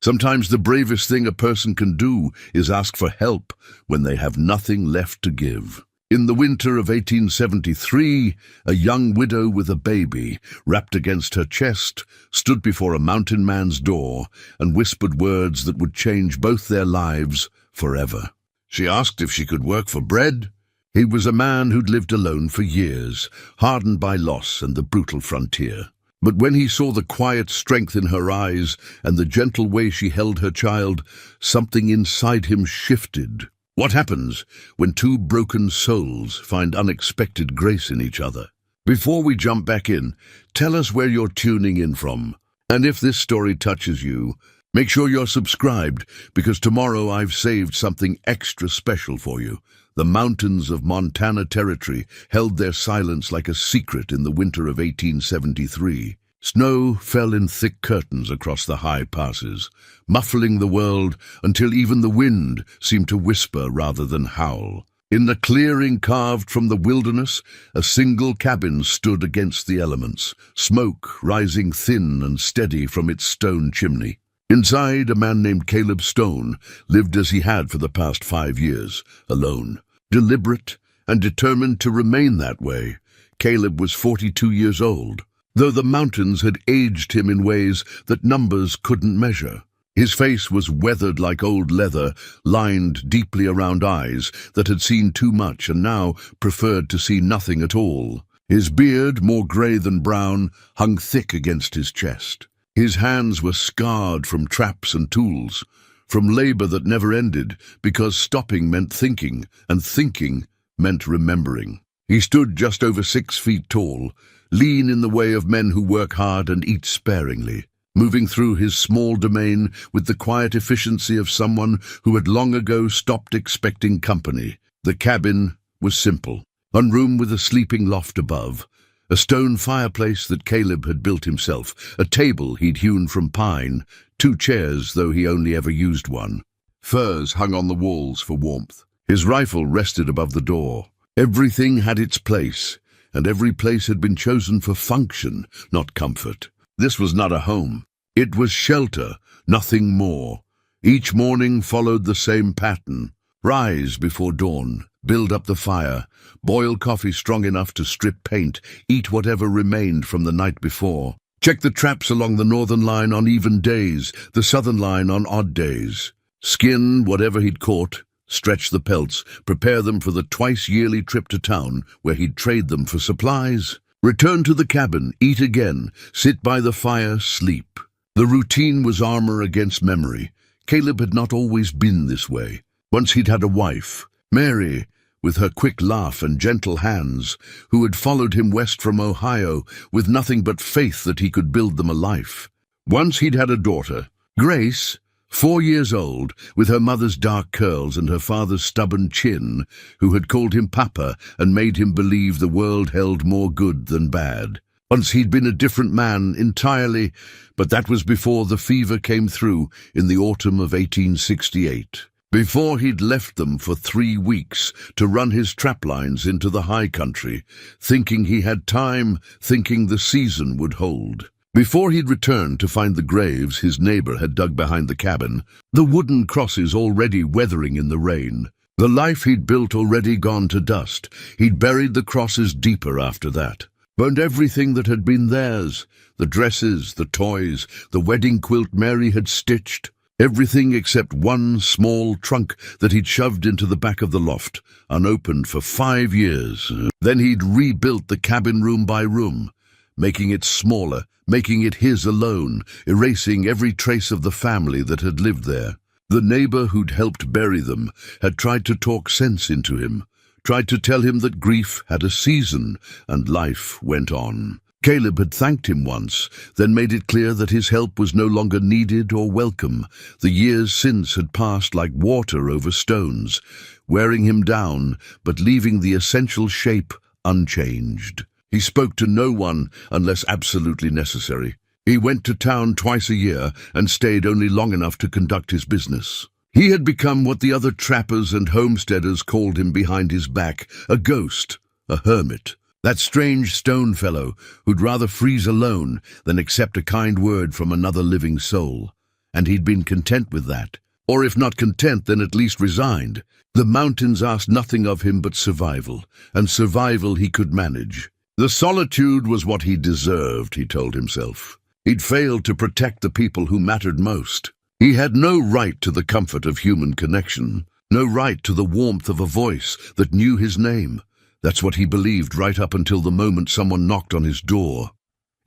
Sometimes the bravest thing a person can do is ask for help when they have nothing left to give. In the winter of 1873, a young widow with a baby, wrapped against her chest, stood before a mountain man's door and whispered words that would change both their lives forever. She asked if she could work for bread. He was a man who'd lived alone for years, hardened by loss and the brutal frontier. But when he saw the quiet strength in her eyes and the gentle way she held her child, something inside him shifted. What happens when two broken souls find unexpected grace in each other? Before we jump back in, tell us where you're tuning in from. And if this story touches you, make sure you're subscribed, because tomorrow I've saved something extra special for you. The mountains of Montana Territory held their silence like a secret in the winter of 1873. Snow fell in thick curtains across the high passes, muffling the world until even the wind seemed to whisper rather than howl. In the clearing carved from the wilderness, a single cabin stood against the elements, smoke rising thin and steady from its stone chimney. Inside, a man named Caleb Stone lived as he had for the past 5 years, alone, deliberate and determined to remain that way. Caleb was 42 years old, though the mountains had aged him in ways that numbers couldn't measure. His face was weathered like old leather, lined deeply around eyes that had seen too much and now preferred to see nothing at all. His beard, more grey than brown, hung thick against his chest. His hands were scarred from traps and tools, from labor that never ended, because stopping meant thinking, and thinking meant remembering. He stood just over 6 feet tall, lean in the way of men who work hard and eat sparingly, moving through his small domain with the quiet efficiency of someone who had long ago stopped expecting company. The cabin was simple, one room with a sleeping loft above, a stone fireplace that Caleb had built himself, a table he'd hewn from pine, 2 chairs, though he only ever used one. Furs hung on the walls for warmth. His rifle rested above the door. Everything had its place, and every place had been chosen for function, not comfort. This was not a home. It was shelter, nothing more. Each morning followed the same pattern. Rise before dawn, build up the fire, boil coffee strong enough to strip paint, eat whatever remained from the night before. Check the traps along the northern line on even days, the southern line on odd days. Skin whatever he'd caught, stretch the pelts, prepare them for the twice-yearly trip to town where he'd trade them for supplies. Return to the cabin, eat again, sit by the fire, sleep. The routine was armor against memory. Caleb had not always been this way. Once he'd had a wife, Mary, with her quick laugh and gentle hands, who had followed him west from Ohio with nothing but faith that he could build them a life. Once he'd had a daughter, Grace, 4 years old, with her mother's dark curls and her father's stubborn chin, who had called him Papa and made him believe the world held more good than bad. Once he'd been a different man entirely, but that was before the fever came through in the autumn of 1868. Before he'd left them for 3 weeks to run his trap lines into the high country, thinking he had time, thinking the season would hold. Before he'd returned to find the graves his neighbor had dug behind the cabin, the wooden crosses already weathering in the rain. The life he'd built already gone to dust. He'd buried the crosses deeper after that. Burned everything that had been theirs, the dresses, the toys, the wedding quilt Mary had stitched, everything except one small trunk that he'd shoved into the back of the loft, unopened for 5 years. Then he'd rebuilt the cabin room by room, making it smaller, making it his alone, erasing every trace of the family that had lived there. The neighbor who'd helped bury them had tried to talk sense into him, tried to tell him that grief had a season and life went on. Caleb had thanked him once, then made it clear that his help was no longer needed or welcome. The years since had passed like water over stones, wearing him down, but leaving the essential shape unchanged. He spoke to no one unless absolutely necessary. He went to town twice a year and stayed only long enough to conduct his business. He had become what the other trappers and homesteaders called him behind his back, a ghost, a hermit. That strange stone fellow who'd rather freeze alone than accept a kind word from another living soul. and he'd been content with that. Or if not content, then at least resigned. The mountains asked nothing of him but survival, and survival he could manage. The solitude was what he deserved, he told himself. He'd failed to protect the people who mattered most. He had no right to the comfort of human connection, no right to the warmth of a voice that knew his name. That's what he believed right up until the moment someone knocked on his door.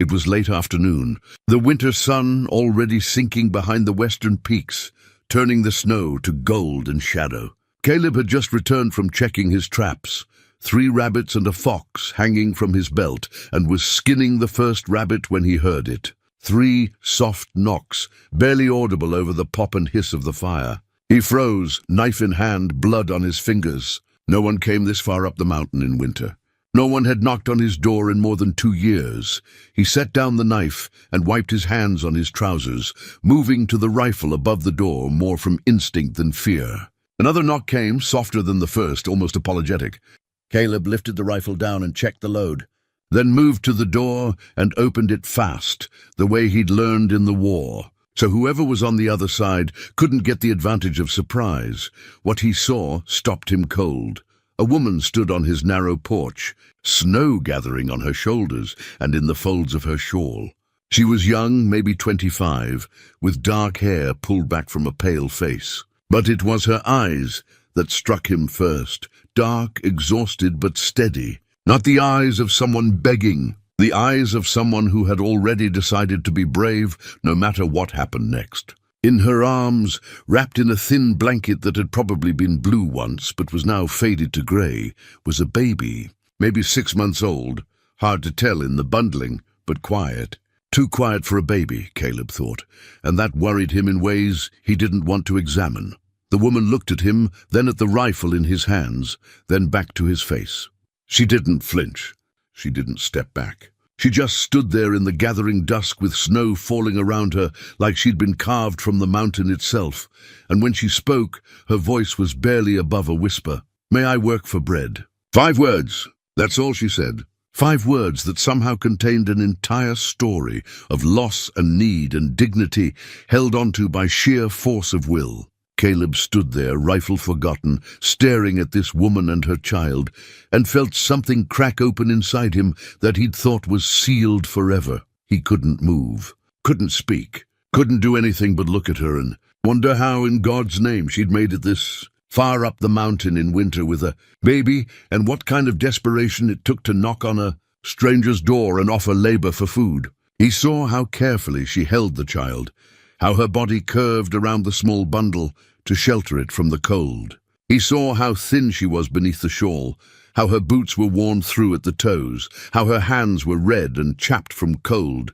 It was late afternoon, the winter sun already sinking behind the western peaks, turning the snow to gold and shadow. Caleb had just returned from checking his traps, 3 rabbits and a fox hanging from his belt, and was skinning the first rabbit when he heard it. 3 soft knocks, barely audible over the pop and hiss of the fire. He froze, knife in hand, blood on his fingers. No one came this far up the mountain in winter. No one had knocked on his door in more than 2 years. He set down the knife and wiped his hands on his trousers, moving to the rifle above the door more from instinct than fear. Another knock came, softer than the first, almost apologetic. Caleb lifted the rifle down and checked the load, then moved to the door and opened it fast, the way he'd learned in the war. So whoever was on the other side couldn't get the advantage of surprise. What he saw stopped him cold. A woman stood on his narrow porch, snow gathering on her shoulders and in the folds of her shawl. She was young, maybe 25, with dark hair pulled back from a pale face. But it was her eyes that struck him first, dark, exhausted, but steady. Not the eyes of someone begging, the eyes of someone who had already decided to be brave no matter what happened next. In her arms, wrapped in a thin blanket that had probably been blue once but was now faded to grey, was a baby, maybe 6 months old. Hard to tell in the bundling, but quiet. Too quiet for a baby, Caleb thought, and that worried him in ways he didn't want to examine. The woman looked at him, then at the rifle in his hands, then back to his face. She didn't flinch. She didn't step back. She just stood there in the gathering dusk with snow falling around her like she'd been carved from the mountain itself, and when she spoke, her voice was barely above a whisper. "May I work for bread?" 5 words. That's all she said. 5 words that somehow contained an entire story of loss and need and dignity held onto by sheer force of will. Caleb stood there, rifle forgotten, staring at this woman and her child, and felt something crack open inside him that he'd thought was sealed forever. He couldn't move, couldn't speak, couldn't do anything but look at her and wonder how in God's name she'd made it this far up the mountain in winter with a baby, and what kind of desperation it took to knock on a stranger's door and offer labor for food. He saw how carefully she held the child, how her body curved around the small bundle to shelter it from the cold. He saw how thin she was beneath the shawl, how her boots were worn through at the toes, how her hands were red and chapped from cold,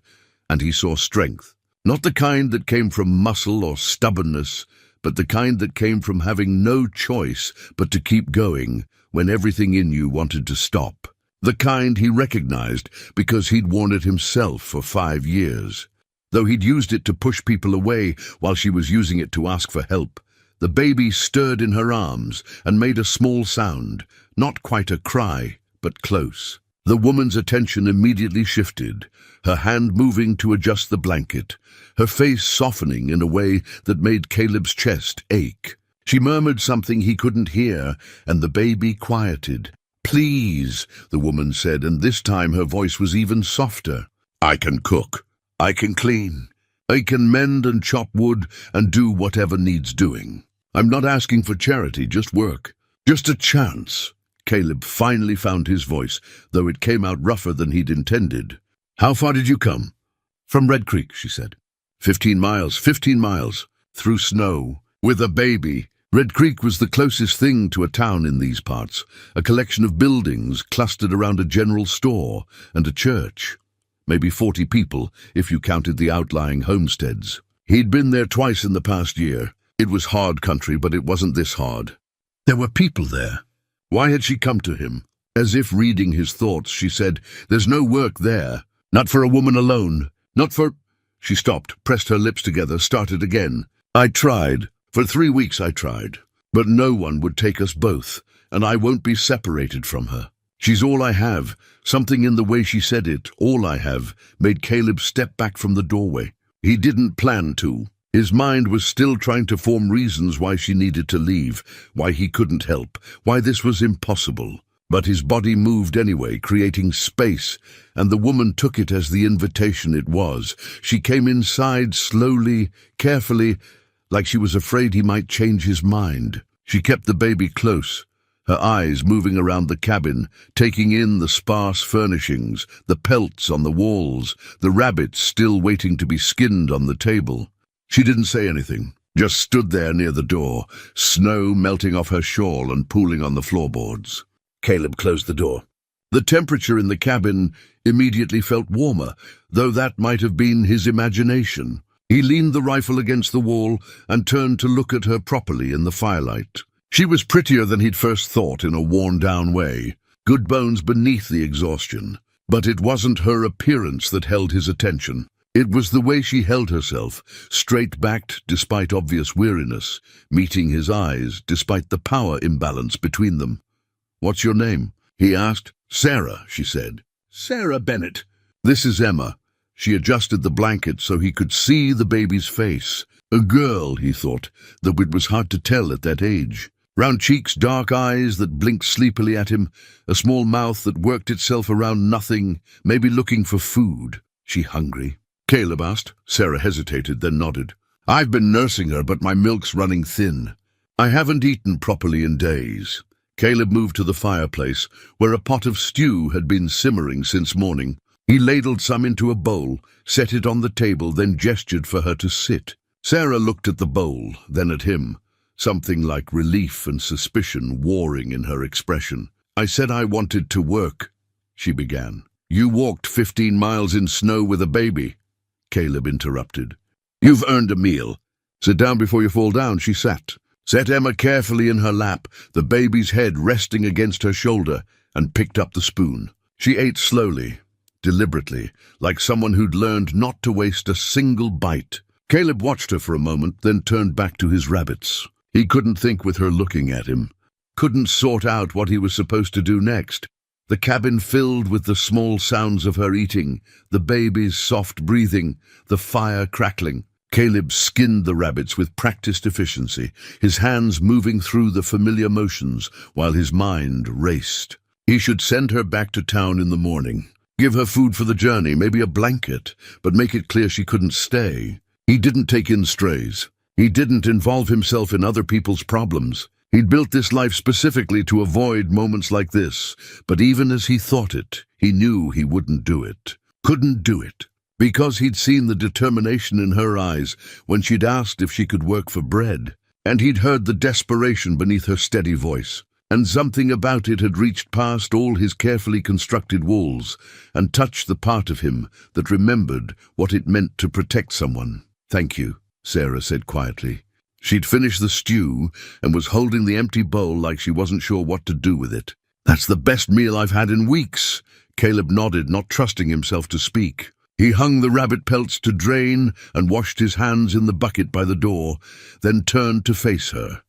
and he saw strength. Not the kind that came from muscle or stubbornness, but the kind that came from having no choice but to keep going when everything in you wanted to stop. The kind he recognized because he'd worn it himself for 5 years. Though he'd used it to push people away while she was using it to ask for help, the baby stirred in her arms and made a small sound, not quite a cry, but close. The woman's attention immediately shifted, her hand moving to adjust the blanket, her face softening in a way that made Caleb's chest ache. She murmured something he couldn't hear, and the baby quieted. "Please," the woman said, and this time her voice was even softer. "I can cook. I can clean. I can mend and chop wood and do whatever needs doing. I'm not asking for charity, just work. Just a chance." Caleb finally found his voice, though it came out rougher than he'd intended. "How far did you come?" "From Red Creek," she said. 15 miles, 15 miles. Through snow. With a baby. Red Creek was the closest thing to a town in these parts, a collection of buildings clustered around a general store and a church. Maybe 40 people, if you counted the outlying homesteads. He'd been there twice in the past year. It was hard country, but it wasn't this hard. There were people there. Why had she come to him? As if reading his thoughts, she said, "There's no work there. Not for a woman alone. Not for—" She stopped, pressed her lips together, started again. "I tried. For 3 weeks I tried. But no one would take us both, and I won't be separated from her. She's all I have." Something in the way she said it, "all I have," made Caleb step back from the doorway. He didn't plan to. His mind was still trying to form reasons why she needed to leave, why he couldn't help, why this was impossible. But his body moved anyway, creating space, and the woman took it as the invitation it was. She came inside slowly, carefully, like she was afraid he might change his mind. She kept the baby close, her eyes moving around the cabin, taking in the sparse furnishings, the pelts on the walls, the rabbits still waiting to be skinned on the table. She didn't say anything, just stood there near the door, snow melting off her shawl and pooling on the floorboards. Caleb closed the door. The temperature in the cabin immediately felt warmer, though that might have been his imagination. He leaned the rifle against the wall and turned to look at her properly in the firelight. She was prettier than he'd first thought in a worn-down way, good bones beneath the exhaustion. But it wasn't her appearance that held his attention. It was the way she held herself, straight-backed despite obvious weariness, meeting his eyes despite the power imbalance between them. "What's your name?" he asked. "Sarah," she said. "Sarah Bennett." "This is Emma." She adjusted the blanket so he could see the baby's face. A girl, he thought, though it was hard to tell at that age. Round cheeks, dark eyes that blinked sleepily at him, a small mouth that worked itself around nothing, maybe looking for food. "She hungry?" Caleb asked. Sarah hesitated, then nodded. "I've been nursing her, but my milk's running thin. I haven't eaten properly in days." Caleb moved to the fireplace, where a pot of stew had been simmering since morning. He ladled some into a bowl, set it on the table, then gestured for her to sit. Sarah looked at the bowl, then at him, something like relief and suspicion warring in her expression. "I said I wanted to work," she began. "You walked 15 miles in snow with a baby," Caleb interrupted. "You've earned a meal. Sit down before you fall down." She sat. Set Emma carefully in her lap, the baby's head resting against her shoulder, and picked up the spoon. She ate slowly, deliberately, like someone who'd learned not to waste a single bite. Caleb watched her for a moment, then turned back to his rabbits. He couldn't think with her looking at him, couldn't sort out what he was supposed to do next. The cabin filled with the small sounds of her eating, the baby's soft breathing, the fire crackling. Caleb skinned the rabbits with practiced efficiency, his hands moving through the familiar motions while his mind raced. He should send her back to town in the morning. Give her food for the journey, maybe a blanket, but make it clear she couldn't stay. He didn't take in strays. He didn't involve himself in other people's problems. He'd built this life specifically to avoid moments like this, but even as he thought it, he knew he wouldn't do it. Couldn't do it. Because he'd seen the determination in her eyes when she'd asked if she could work for bread, and he'd heard the desperation beneath her steady voice, and something about it had reached past all his carefully constructed walls and touched the part of him that remembered what it meant to protect someone. "Thank you," Sarah said quietly. She'd finished the stew and was holding the empty bowl like she wasn't sure what to do with it. "That's the best meal I've had in weeks." Caleb nodded, not trusting himself to speak. He hung the rabbit pelts to drain and washed his hands in the bucket by the door, then turned to face her.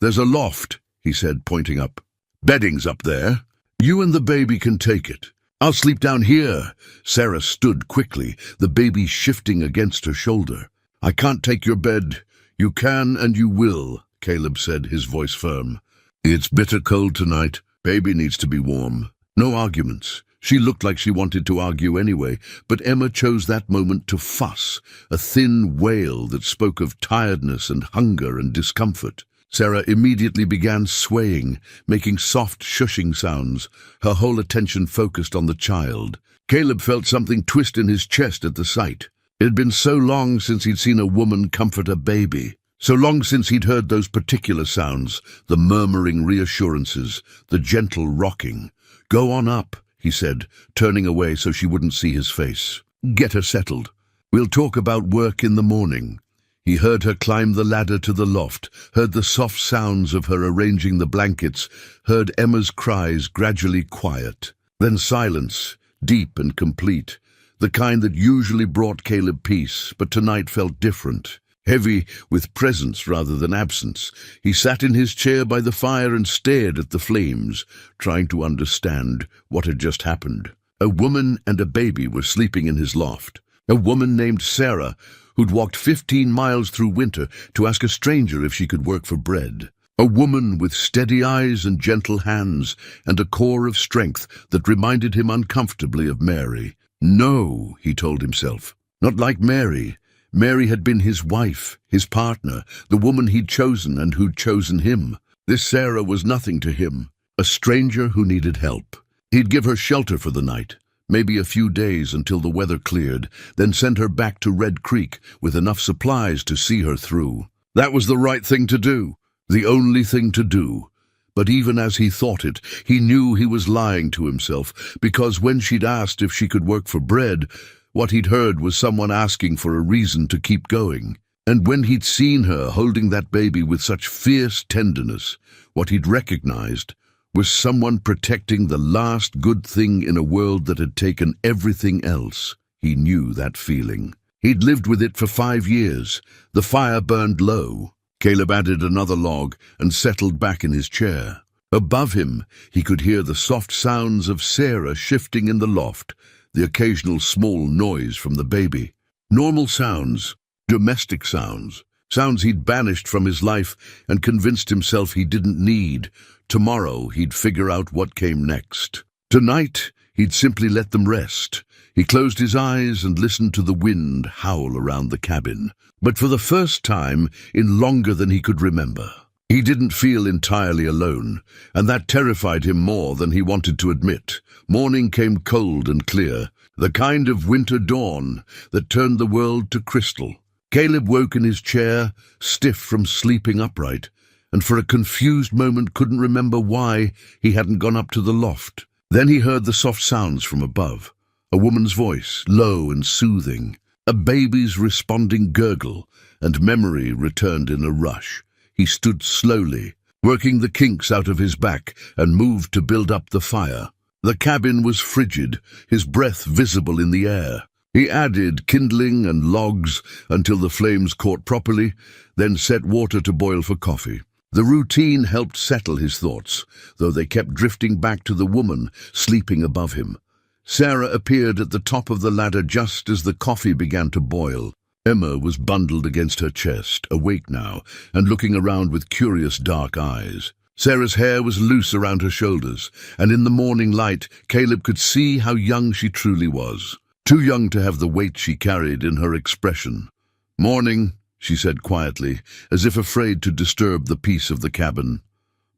"There's a loft," he said, pointing up. "Bedding's up there. You and the baby can take it. I'll sleep down here." Sarah stood quickly, the baby shifting against her shoulder. "I can't take your bed." "You can and you will," Caleb said, his voice firm. "It's bitter cold tonight. Baby needs to be warm." No arguments. She looked like she wanted to argue anyway, but Emma chose that moment to fuss, a thin wail that spoke of tiredness and hunger and discomfort. Sarah immediately began swaying, making soft shushing sounds, her whole attention focused on the child. Caleb felt something twist in his chest at the sight. It had been so long since he'd seen a woman comfort a baby, so long since he'd heard those particular sounds, the murmuring reassurances, the gentle rocking. "Go on up," he said, turning away so she wouldn't see his face. "Get her settled. We'll talk about work in the morning." He heard her climb the ladder to the loft, heard the soft sounds of her arranging the blankets, heard Emma's cries gradually quiet. Then silence, deep and complete, the kind that usually brought Caleb peace, but tonight felt different. Heavy with presence rather than absence. He sat in his chair by the fire and stared at the flames, trying to understand what had just happened. A woman and a baby were sleeping in his loft. A woman named Sarah, who'd walked 15 miles through winter to ask a stranger if she could work for bread. A woman with steady eyes and gentle hands, and a core of strength that reminded him uncomfortably of Mary. No, he told himself, not like Mary. Mary had been his wife, his partner, the woman he'd chosen and who'd chosen him. This Sarah was nothing to him, a stranger who needed help. He'd give her shelter for the night, maybe a few days until the weather cleared, then send her back to Red Creek with enough supplies to see her through. That was the right thing to do, the only thing to do. But even as he thought it, he knew he was lying to himself, because when she'd asked if she could work for bread, what he'd heard was someone asking for a reason to keep going. And when he'd seen her holding that baby with such fierce tenderness, what he'd recognized was someone protecting the last good thing in a world that had taken everything else. He knew that feeling. He'd lived with it for 5 years. The fire burned low. Caleb added another log and settled back in his chair. Above him, he could hear the soft sounds of Sarah shifting in the loft, the occasional small noise from the baby. Normal sounds, domestic sounds, sounds he'd banished from his life and convinced himself he didn't need. Tomorrow he'd figure out what came next. Tonight, he'd simply let them rest. He closed his eyes and listened to the wind howl around the cabin. But for the first time in longer than he could remember, he didn't feel entirely alone, and that terrified him more than he wanted to admit. Morning came cold and clear, the kind of winter dawn that turned the world to crystal. Caleb woke in his chair, stiff from sleeping upright, and for a confused moment couldn't remember why he hadn't gone up to the loft. Then he heard the soft sounds from above, a woman's voice, low and soothing, a baby's responding gurgle, and memory returned in a rush. He stood slowly, working the kinks out of his back, and moved to build up the fire. The cabin was frigid, his breath visible in the air. He added kindling and logs until the flames caught properly, then set water to boil for coffee. The routine helped settle his thoughts, though they kept drifting back to the woman sleeping above him. Sarah appeared at the top of the ladder just as the coffee began to boil. Emma was bundled against her chest, awake now, and looking around with curious dark eyes. Sarah's hair was loose around her shoulders, and in the morning light, Caleb could see how young she truly was. Too young to have the weight she carried in her expression. "Morning," she said quietly, as if afraid to disturb the peace of the cabin.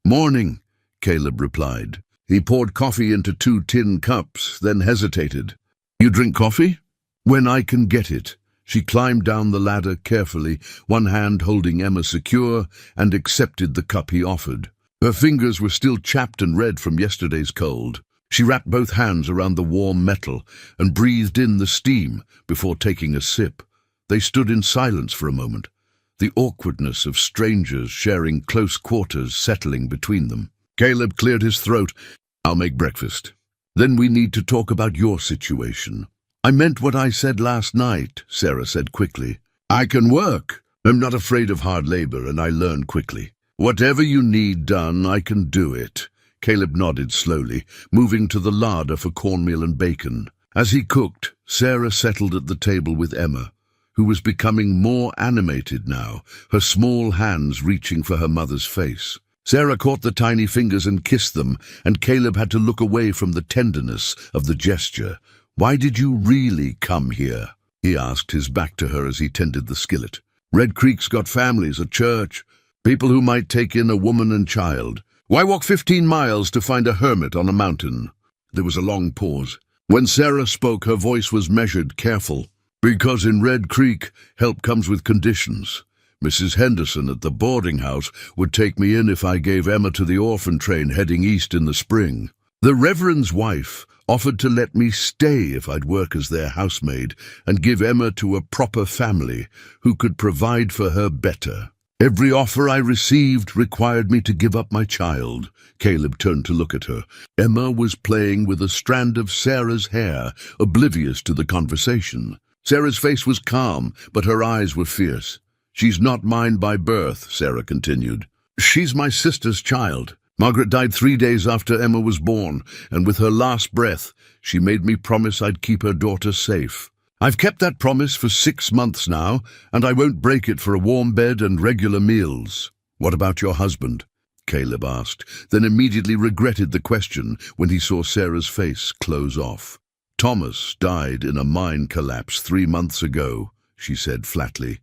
"Morning," Caleb replied. He poured coffee into 2 tin cups, then hesitated. "You drink coffee?" "When I can get it." She climbed down the ladder carefully, one hand holding Emma secure, and accepted the cup he offered. Her fingers were still chapped and red from yesterday's cold. She wrapped both hands around the warm metal and breathed in the steam before taking a sip. They stood in silence for a moment, the awkwardness of strangers sharing close quarters settling between them. Caleb cleared his throat. "I'll make breakfast. Then we need to talk about your situation." "I meant what I said last night," Sarah said quickly. "I can work. I'm not afraid of hard labor, and I learn quickly. Whatever you need done, I can do it." Caleb nodded slowly, moving to the larder for cornmeal and bacon. As he cooked, Sarah settled at the table with Emma, who was becoming more animated now, her small hands reaching for her mother's face. Sarah caught the tiny fingers and kissed them, and Caleb had to look away from the tenderness of the gesture. "Why did you really come here?" he asked, his back to her as he tended the skillet. "Red Creek's got families, a church, people who might take in a woman and child. Why walk 15 miles to find a hermit on a mountain?" There was a long pause. When Sarah spoke, her voice was measured, careful. "Because in Red Creek, help comes with conditions. Mrs. Henderson at the boarding house would take me in if I gave Emma to the orphan train heading east in the spring. The Reverend's wife offered to let me stay if I'd work as their housemaid and give Emma to a proper family who could provide for her better. Every offer I received required me to give up my child." Caleb turned to look at her. Emma was playing with a strand of Sarah's hair, oblivious to the conversation. Sarah's face was calm, but her eyes were fierce. "She's not mine by birth," Sarah continued. "She's my sister's child. Margaret died 3 days after Emma was born, and with her last breath, she made me promise I'd keep her daughter safe. I've kept that promise for 6 months now, and I won't break it for a warm bed and regular meals. What about your husband? Caleb asked, then immediately regretted the question when he saw Sarah's face close off. Thomas died in a mine collapse 3 months ago, she said flatly.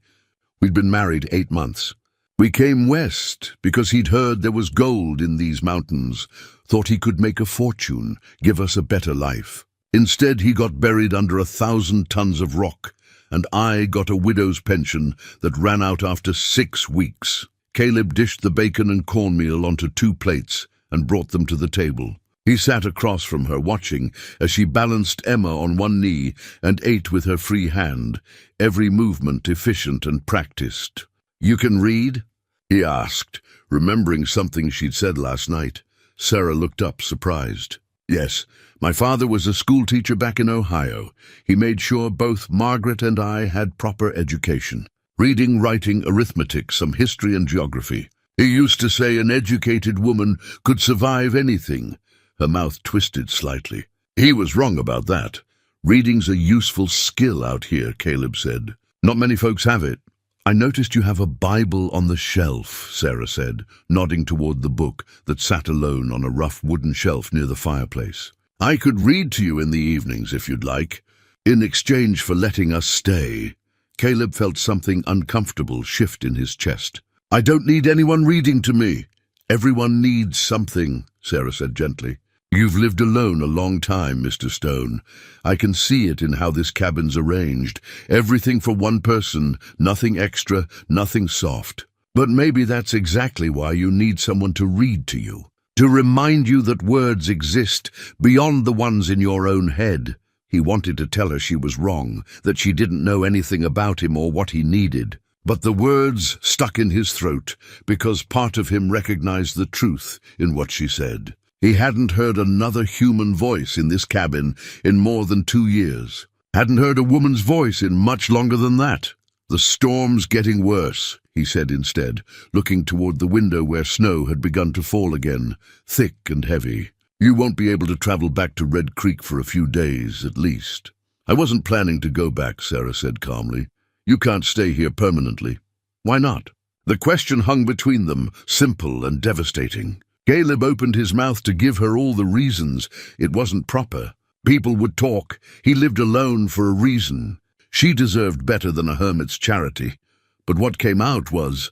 We'd been married 8 months. We came west because he'd heard there was gold in these mountains, thought he could make a fortune, give us a better life. Instead, he got buried under 1,000 tons of rock, and I got a widow's pension that ran out after 6 weeks. Caleb dished the bacon and cornmeal onto 2 plates and brought them to the table. He sat across from her, watching as she balanced Emma on one knee and ate with her free hand, every movement efficient and practiced. "You can read?" he asked, remembering something she'd said last night. Sarah looked up, surprised. "Yes, my father was a schoolteacher back in Ohio. He made sure both Margaret and I had proper education. Reading, writing, arithmetic, some history and geography. He used to say an educated woman could survive anything." Her mouth twisted slightly. "He was wrong about that. Reading's a useful skill out here," Caleb said. "Not many folks have it." "I noticed you have a Bible on the shelf," Sarah said, nodding toward the book that sat alone on a rough wooden shelf near the fireplace. "I could read to you in the evenings if you'd like, in exchange for letting us stay." Caleb felt something uncomfortable shift in his chest. "I don't need anyone reading to me." "Everyone needs something," Sarah said gently. "You've lived alone a long time, Mr. Stone. I can see it in how this cabin's arranged. Everything for one person, nothing extra, nothing soft. But maybe that's exactly why you need someone to read to you, to remind you that words exist beyond the ones in your own head." He wanted to tell her she was wrong, that she didn't know anything about him or what he needed. But the words stuck in his throat because part of him recognized the truth in what she said. He hadn't heard another human voice in this cabin in more than 2 years. Hadn't heard a woman's voice in much longer than that. "The storm's getting worse," he said instead, looking toward the window where snow had begun to fall again, thick and heavy. "You won't be able to travel back to Red Creek for a few days, at least." "I wasn't planning to go back," Sarah said calmly. "You can't stay here permanently." "Why not?" The question hung between them, simple and devastating. Caleb opened his mouth to give her all the reasons. It wasn't proper. People would talk. He lived alone for a reason. She deserved better than a hermit's charity. But what came out was,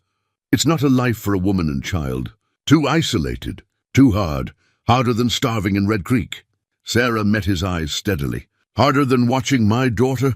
"It's not a life for a woman and child. Too isolated. Too hard. Harder than starving in Red Creek." Sarah met his eyes steadily. "Harder than watching my daughter?"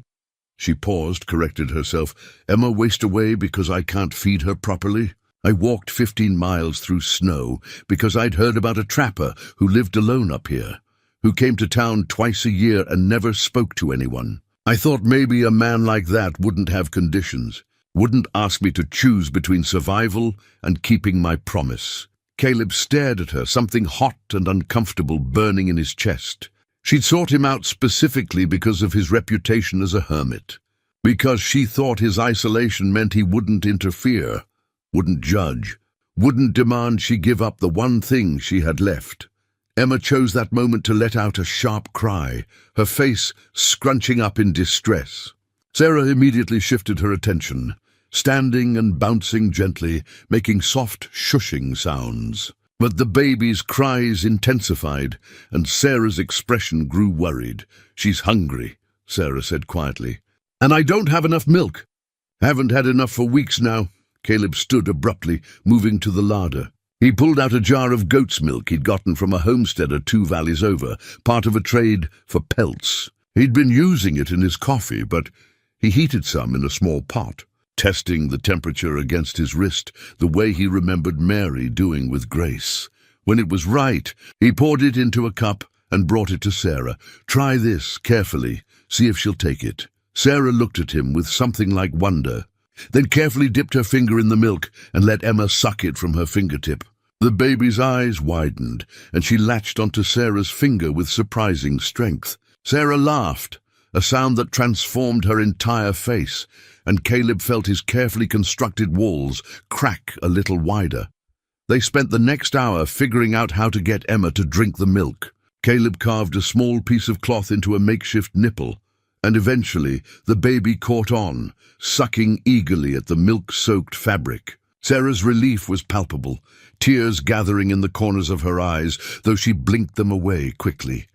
She paused, corrected herself. "Emma waste away because I can't feed her properly? I walked 15 miles through snow because I'd heard about a trapper who lived alone up here, who came to town twice a year and never spoke to anyone. I thought maybe a man like that wouldn't have conditions, wouldn't ask me to choose between survival and keeping my promise." Caleb stared at her, something hot and uncomfortable burning in his chest. She'd sought him out specifically because of his reputation as a hermit, because she thought his isolation meant he wouldn't interfere, wouldn't judge, wouldn't demand she give up the one thing she had left. Emma chose that moment to let out a sharp cry, her face scrunching up in distress. Sarah immediately shifted her attention, standing and bouncing gently, making soft shushing sounds. But the baby's cries intensified, and Sarah's expression grew worried. "She's hungry," Sarah said quietly. "And I don't have enough milk." "Haven't had enough for weeks now." Caleb stood abruptly, moving to the larder. He pulled out a jar of goat's milk he'd gotten from a homesteader 2 valleys over, part of a trade for pelts. He'd been using it in his coffee, but he heated some in a small pot, testing the temperature against his wrist, the way he remembered Mary doing with Grace. When it was right, he poured it into a cup and brought it to Sarah. "Try this carefully, see if she'll take it." Sarah looked at him with something like wonder, then carefully dipped her finger in the milk and let Emma suck it from her fingertip. The baby's eyes widened, and she latched onto Sarah's finger with surprising strength. Sarah laughed, a sound that transformed her entire face, and Caleb felt his carefully constructed walls crack a little wider. They spent the next hour figuring out how to get Emma to drink the milk. Caleb carved a small piece of cloth into a makeshift nipple, and eventually the baby caught on, sucking eagerly at the milk-soaked fabric. Sarah's relief was palpable, tears gathering in the corners of her eyes, though she blinked them away quickly.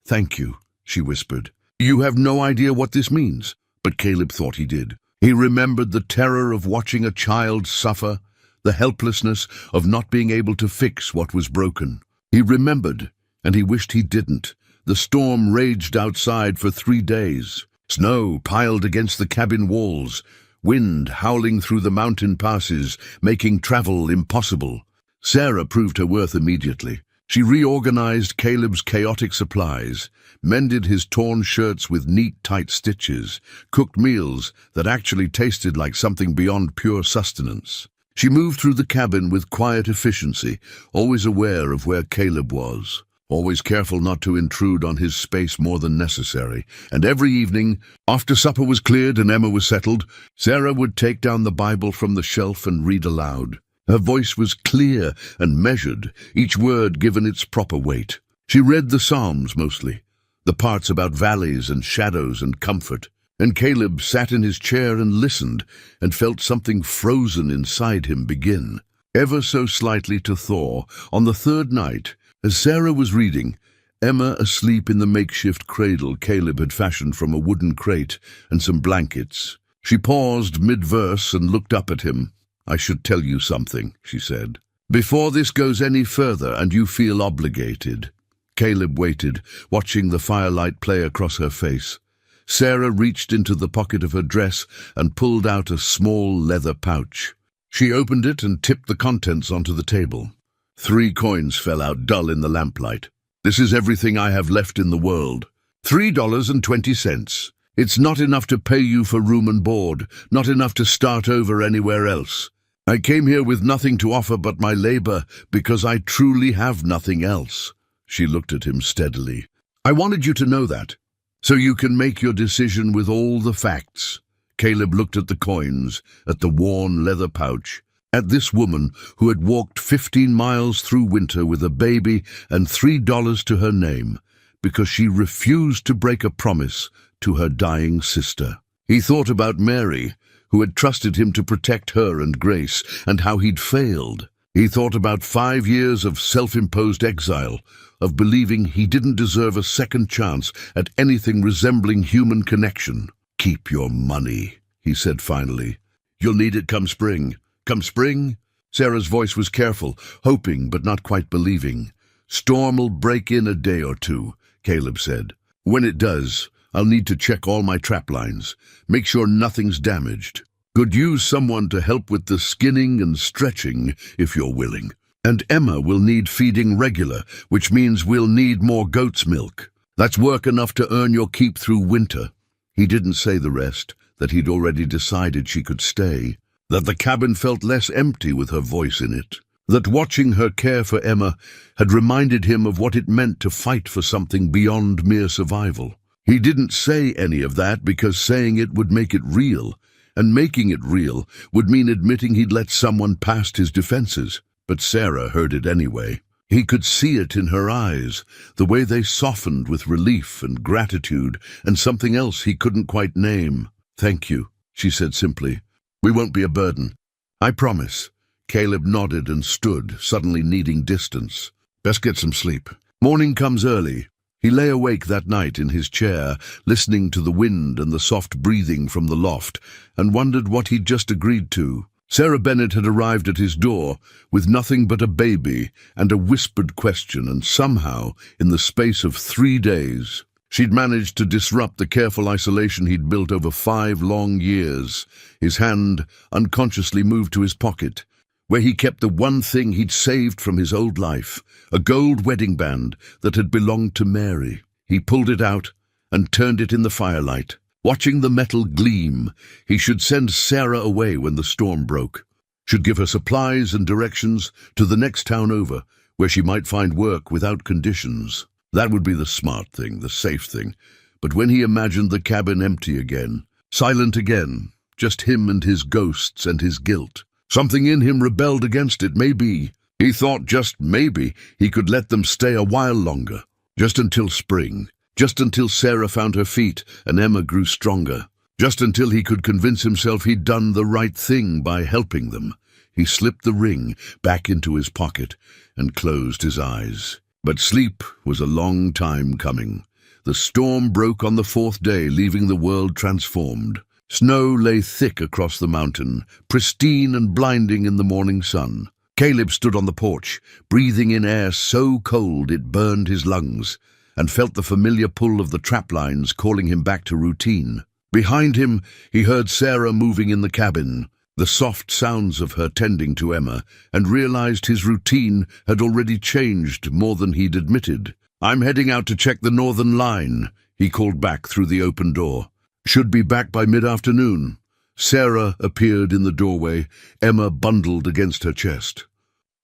"Thank you," she whispered. "You have no idea what this means." But Caleb thought he did. He remembered the terror of watching a child suffer, the helplessness of not being able to fix what was broken. He remembered, and he wished he didn't. The storm raged outside for 3 days. Snow piled against the cabin walls, wind howling through the mountain passes, making travel impossible. Sarah proved her worth immediately. She reorganized Caleb's chaotic supplies, mended his torn shirts with neat, tight stitches, cooked meals that actually tasted like something beyond pure sustenance. She moved through the cabin with quiet efficiency, always aware of where Caleb was, always careful not to intrude on his space more than necessary. And every evening, after supper was cleared and Emma was settled, Sarah would take down the Bible from the shelf and read aloud. Her voice was clear and measured, each word given its proper weight. She read the Psalms mostly, the parts about valleys and shadows and comfort. And Caleb sat in his chair and listened, and felt something frozen inside him begin, ever so slightly to thaw. On the 3rd night, as Sarah was reading, Emma asleep in the makeshift cradle Caleb had fashioned from a wooden crate and some blankets, she paused mid-verse and looked up at him. "I should tell you something," she said, "before this goes any further and you feel obligated." Caleb waited, watching the firelight play across her face. Sarah reached into the pocket of her dress and pulled out a small leather pouch. She opened it and tipped the contents onto the table. 3 coins fell out dull in the lamplight. "This is everything I have left in the world. $3.20. It's not enough to pay you for room and board, not enough to start over anywhere else. I came here with nothing to offer but my labor because I truly have nothing else." She looked at him steadily. "I wanted you to know that, so you can make your decision with all the facts." Caleb looked at the coins, at the worn leather pouch, at this woman who had walked 15 miles through winter with a baby and $3 to her name, because she refused to break a promise to her dying sister. He thought about Mary, who had trusted him to protect her and Grace, and how he'd failed. He thought about 5 years of self-imposed exile, of believing he didn't deserve a second chance at anything resembling human connection. "Keep your money," he said finally. "You'll need it come spring." "Come spring?" Sarah's voice was careful, hoping but not quite believing. "Storm'll break in a day or 2, Caleb said. "When it does, I'll need to check all my trap lines, make sure nothing's damaged. Could use someone to help with the skinning and stretching, if you're willing. And Emma will need feeding regular, which means we'll need more goat's milk. That's work enough to earn your keep through winter." He didn't say the rest, that he'd already decided she could stay, that the cabin felt less empty with her voice in it, that watching her care for Emma had reminded him of what it meant to fight for something beyond mere survival. He didn't say any of that because saying it would make it real, and making it real would mean admitting he'd let someone past his defenses. But Sarah heard it anyway. He could see it in her eyes, the way they softened with relief and gratitude and something else he couldn't quite name. "Thank you," she said simply. "We won't be a burden. I promise." Caleb nodded and stood, suddenly needing distance. "Best get some sleep. Morning comes early." He lay awake that night in his chair, listening to the wind and the soft breathing from the loft, and wondered what he'd just agreed to. Sarah Bennett had arrived at his door with nothing but a baby and a whispered question, and somehow, in the space of 3 days, she'd managed to disrupt the careful isolation he'd built over 5 long years. His hand unconsciously moved to his pocket, where he kept the one thing he'd saved from his old life, a gold wedding band that had belonged to Mary. He pulled it out and turned it in the firelight. Watching the metal gleam, he should send Sarah away when the storm broke, should give her supplies and directions to the next town over, where she might find work without conditions. That would be the smart thing, the safe thing. But when he imagined the cabin empty again, silent again, just him and his ghosts and his guilt, something in him rebelled against it. Maybe, he thought, just maybe, he could let them stay a while longer, just until spring. just until Sarah found her feet and Emma grew stronger. Just until he could convince himself he'd done the right thing by helping them. He slipped the ring back into his pocket and closed his eyes. But sleep was a long time coming. The storm broke on the fourth day, leaving the world transformed. Snow lay thick across the mountain, pristine and blinding in the morning sun. Caleb stood on the porch, breathing in air so cold it burned his lungs, and felt the familiar pull of the trap lines calling him back to routine. Behind him, he heard Sarah moving in the cabin, the soft sounds of her tending to Emma, and realized his routine had already changed more than he'd admitted. "I'm heading out to check the northern line," he called back through the open door. "Should be back by mid-afternoon." Sarah appeared in the doorway, Emma bundled against her chest.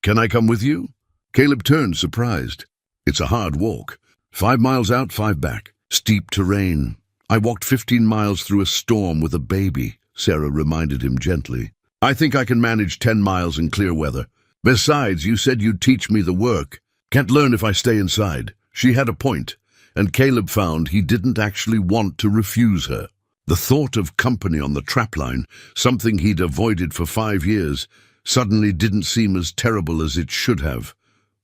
"Can I come with you?" Caleb turned, surprised. "It's a hard walk. 5 miles out, 5 back. Steep terrain. I walked 15 miles through a storm with a baby," Sarah reminded him gently. "I think I can manage 10 miles in clear weather. Besides, you said you'd teach me the work. Can't learn if I stay inside." She had a point, and Caleb found he didn't actually want to refuse her. The thought of company on the trapline, something he'd avoided for 5 years, suddenly didn't seem as terrible as it should have.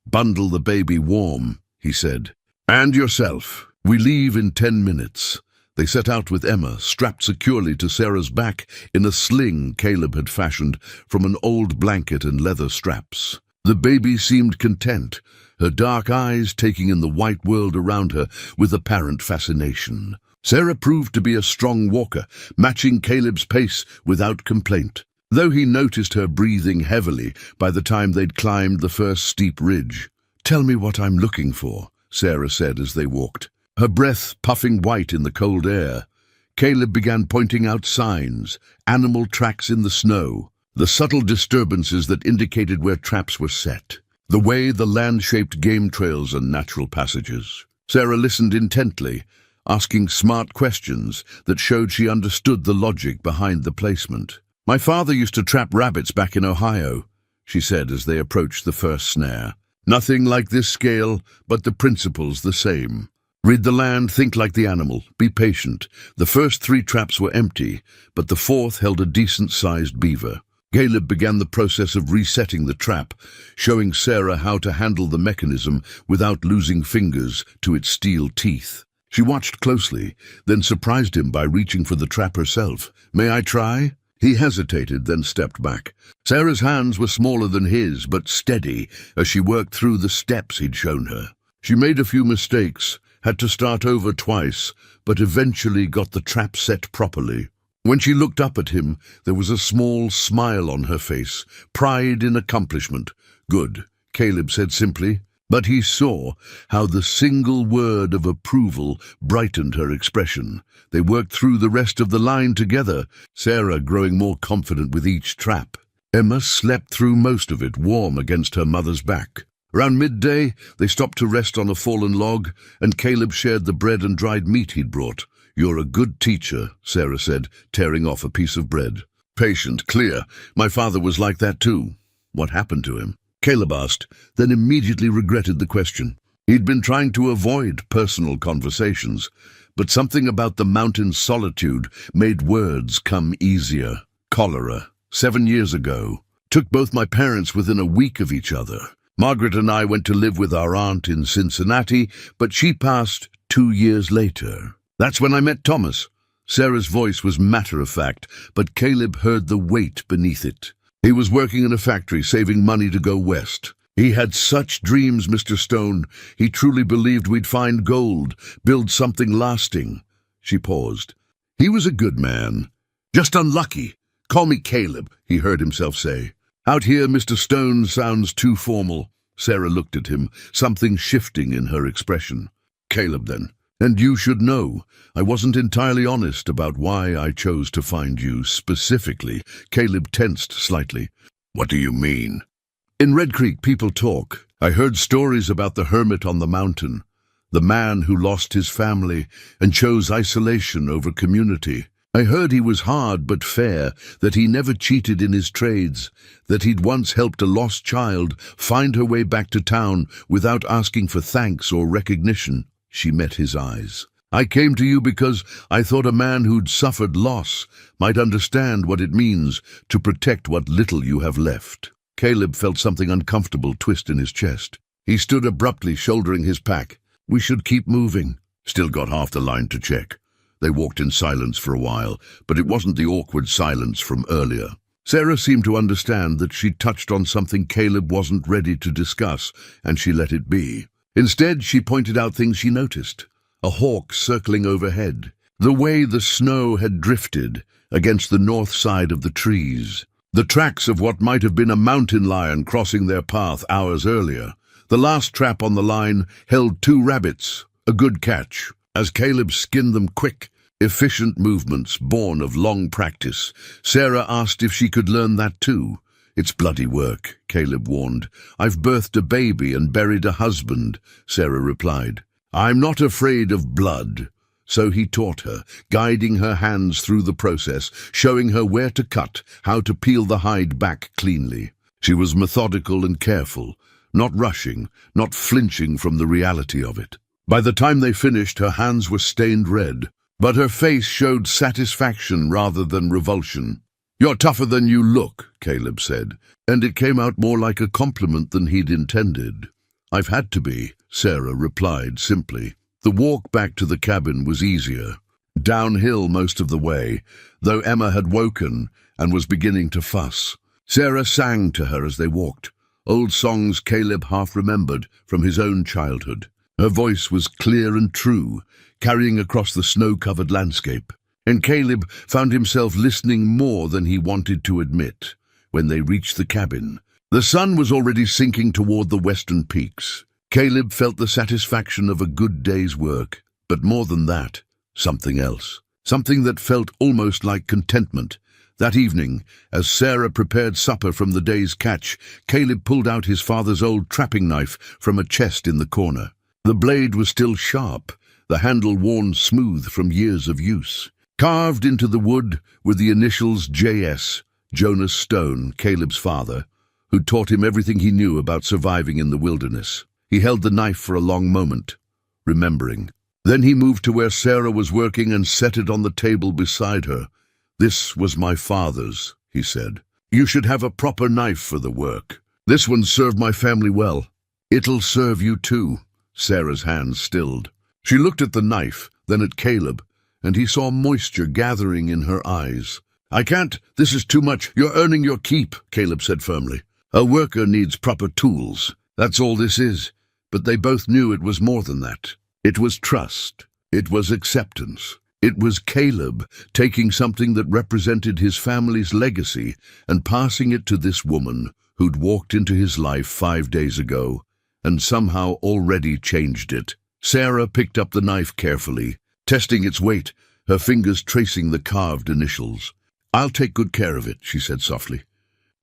"Bundle the baby warm," he said. "And yourself. We leave in 10 minutes. They set out with Emma, strapped securely to Sarah's back in a sling Caleb had fashioned from an old blanket and leather straps. The baby seemed content, her dark eyes taking in the white world around her with apparent fascination. Sarah proved to be a strong walker, matching Caleb's pace without complaint, though he noticed her breathing heavily by the time they'd climbed the first steep ridge. "Tell me what I'm looking for," Sarah said as they walked, her breath puffing white in the cold air. Caleb began pointing out signs, animal tracks in the snow, the subtle disturbances that indicated where traps were set, the way the land shaped game trails and natural passages. Sarah listened intently, asking smart questions that showed she understood the logic behind the placement. "My father used to trap rabbits back in Ohio," she said as they approached the first snare. "Nothing like this scale, but the principle's the same. Read the land, think like the animal, be patient." The first 3 traps were empty, but the fourth held a decent-sized beaver. Caleb began the process of resetting the trap, showing Sarah how to handle the mechanism without losing fingers to its steel teeth. She watched closely, then surprised him by reaching for the trap herself. "May I try?" He hesitated, then stepped back. Sarah's hands were smaller than his, but steady as she worked through the steps he'd shown her. She made a few mistakes, had to start over twice, but eventually got the trap set properly. When she looked up at him, there was a small smile on her face, pride in accomplishment. "Good," Caleb said simply, but he saw how the single word of approval brightened her expression. They worked through the rest of the line together, Sarah growing more confident with each trap. Emma slept through most of it, warm against her mother's back. Around midday, they stopped to rest on a fallen log, and Caleb shared the bread and dried meat he'd brought. "You're a good teacher," Sarah said, tearing off a piece of bread. "Patient, clear. My father was like that too." "What happened to him?" Caleb asked, then immediately regretted the question. He'd been trying to avoid personal conversations, but something about the mountain's solitude made words come easier. "Cholera. 7 years ago. Took both my parents within a week of each other. Margaret and I went to live with our aunt in Cincinnati, but she passed 2 years later. That's when I met Thomas." Sarah's voice was matter-of-fact, but Caleb heard the weight beneath it. "He was working in a factory, saving money to go west. He had such dreams, Mr. Stone. He truly believed we'd find gold, build something lasting." She paused. "He was a good man. Just unlucky. Call me Caleb," he heard himself say. "Out here, Mr. Stone sounds too formal." Sarah looked at him, something shifting in her expression. "Caleb, then. And you should know, I wasn't entirely honest about why I chose to find you specifically." Caleb tensed slightly. "What do you mean?" "In Red Creek, people talk. I heard stories about the hermit on the mountain, the man who lost his family and chose isolation over community. I heard he was hard but fair, that he never cheated in his trades, that he'd once helped a lost child find her way back to town without asking for thanks or recognition." She met his eyes. "I came to you because I thought a man who'd suffered loss might understand what it means to protect what little you have left." Caleb felt something uncomfortable twist in his chest. He stood abruptly, shouldering his pack. "We should keep moving." Still got half the line to check. They walked in silence for a while, but it wasn't the awkward silence from earlier. Sarah seemed to understand that she'd touched on something Caleb wasn't ready to discuss, and she let it be. Instead, she pointed out things she noticed. A hawk circling overhead. The way the snow had drifted against the north side of the trees. The tracks of what might have been a mountain lion crossing their path hours earlier. The last trap on the line held 2 rabbits, a good catch, as Caleb skinned them quick, efficient movements born of long practice. Sarah asked if she could learn that too. "It's bloody work," Caleb warned. "I've birthed a baby and buried a husband," Sarah replied. "I'm not afraid of blood." So he taught her, guiding her hands through the process, showing her where to cut, how to peel the hide back cleanly. She was methodical and careful, not rushing, not flinching from the reality of it. By the time they finished, her hands were stained red, but her face showed satisfaction rather than revulsion. "You're tougher than you look," Caleb said, and it came out more like a compliment than he'd intended. "I've had to be," Sarah replied simply. The walk back to the cabin was easier. Downhill most of the way, though Emma had woken and was beginning to fuss. Sarah sang to her as they walked, old songs Caleb half remembered from his own childhood. Her voice was clear and true, carrying across the snow-covered landscape. And Caleb found himself listening more than he wanted to admit when they reached the cabin. The sun was already sinking toward the western peaks. Caleb felt the satisfaction of a good day's work, but more than that, something else. Something that felt almost like contentment. That evening, as Sarah prepared supper from the day's catch, Caleb pulled out his father's old trapping knife from a chest in the corner. The blade was still sharp, the handle worn smooth from years of use. Carved into the wood were the initials J.S., Jonas Stone, Caleb's father, who taught him everything he knew about surviving in the wilderness. He held the knife for a long moment, remembering. Then he moved to where Sarah was working and set it on the table beside her. "This was my father's," he said. "You should have a proper knife for the work. This one served my family well. It'll serve you too." Sarah's hands stilled. She looked at the knife, then at Caleb, and he saw moisture gathering in her eyes. "I can't. This is too much. You're earning your keep," Caleb said firmly. "A worker needs proper tools. That's all this is." But they both knew it was more than that. It was trust. It was acceptance. It was Caleb taking something that represented his family's legacy and passing it to this woman who'd walked into his life 5 days ago and somehow already changed it. Sarah picked up the knife carefully, testing its weight, her fingers tracing the carved initials. "I'll take good care of it," she said softly.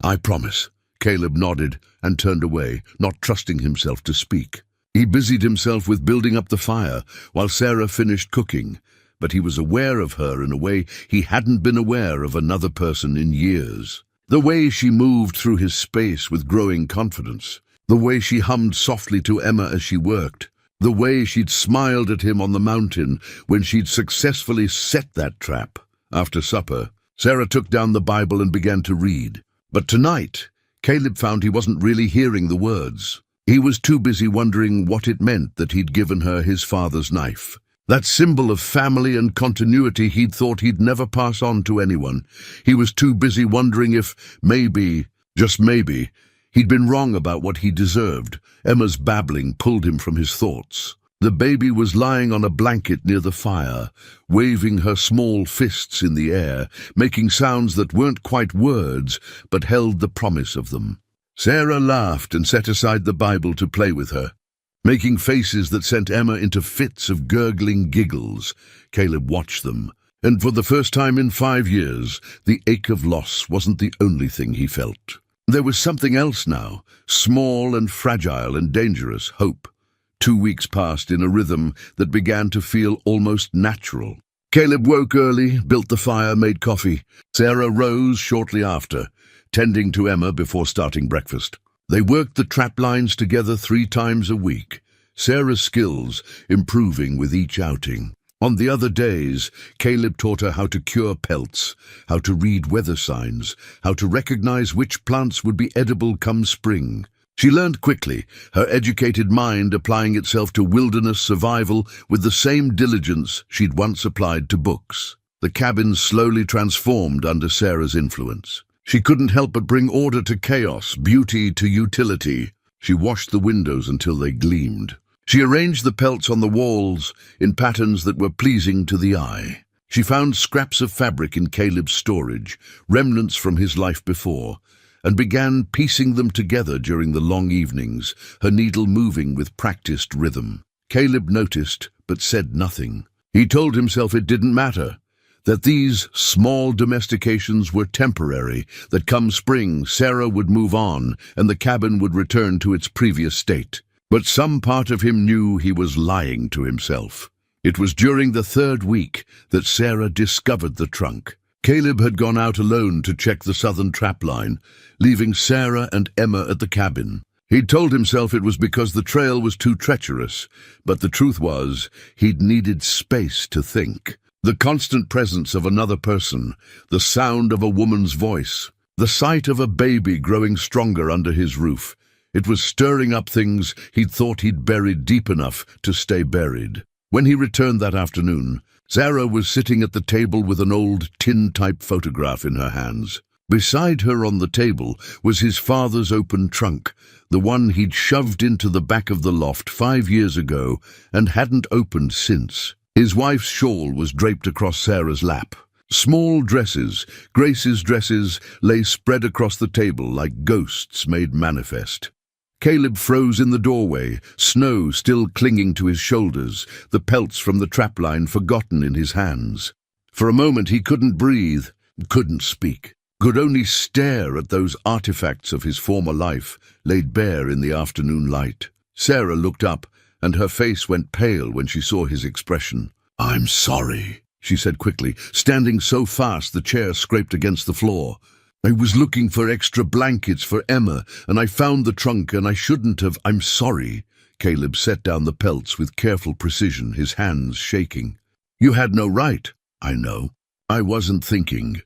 "I promise." Caleb nodded and turned away, not trusting himself to speak. He busied himself with building up the fire while Sarah finished cooking, but he was aware of her in a way he hadn't been aware of another person in years. The way she moved through his space with growing confidence, the way she hummed softly to Emma as she worked, the way she'd smiled at him on the mountain when she'd successfully set that trap. After supper, Sarah took down the Bible and began to read. But tonight, Caleb found he wasn't really hearing the words. He was too busy wondering what it meant that he'd given her his father's knife. That symbol of family and continuity he'd thought he'd never pass on to anyone. He was too busy wondering if, maybe, just maybe, he'd been wrong about what he deserved. Emma's babbling pulled him from his thoughts. The baby was lying on a blanket near the fire, waving her small fists in the air, making sounds that weren't quite words, but held the promise of them. Sarah laughed and set aside the Bible to play with her, making faces that sent Emma into fits of gurgling giggles. Caleb watched them, and for the first time in 5 years, the ache of loss wasn't the only thing he felt. There was something else now, small and fragile and dangerous, hope. 2 weeks passed in a rhythm that began to feel almost natural. Caleb woke early, built the fire, made coffee. Sarah rose shortly after, tending to Emma before starting breakfast. They worked the trap lines together 3 times a week, Sarah's skills improving with each outing. On the other days, Caleb taught her how to cure pelts, how to read weather signs, how to recognize which plants would be edible come spring. She learned quickly, her educated mind applying itself to wilderness survival with the same diligence she'd once applied to books. The cabin slowly transformed under Sarah's influence. She couldn't help but bring order to chaos, beauty to utility. She washed the windows until they gleamed. She arranged the pelts on the walls in patterns that were pleasing to the eye. She found scraps of fabric in Caleb's storage, remnants from his life before, and began piecing them together during the long evenings, her needle moving with practiced rhythm. Caleb noticed, but said nothing. He told himself it didn't matter, that these small domestications were temporary, that come spring Sarah would move on and the cabin would return to its previous state. But some part of him knew he was lying to himself. It was during the third week that Sarah discovered the trunk. Caleb had gone out alone to check the southern trapline, leaving Sarah and Emma at the cabin. He'd told himself it was because the trail was too treacherous, but the truth was he'd needed space to think. The constant presence of another person, the sound of a woman's voice, the sight of a baby growing stronger under his roof. It was stirring up things he'd thought he'd buried deep enough to stay buried. When he returned that afternoon, Sarah was sitting at the table with an old tin-type photograph in her hands. Beside her on the table was his father's open trunk, the one he'd shoved into the back of the loft 5 years ago and hadn't opened since. His wife's shawl was draped across Sarah's lap. Small dresses, Grace's dresses, lay spread across the table like ghosts made manifest. Caleb froze in the doorway, snow still clinging to his shoulders, the pelts from the trapline forgotten in his hands. For a moment he couldn't breathe, couldn't speak, could only stare at those artifacts of his former life laid bare in the afternoon light. Sarah looked up, and her face went pale when she saw his expression. "I'm sorry," she said quickly, standing so fast the chair scraped against the floor. "I was looking for extra blankets for Emma, and I found the trunk, and I shouldn't have. I'm sorry." Caleb set down the pelts with careful precision, his hands shaking. "You had no right." "I know. I wasn't thinking.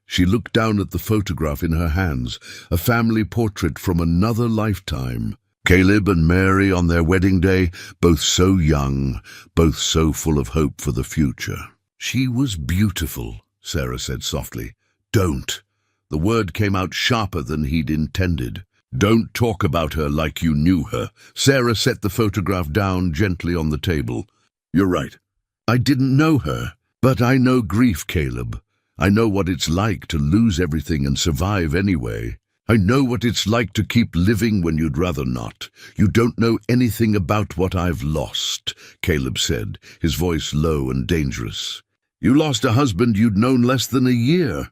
She looked down at the photograph in her hands, a family portrait from another lifetime. Caleb and Mary on their wedding day, both so young, both so full of hope for the future. "She was beautiful," Sarah said softly. "Don't." The word came out sharper than he'd intended. "Don't talk about her like you knew her." Sarah set the photograph down gently on the table. "You're right. I didn't know her. But I know grief, Caleb. I know what it's like to lose everything and survive anyway. I know what it's like to keep living when you'd rather not. You don't know anything about what I've lost," Caleb said, his voice low and dangerous. "You lost a husband you'd known less than a year.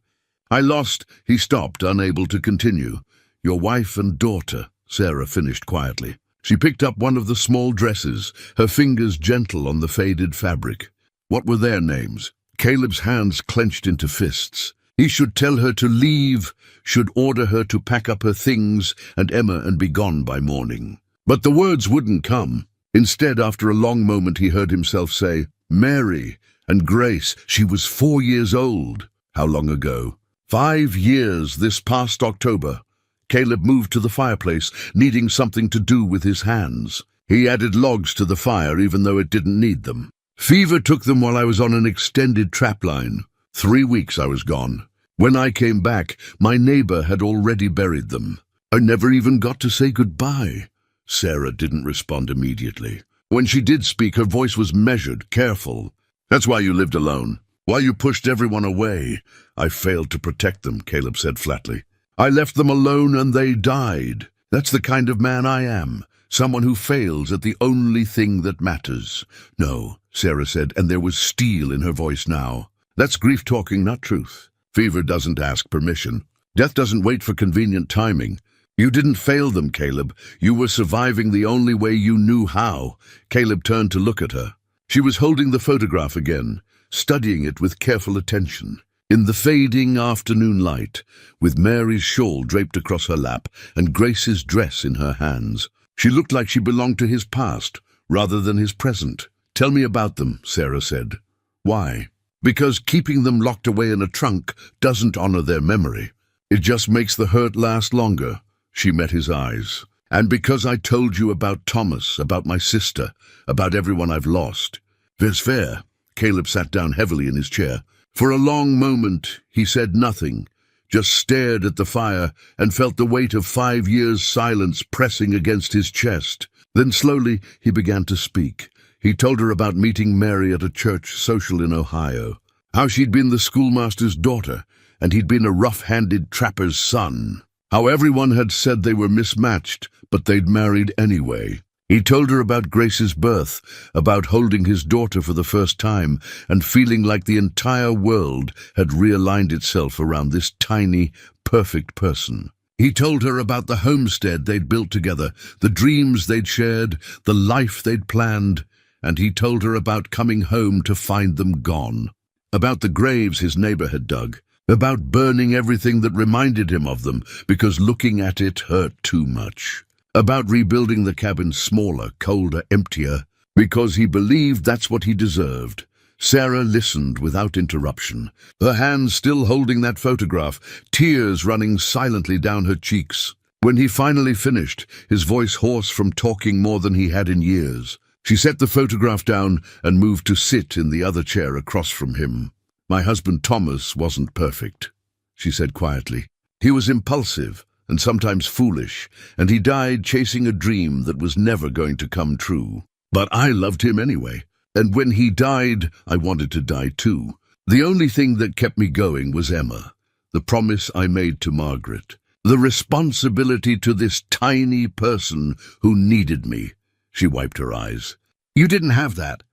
He stopped, unable to continue. "Your wife and daughter," Sarah finished quietly. She picked up one of the small dresses, her fingers gentle on the faded fabric. "What were their names?" Caleb's hands clenched into fists. He should tell her to leave, should order her to pack up her things and Emma and be gone by morning. But the words wouldn't come. Instead, after a long moment, he heard himself say, "Mary and Grace." She was 4 years old. How long ago? 5 years this past October. Caleb moved to the fireplace, needing something to do with his hands. He added logs to the fire even though it didn't need them. "Fever took them while I was on an extended trapline. 3 weeks I was gone. When I came back, my neighbor had already buried them. I never even got to say goodbye." Sarah didn't respond immediately. When she did speak, her voice was measured, careful. "That's why you lived alone. Why you pushed everyone away." "I failed to protect them," Caleb said flatly. "I left them alone and they died. That's the kind of man I am, someone who fails at the only thing that matters." "No," Sarah said, and there was steel in her voice now. "That's grief talking, not truth. Fever doesn't ask permission. Death doesn't wait for convenient timing. You didn't fail them, Caleb. You were surviving the only way you knew how." Caleb turned to look at her. She was holding the photograph again, studying it with careful attention. In the fading afternoon light, with Mary's shawl draped across her lap and Grace's dress in her hands, She looked like she belonged to his past, rather than his present. "Tell me about them," Sarah said. "Why?" "Because keeping them locked away in a trunk doesn't honor their memory. It just makes the hurt last longer." She met his eyes. "And because I told you about Thomas, about my sister, about everyone I've lost." "That's fair." Caleb sat down heavily in his chair. For a long moment, he said nothing, just stared at the fire and felt the weight of 5 years' silence pressing against his chest. Then slowly he began to speak. He told her about meeting Mary at a church social in Ohio, how she'd been the schoolmaster's daughter, and he'd been a rough-handed trapper's son, how everyone had said they were mismatched, but they'd married anyway. He told her about Grace's birth, about holding his daughter for the first time and feeling like the entire world had realigned itself around this tiny, perfect person. He told her about the homestead they'd built together, the dreams they'd shared, the life they'd planned, and he told her about coming home to find them gone, about the graves his neighbor had dug, about burning everything that reminded him of them because looking at it hurt too much, about rebuilding the cabin smaller, colder, emptier, because he believed that's what he deserved. Sarah listened without interruption, her hands still holding that photograph, tears running silently down her cheeks. When he finally finished, his voice hoarse from talking more than he had in years, she set the photograph down and moved to sit in the other chair across from him. "My husband Thomas wasn't perfect," she said quietly. "He was impulsive and sometimes foolish, and he died chasing a dream that was never going to come true. But I loved him anyway, and when he died, I wanted to die too. The only thing that kept me going was Emma, the promise I made to Margaret, the responsibility to this tiny person who needed me." She wiped her eyes. "You didn't have that.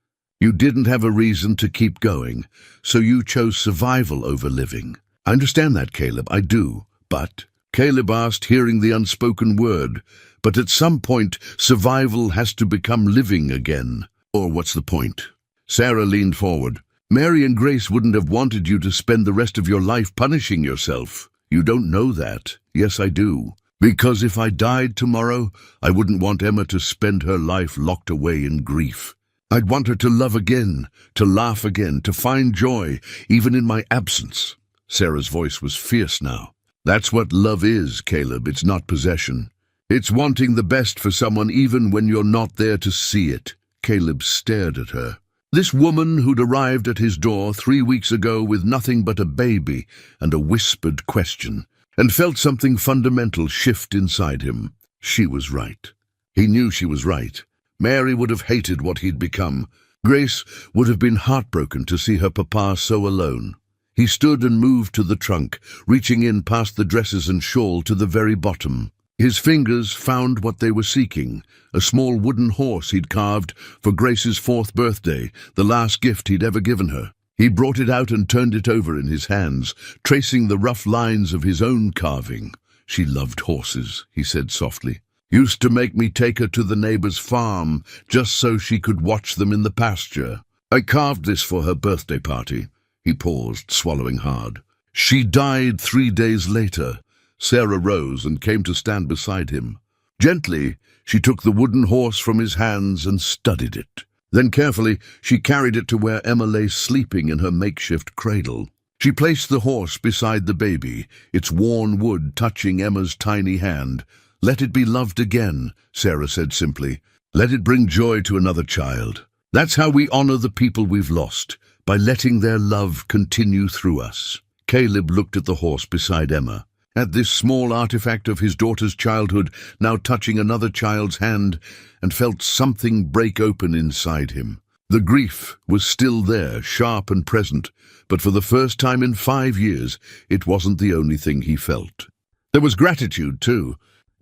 You didn't have a reason to keep going, so you chose survival over living." "I understand that, Caleb, I do, but..." Caleb asked, hearing the unspoken word. "But at some point, survival has to become living again. Or what's the point?" Sarah leaned forward. "Mary and Grace wouldn't have wanted you to spend the rest of your life punishing yourself. You don't know that." "Yes, I do. Because if I died tomorrow, I wouldn't want Emma to spend her life locked away in grief. I'd want her to love again, to laugh again, to find joy, even in my absence." Sarah's voice was fierce now. "That's what love is, Caleb. It's not possession. It's wanting the best for someone even when you're not there to see it." Caleb stared at her. This woman who'd arrived at his door 3 weeks ago with nothing but a baby and a whispered question, and felt something fundamental shift inside him. She was right. He knew she was right. Mary would have hated what he'd become. Grace would have been heartbroken to see her papa so alone. He stood and moved to the trunk, reaching in past the dresses and shawl to the very bottom. His fingers found what they were seeking, a small wooden horse he'd carved for Grace's 4th birthday, the last gift he'd ever given her. He brought it out and turned it over in his hands, tracing the rough lines of his own carving. "She loved horses," he said softly. "Used to make me take her to the neighbor's farm, just so she could watch them in the pasture. I carved this for her birthday party." He paused, swallowing hard. "She died 3 days later." Sarah rose and came to stand beside him. Gently, she took the wooden horse from his hands and studied it. Then carefully, she carried it to where Emma lay sleeping in her makeshift cradle. She placed the horse beside the baby, its worn wood touching Emma's tiny hand. "Let it be loved again," Sarah said simply. "Let it bring joy to another child. That's how we honor the people we've lost, by letting their love continue through us." Caleb looked at the horse beside Emma, at this small artifact of his daughter's childhood now touching another child's hand, and felt something break open inside him. The grief was still there, sharp and present, but for the first time in 5 years, it wasn't the only thing he felt. There was gratitude, too.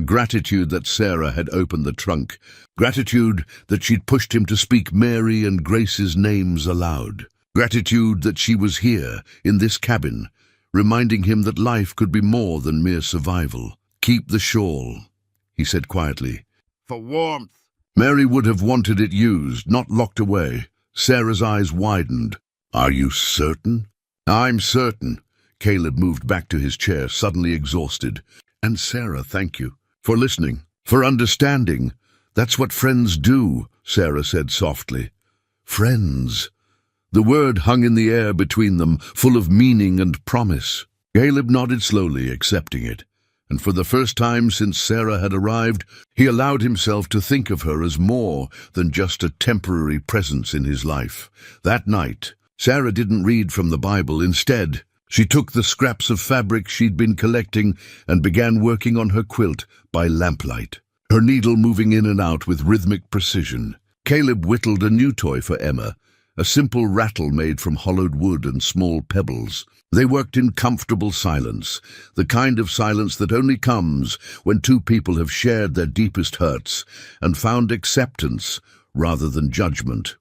Gratitude that Sarah had opened the trunk. Gratitude that she'd pushed him to speak Mary and Grace's names aloud. Gratitude that she was here, in this cabin, reminding him that life could be more than mere survival. "Keep the shawl," he said quietly. "For warmth." Mary would have wanted it used, not locked away. Sarah's eyes widened. "Are you certain?" "I'm certain." Caleb moved back to his chair, suddenly exhausted. "And Sarah, thank you. For listening. For understanding. That's what friends do, Sarah said softly. Friends. The word hung in the air between them, full of meaning and promise. Caleb nodded slowly, accepting it, and for the first time since Sarah had arrived, he allowed himself to think of her as more than just a temporary presence in his life. That night, Sarah didn't read from the Bible. Instead, she took the scraps of fabric she'd been collecting and began working on her quilt by lamplight, her needle moving in and out with rhythmic precision. Caleb whittled a new toy for Emma, a simple rattle made from hollowed wood and small pebbles. They worked in comfortable silence, the kind of silence that only comes when two people have shared their deepest hurts and found acceptance rather than judgment.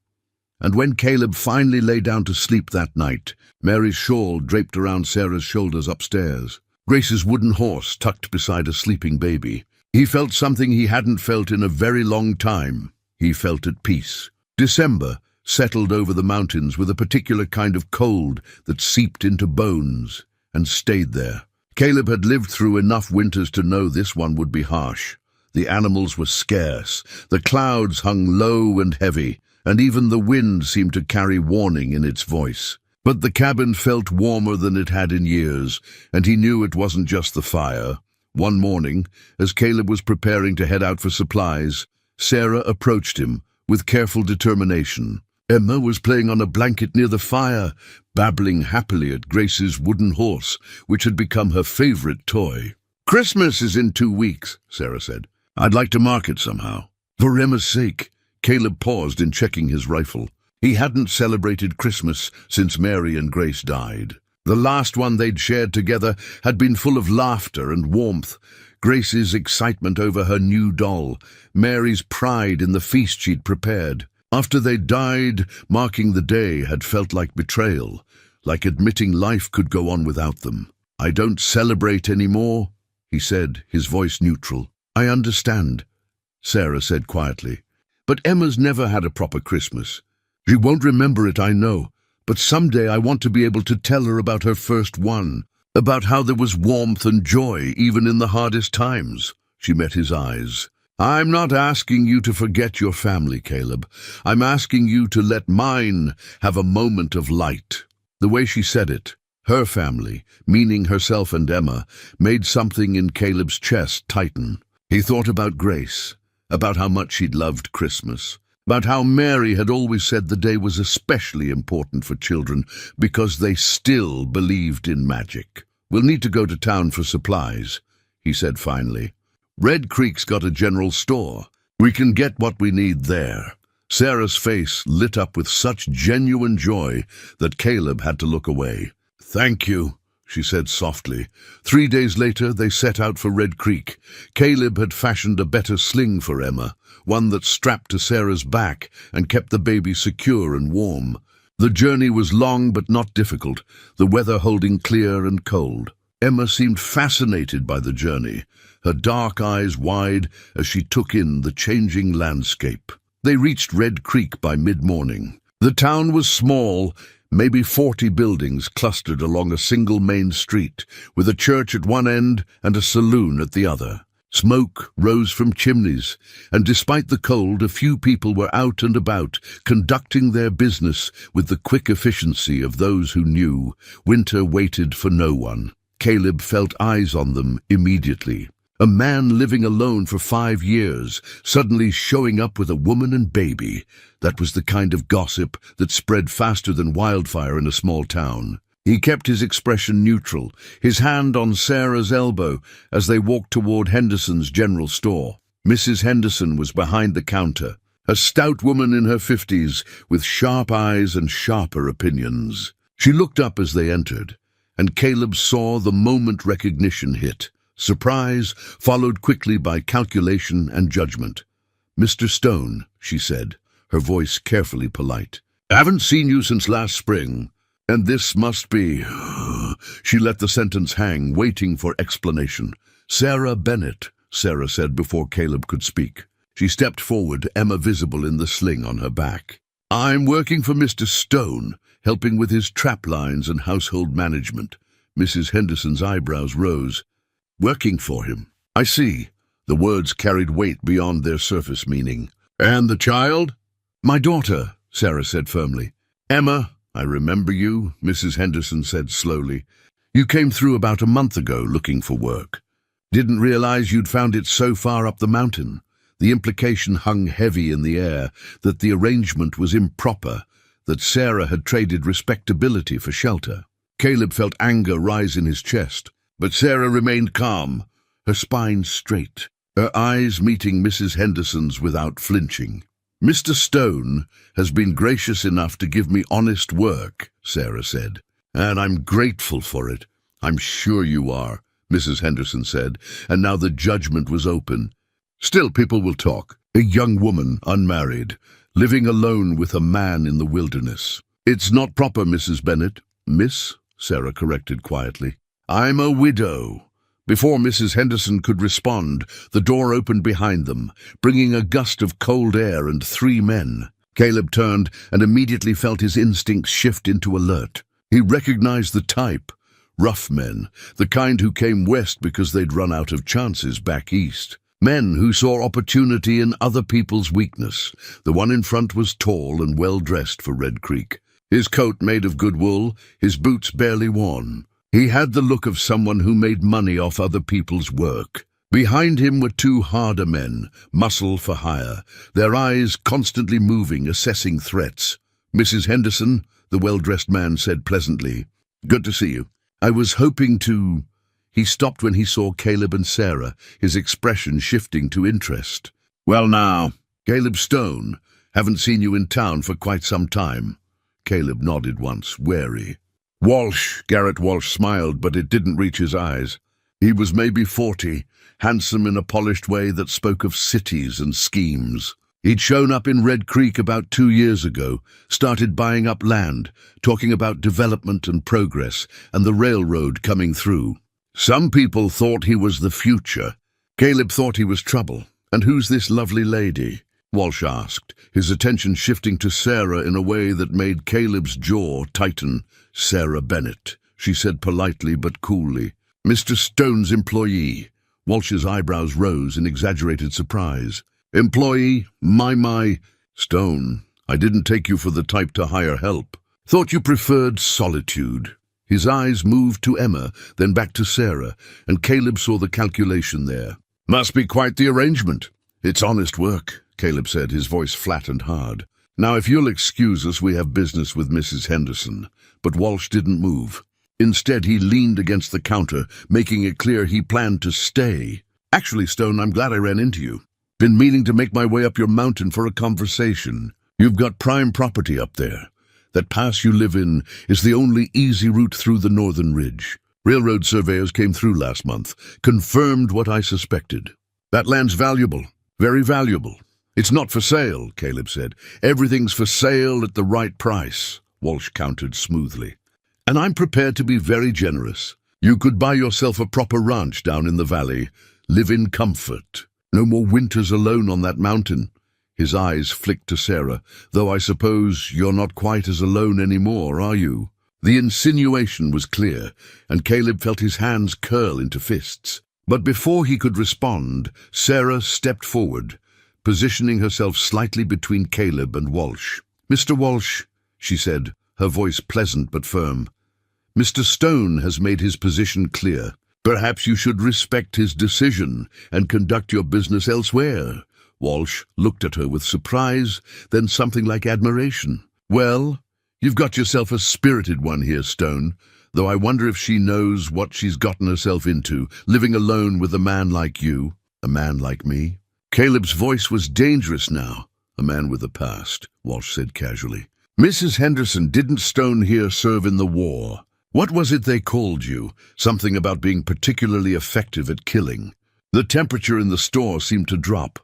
And when Caleb finally lay down to sleep that night, Mary's shawl draped around Sarah's shoulders upstairs, Grace's wooden horse tucked beside a sleeping baby, he felt something he hadn't felt in a very long time. He felt at peace. December settled over the mountains with a particular kind of cold that seeped into bones and stayed there. Caleb had lived through enough winters to know this one would be harsh. The animals were scarce, the clouds hung low and heavy, and even the wind seemed to carry warning in its voice. But the cabin felt warmer than it had in years, and he knew it wasn't just the fire. One morning, as Caleb was preparing to head out for supplies, Sarah approached him with careful determination. Emma was playing on a blanket near the fire, babbling happily at Grace's wooden horse, which had become her favorite toy. "Christmas is in 2 weeks," Sarah said. "I'd like to mark it somehow." For Emma's sake, Caleb paused in checking his rifle. He hadn't celebrated Christmas since Mary and Grace died. The last one they'd shared together had been full of laughter and warmth. Grace's excitement over her new doll, Mary's pride in the feast she'd prepared. After they died, marking the day had felt like betrayal, like admitting life could go on without them. "I don't celebrate anymore," he said, his voice neutral. "I understand," Sarah said quietly. "But Emma's never had a proper Christmas. She won't remember it, I know, but someday I want to be able to tell her about her first one, about how there was warmth and joy even in the hardest times." She met his eyes. "I'm not asking you to forget your family, Caleb. I'm asking you to let mine have a moment of light." The way she said it, her family, meaning herself and Emma, made something in Caleb's chest tighten. He thought about Grace, about how much she'd loved Christmas, about how Mary had always said the day was especially important for children because they still believed in magic. "We'll need to go to town for supplies," he said finally. "Red Creek's got a general store. We can get what we need there." Sarah's face lit up with such genuine joy that Caleb had to look away. "Thank you," she said softly. 3 days later, they set out for Red Creek. Caleb had fashioned a better sling for Emma, one that strapped to Sarah's back and kept the baby secure and warm. The journey was long but not difficult, the weather holding clear and cold. Emma seemed fascinated by the journey, her dark eyes wide as she took in the changing landscape. They reached Red Creek by mid-morning. The town was small, maybe 40 buildings clustered along a single main street, with a church at one end and a saloon at the other. Smoke rose from chimneys, and despite the cold, a few people were out and about, conducting their business with the quick efficiency of those who knew winter waited for no one. Caleb felt eyes on them immediately. A man living alone for 5 years, suddenly showing up with a woman and baby. That was the kind of gossip that spread faster than wildfire in a small town. He kept his expression neutral, his hand on Sarah's elbow as they walked toward Henderson's general store. Mrs. Henderson was behind the counter, a stout woman in her 50s with sharp eyes and sharper opinions. She looked up as they entered, and Caleb saw the moment recognition hit. Surprise, followed quickly by calculation and judgment. "Mr. Stone," she said, her voice carefully polite. "I haven't seen you since last spring, and this must be—" She let the sentence hang, waiting for explanation. "Sarah Bennett," Sarah said before Caleb could speak. She stepped forward, Emma visible in the sling on her back. "I'm working for Mr. Stone, helping with his trap lines and household management." Mrs. Henderson's eyebrows rose. "Working for him? I see. The words carried weight beyond their surface meaning. "And the child?" "My daughter," Sarah said firmly. "Emma, I remember you," Mrs. Henderson said slowly. "You came through about a month ago looking for work. Didn't realize you'd found it so far up the mountain." The implication hung heavy in the air, that the arrangement was improper, that Sarah had traded respectability for shelter. Caleb felt anger rise in his chest, but Sarah remained calm, her spine straight, her eyes meeting Mrs. Henderson's without flinching. "Mr. Stone has been gracious enough to give me honest work," Sarah said, "and I'm grateful for it." "I'm sure you are," Mrs. Henderson said, and now the judgment was open. "Still, people will talk. A young woman, unmarried, living alone with a man in the wilderness." "It's not proper, Mrs. Bennet." "Miss," Sarah corrected quietly. "I'm a widow." Before Mrs. Henderson could respond, the door opened behind them, bringing a gust of cold air and 3 men. Caleb turned and immediately felt his instincts shift into alert. He recognized the type. Rough men, the kind who came west because they'd run out of chances back east. Men who saw opportunity in other people's weakness. The one in front was tall and well-dressed for Red Creek. His coat made of good wool, his boots barely worn. He had the look of someone who made money off other people's work. Behind him were 2 harder men, muscle for hire, their eyes constantly moving, assessing threats. "Mrs. Henderson," the well-dressed man said pleasantly. "Good to see you. I was hoping to—" He stopped when he saw Caleb and Sarah, his expression shifting to interest. "Well now, Caleb Stone, haven't seen you in town for quite some time." Caleb nodded once, wary. "Walsh," Garrett Walsh smiled, but it didn't reach his eyes. He was maybe 40, handsome in a polished way that spoke of cities and schemes. He'd shown up in Red Creek about 2 years ago, started buying up land, talking about development and progress, and the railroad coming through. Some people thought he was the future. Caleb thought he was trouble. "And who's this lovely lady?" Walsh asked, his attention shifting to Sarah in a way that made Caleb's jaw tighten. "Sarah Bennet," she said politely but coolly. "Mr. Stone's employee." Walsh's eyebrows rose in exaggerated surprise. "Employee? My. Stone, I didn't take you for the type to hire help. Thought you preferred solitude." His eyes moved to Emma, then back to Sarah, and Caleb saw the calculation there. "Must be quite the arrangement." "It's honest work," Caleb said, his voice flat and hard. "Now, if you'll excuse us, we have business with Mrs. Henderson." But Walsh didn't move. Instead, he leaned against the counter, making it clear he planned to stay. "Actually, Stone, I'm glad I ran into you. Been meaning to make my way up your mountain for a conversation. You've got prime property up there. That pass you live in is the only easy route through the northern ridge. Railroad surveyors came through last month, confirmed what I suspected. That land's valuable, very valuable." "It's not for sale," Caleb said. "Everything's for sale at the right price," Walsh countered smoothly. "And I'm prepared to be very generous. You could buy yourself a proper ranch down in the valley, live in comfort. No more winters alone on that mountain." His eyes flicked to Sarah. "Though I suppose you're not quite as alone anymore, are you?" The insinuation was clear, and Caleb felt his hands curl into fists. But before he could respond, Sarah stepped forward, positioning herself slightly between Caleb and Walsh. "Mr. Walsh," she said, her voice pleasant but firm, "Mr. Stone has made his position clear. Perhaps you should respect his decision and conduct your business elsewhere." Walsh looked at her with surprise, then something like admiration. "Well, you've got yourself a spirited one here, Stone, though I wonder if she knows what she's gotten herself into, living alone with a man like you, a man like me." Caleb's voice was dangerous now. "A man with a past," Walsh said casually. "Mrs. Henderson, didn't Stone here serve in the war? What was it they called you? Something about being particularly effective at killing." The temperature in the store seemed to drop.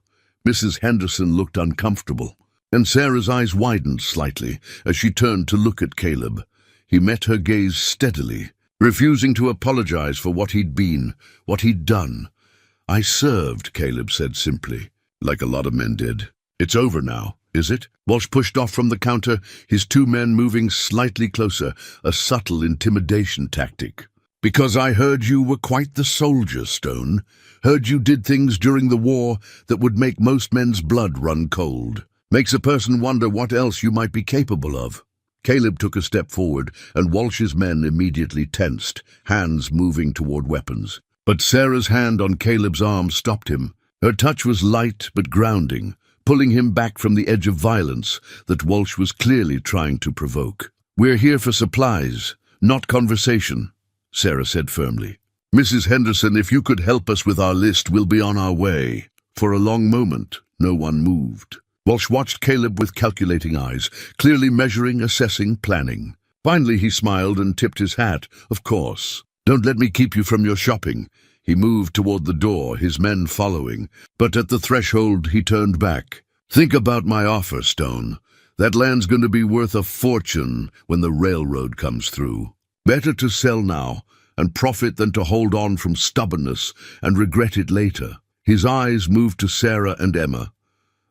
Mrs. Henderson looked uncomfortable, and Sarah's eyes widened slightly as she turned to look at Caleb. He met her gaze steadily, refusing to apologize for what he'd been, what he'd done. "I served," Caleb said simply, "like a lot of men did. It's over now, is it?" Walsh pushed off from the counter, his 2 men moving slightly closer, a subtle intimidation tactic. Because I heard you were quite the soldier, Stone. Heard you did things during the war that would make most men's blood run cold. Makes a person wonder what else you might be capable of. Caleb took a step forward, and Walsh's men immediately tensed, hands moving toward weapons. But Sarah's hand on Caleb's arm stopped him. Her touch was light but grounding, pulling him back from the edge of violence that Walsh was clearly trying to provoke. "We're here for supplies, not conversation," Sarah said firmly. "Mrs. Henderson, if you could help us with our list, we'll be on our way." For a long moment, no one moved. Walsh watched Caleb with calculating eyes, clearly measuring, assessing, planning. Finally, he smiled and tipped his hat. "Of course. Don't let me keep you from your shopping." He moved toward the door, his men following, but at the threshold he turned back. "Think about my offer, Stone. That land's going to be worth a fortune when the railroad comes through. Better to sell now and profit than to hold on from stubbornness and regret it later." His eyes moved to Sarah and Emma.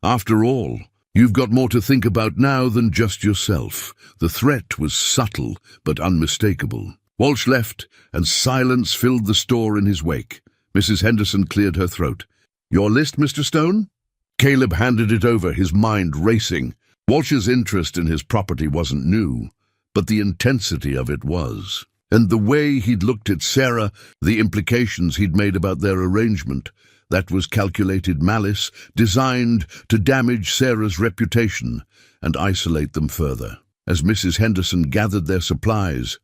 "After all, you've got more to think about now than just yourself." The threat was subtle but unmistakable. Walsh left, and silence filled the store in his wake. Mrs. Henderson cleared her throat. "Your list, Mr. Stone?" Caleb handed it over, his mind racing. Walsh's interest in his property wasn't new, but the intensity of it was. And the way he'd looked at Sarah, the implications he'd made about their arrangement, that was calculated malice, designed to damage Sarah's reputation and isolate them further. As Mrs. Henderson gathered their supplies,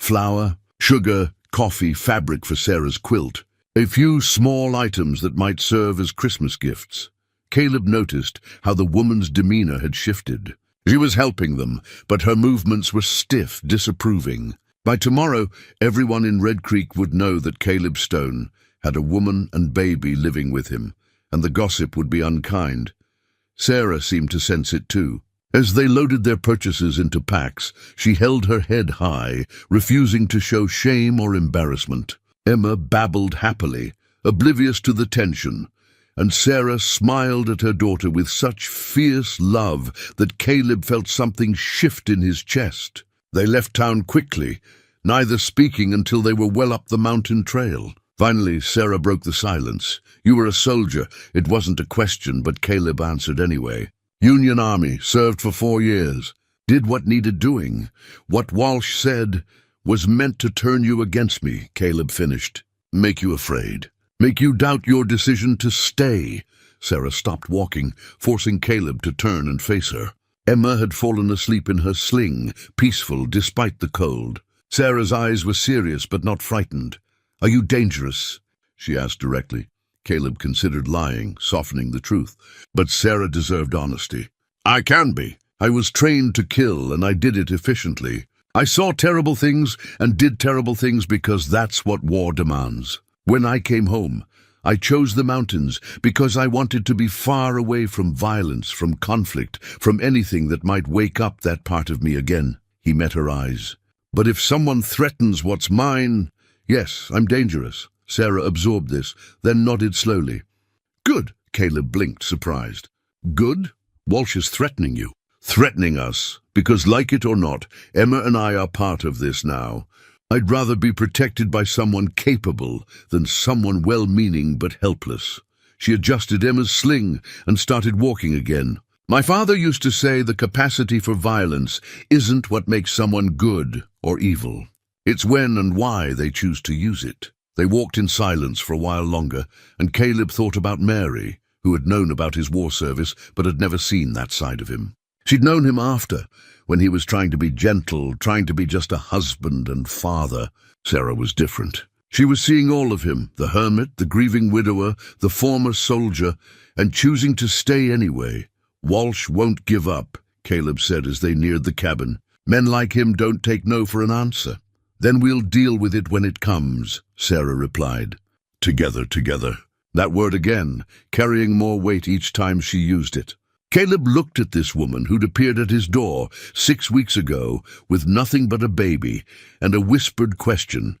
flour, sugar, coffee, fabric for Sarah's quilt, a few small items that might serve as Christmas gifts, Caleb noticed how the woman's demeanor had shifted. She was helping them, but her movements were stiff, disapproving. By tomorrow, everyone in Red Creek would know that Caleb Stone had a woman and baby living with him, and the gossip would be unkind. Sarah seemed to sense it too. As they loaded their purchases into packs, she held her head high, refusing to show shame or embarrassment. Emma babbled happily, oblivious to the tension, and Sarah smiled at her daughter with such fierce love that Caleb felt something shift in his chest. They left town quickly, neither speaking until they were well up the mountain trail. Finally, Sarah broke the silence. "You were a soldier. It wasn't a question, but Caleb answered anyway. Union Army, served for 4 years. Did what needed doing. What Walsh said was meant to turn you against me," Caleb finished. "Make you afraid. Make you doubt your decision to stay." Sarah stopped walking, forcing Caleb to turn and face her. Emma had fallen asleep in her sling, peaceful despite the cold. Sarah's eyes were serious but not frightened. "Are you dangerous?" she asked directly. Caleb considered lying, softening the truth, but Sarah deserved honesty. "I can be. I was trained to kill, and I did it efficiently. I saw terrible things and did terrible things because that's what war demands. When I came home, I chose the mountains because I wanted to be far away from violence, from conflict, from anything that might wake up that part of me again." He met her eyes. "But if someone threatens what's mine, yes, I'm dangerous." Sarah absorbed this, then nodded slowly. "Good," Caleb blinked, surprised. "Good? Walsh is threatening you." "Threatening us, because like it or not, Emma and I are part of this now. I'd rather be protected by someone capable than someone well-meaning but helpless." She adjusted Emma's sling and started walking again. "My father used to say the capacity for violence isn't what makes someone good or evil. It's when and why they choose to use it." They walked in silence for a while longer, and Caleb thought about Mary, who had known about his war service but had never seen that side of him. She'd known him after, when he was trying to be gentle, trying to be just a husband and father. Sarah was different. She was seeing all of him, the hermit, the grieving widower, the former soldier, and choosing to stay anyway. "Walsh won't give up," Caleb said as they neared the cabin. "Men like him don't take no for an answer." "Then we'll deal with it when it comes," Sarah replied. Together. That word again, carrying more weight each time she used it. Caleb looked at this woman who'd appeared at his door 6 weeks ago with nothing but a baby and a whispered question,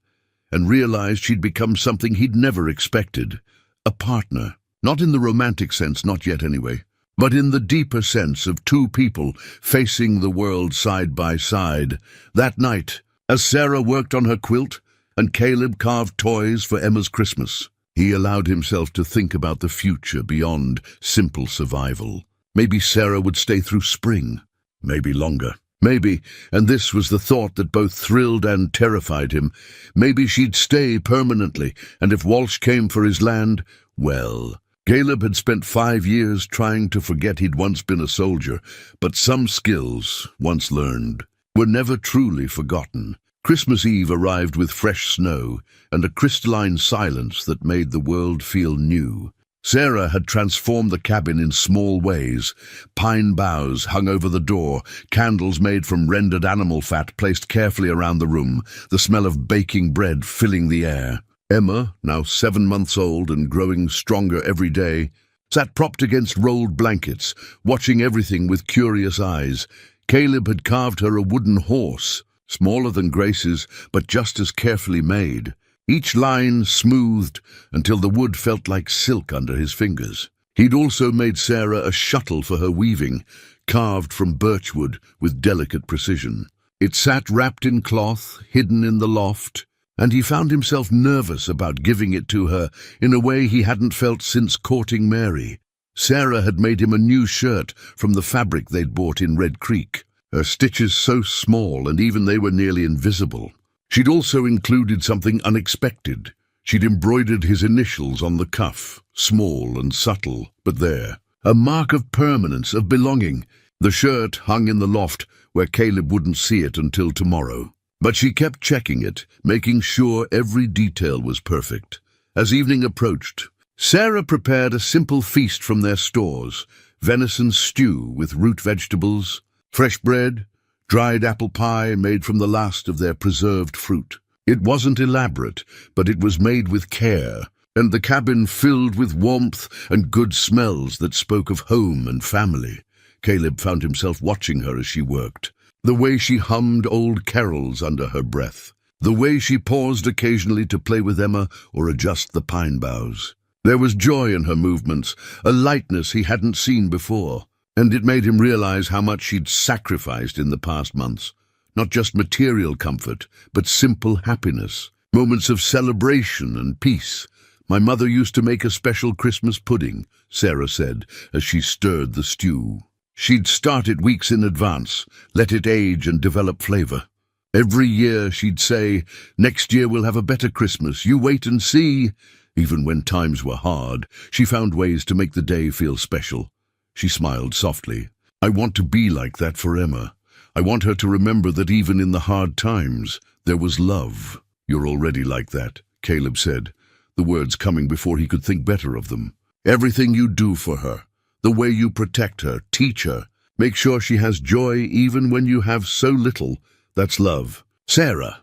and realized she'd become something he'd never expected. A partner. Not in the romantic sense, not yet anyway, but in the deeper sense of two people facing the world side by side. That night, as Sarah worked on her quilt, and Caleb carved toys for Emma's Christmas. He allowed himself to think about the future beyond simple survival. Maybe Sarah would stay through spring, maybe longer. Maybe, and this was the thought that both thrilled and terrified him, maybe she'd stay permanently, and if Walsh came for his land, well, Caleb had spent 5 years trying to forget he'd once been a soldier, but some skills, once learned, were never truly forgotten. Christmas Eve arrived with fresh snow and a crystalline silence that made the world feel new. Sarah had transformed the cabin in small ways. Pine boughs hung over the door, candles made from rendered animal fat placed carefully around the room, the smell of baking bread filling the air. Emma, now 7 months old and growing stronger every day, sat propped against rolled blankets, watching everything with curious eyes. Caleb had carved her a wooden horse, smaller than Grace's, but just as carefully made. Each line smoothed until the wood felt like silk under his fingers. He'd also made Sarah a shuttle for her weaving, carved from birchwood with delicate precision. It sat wrapped in cloth, hidden in the loft, and he found himself nervous about giving it to her in a way he hadn't felt since courting Mary. Sarah had made him a new shirt from the fabric they'd bought in Red Creek, her stitches so small and even they were nearly invisible. She'd also included something unexpected. She'd embroidered his initials on the cuff, small and subtle, but there. A mark of permanence, of belonging. The shirt hung in the loft where Caleb wouldn't see it until tomorrow. But she kept checking it, making sure every detail was perfect. As evening approached, Sarah prepared a simple feast from their stores, venison stew with root vegetables, fresh bread, dried apple pie made from the last of their preserved fruit. It wasn't elaborate, but it was made with care, and the cabin filled with warmth and good smells that spoke of home and family. Caleb found himself watching her as she worked. The way she hummed old carols under her breath. The way she paused occasionally to play with Emma or adjust the pine boughs. There was joy in her movements, a lightness he hadn't seen before, and it made him realize how much she'd sacrificed in the past months. Not just material comfort, but simple happiness, moments of celebration and peace. "My mother used to make a special Christmas pudding," Sarah said as she stirred the stew. She'd start it weeks in advance, let it age and develop flavor. Every year she'd say, "Next year we'll have a better Christmas, you wait and see." Even when times were hard, she found ways to make the day feel special. She smiled softly. "I want to be like that for Emma. I want her to remember that even in the hard times, there was love." "You're already like that," Caleb said, the words coming before he could think better of them. "Everything you do for her, the way you protect her, teach her, make sure she has joy even when you have so little, that's love." "Sarah,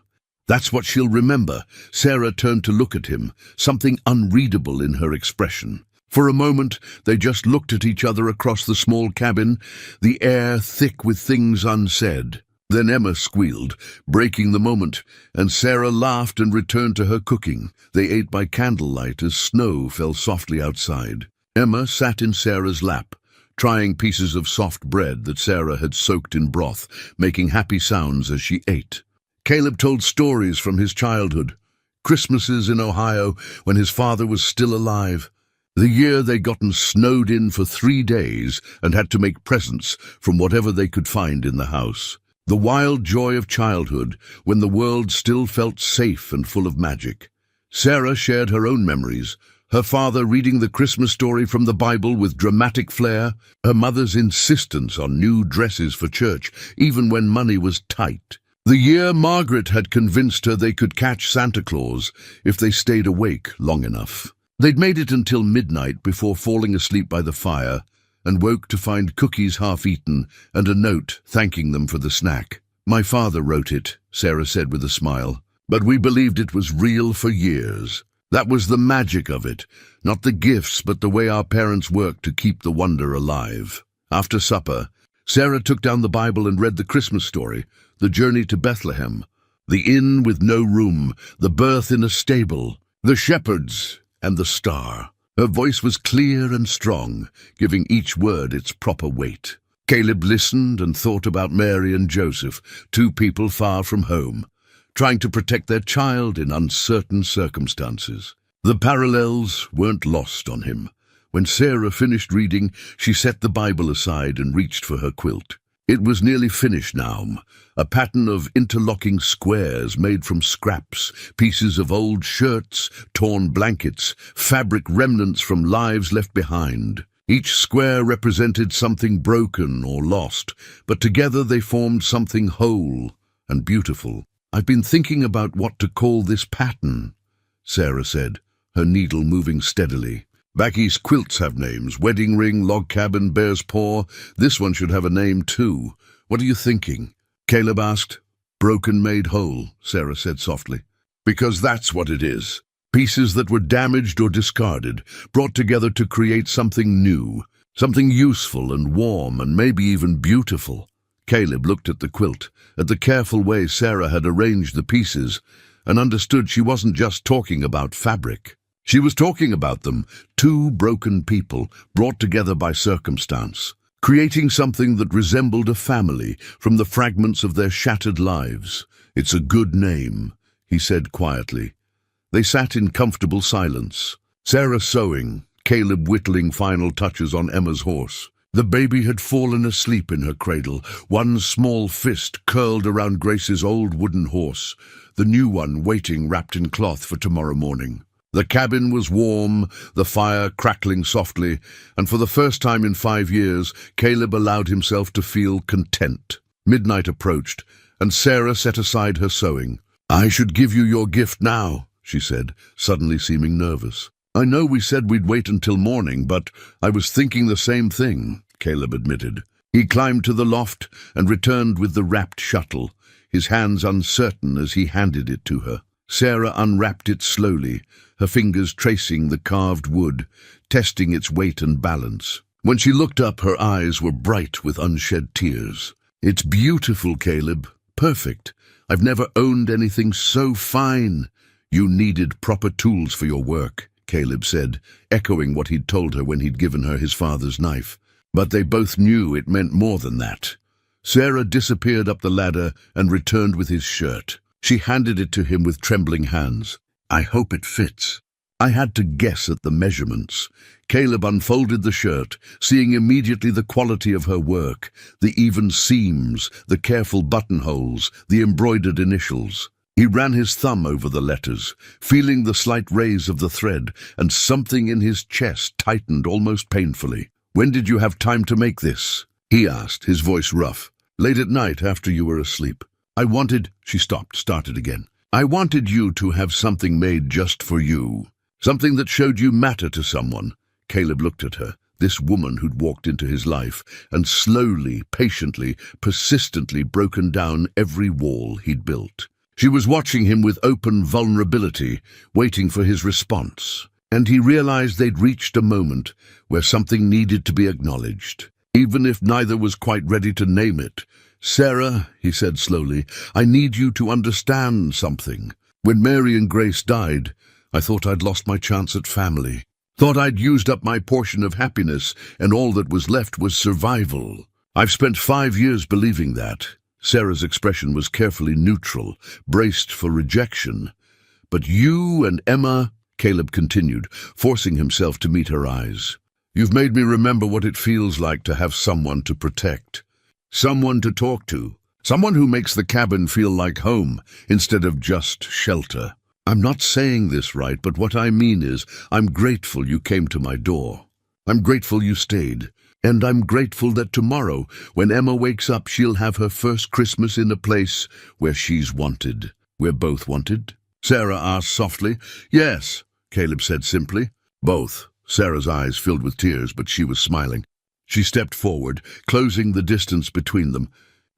that's what she'll remember." Sarah turned to look at him, something unreadable in her expression. For a moment, they just looked at each other across the small cabin, the air thick with things unsaid. Then Emma squealed, breaking the moment, and Sarah laughed and returned to her cooking. They ate by candlelight as snow fell softly outside. Emma sat in Sarah's lap, trying pieces of soft bread that Sarah had soaked in broth, making happy sounds as she ate. Caleb told stories from his childhood, Christmases in Ohio when his father was still alive, the year they'd gotten snowed in for 3 days and had to make presents from whatever they could find in the house. The wild joy of childhood when the world still felt safe and full of magic. Sarah shared her own memories, her father reading the Christmas story from the Bible with dramatic flair, her mother's insistence on new dresses for church, even when money was tight. The year Margaret had convinced her they could catch Santa Claus if they stayed awake long enough. They'd made it until midnight before falling asleep by the fire, and woke to find cookies half-eaten and a note thanking them for the snack. "My father wrote it," Sarah said with a smile, "but we believed it was real for years. That was the magic of it, not the gifts but the way our parents worked to keep the wonder alive." After supper, Sarah took down the Bible and read the Christmas story, the journey to Bethlehem, the inn with no room, the birth in a stable, the shepherds, and the star. Her voice was clear and strong, giving each word its proper weight. Caleb listened and thought about Mary and Joseph, 2 people far from home, trying to protect their child in uncertain circumstances. The parallels weren't lost on him. When Sarah finished reading, she set the Bible aside and reached for her quilt. It was nearly finished now, a pattern of interlocking squares made from scraps, pieces of old shirts, torn blankets, fabric remnants from lives left behind. Each square represented something broken or lost, but together they formed something whole and beautiful. "I've been thinking about what to call this pattern," Sarah said, her needle moving steadily. "Back east, quilts have names. Wedding ring, log cabin, bear's paw. This one should have a name too. What are you thinking?" Caleb asked. "Broken made whole," Sarah said softly. "Because that's what it is. Pieces that were damaged or discarded, brought together to create something new, something useful and warm and maybe even beautiful." Caleb looked at the quilt, at the careful way Sarah had arranged the pieces, and understood she wasn't just talking about fabric. She was talking about them, two broken people brought together by circumstance, creating something that resembled a family from the fragments of their shattered lives. "It's a good name," he said quietly. They sat in comfortable silence, Sarah sewing, Caleb whittling final touches on Emma's horse. The baby had fallen asleep in her cradle, one small fist curled around Grace's old wooden horse, the new one waiting wrapped in cloth for tomorrow morning. The cabin was warm, the fire crackling softly, and for the first time in 5 years, Caleb allowed himself to feel content. Midnight approached, and Sarah set aside her sewing. "I should give you your gift now," she said, suddenly seeming nervous. "I know we said we'd wait until morning, but I was thinking the same thing," Caleb admitted. He climbed to the loft and returned with the wrapped shuttle, his hands uncertain as he handed it to her. Sarah unwrapped it slowly, her fingers tracing the carved wood, testing its weight and balance. When she looked up, her eyes were bright with unshed tears. "It's beautiful, Caleb. Perfect. I've never owned anything so fine." "You needed proper tools for your work," Caleb said, echoing what he'd told her when he'd given her his father's knife. But they both knew it meant more than that. Sarah disappeared up the ladder and returned with his shirt. She handed it to him with trembling hands. "I hope it fits." "I had to guess at the measurements." Caleb unfolded the shirt, seeing immediately the quality of her work, the even seams, the careful buttonholes, the embroidered initials. He ran his thumb over the letters, feeling the slight raise of the thread, and something in his chest tightened almost painfully. "When did you have time to make this?" he asked, his voice rough. "Late at night, after you were asleep. She started again. "I wanted you to have something made just for you. Something that showed you matter to someone." Caleb looked at her, this woman who'd walked into his life, and slowly, patiently, persistently broken down every wall he'd built. She was watching him with open vulnerability, waiting for his response. And he realized they'd reached a moment where something needed to be acknowledged, even if neither was quite ready to name it. "Sarah," he said slowly, "I need you to understand something. When Mary and Grace died, I thought I'd lost my chance at family. Thought I'd used up my portion of happiness, and all that was left was survival. I've spent 5 years believing that." Sarah's expression was carefully neutral, braced for rejection. "But you and Emma," Caleb continued, forcing himself to meet her eyes. "You've made me remember what it feels like to have someone to protect. Someone to talk to. Someone who makes the cabin feel like home instead of just shelter. I'm not saying this right, but what I mean is, I'm grateful you came to my door. I'm grateful you stayed. And I'm grateful that tomorrow, when Emma wakes up, she'll have her first Christmas in a place where she's wanted." "We're both wanted?" Sarah asked softly. "Yes," Caleb said simply. "Both." Sarah's eyes filled with tears, but she was smiling. She stepped forward, closing the distance between them,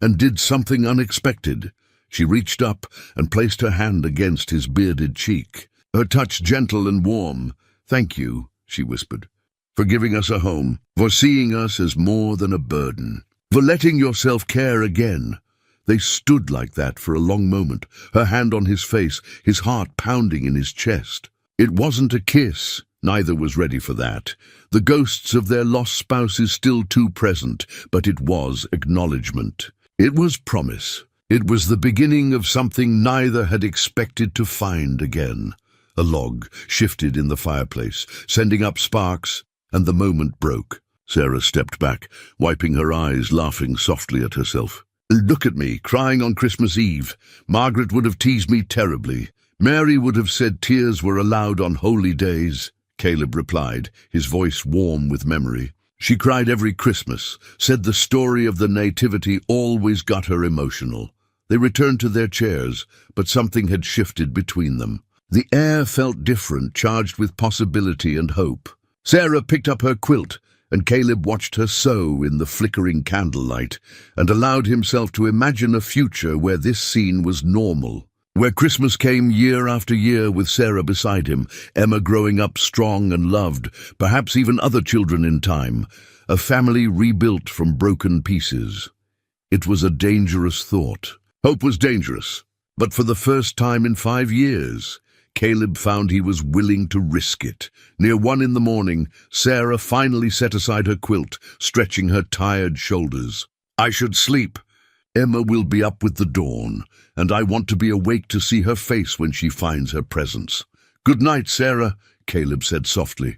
and did something unexpected. She reached up and placed her hand against his bearded cheek, her touch gentle and warm. "Thank you," she whispered, "for giving us a home, for seeing us as more than a burden, for letting yourself care again." They stood like that for a long moment, her hand on his face, his heart pounding in his chest. It wasn't a kiss. Neither was ready for that. The ghosts of their lost spouses still too present, but it was acknowledgement. It was promise. It was the beginning of something neither had expected to find again. A log shifted in the fireplace, sending up sparks, and the moment broke. Sarah stepped back, wiping her eyes, laughing softly at herself. "Look at me, crying on Christmas Eve. Margaret would have teased me terribly. Mary would have said tears were allowed on holy days," Caleb replied, his voice warm with memory. "She cried every Christmas, said the story of the Nativity always got her emotional." They returned to their chairs, but something had shifted between them. The air felt different, charged with possibility and hope. Sarah picked up her quilt, and Caleb watched her sew in the flickering candlelight, and allowed himself to imagine a future where this scene was normal, where Christmas came year after year with Sarah beside him, Emma growing up strong and loved, perhaps even other children in time, a family rebuilt from broken pieces. It was a dangerous thought. Hope was dangerous, but for the first time in 5 years, Caleb found he was willing to risk it. Near 1 a.m, Sarah finally set aside her quilt, stretching her tired shoulders. "I should sleep. Emma will be up with the dawn, and I want to be awake to see her face when she finds her presents." "Good night, Sarah," Caleb said softly.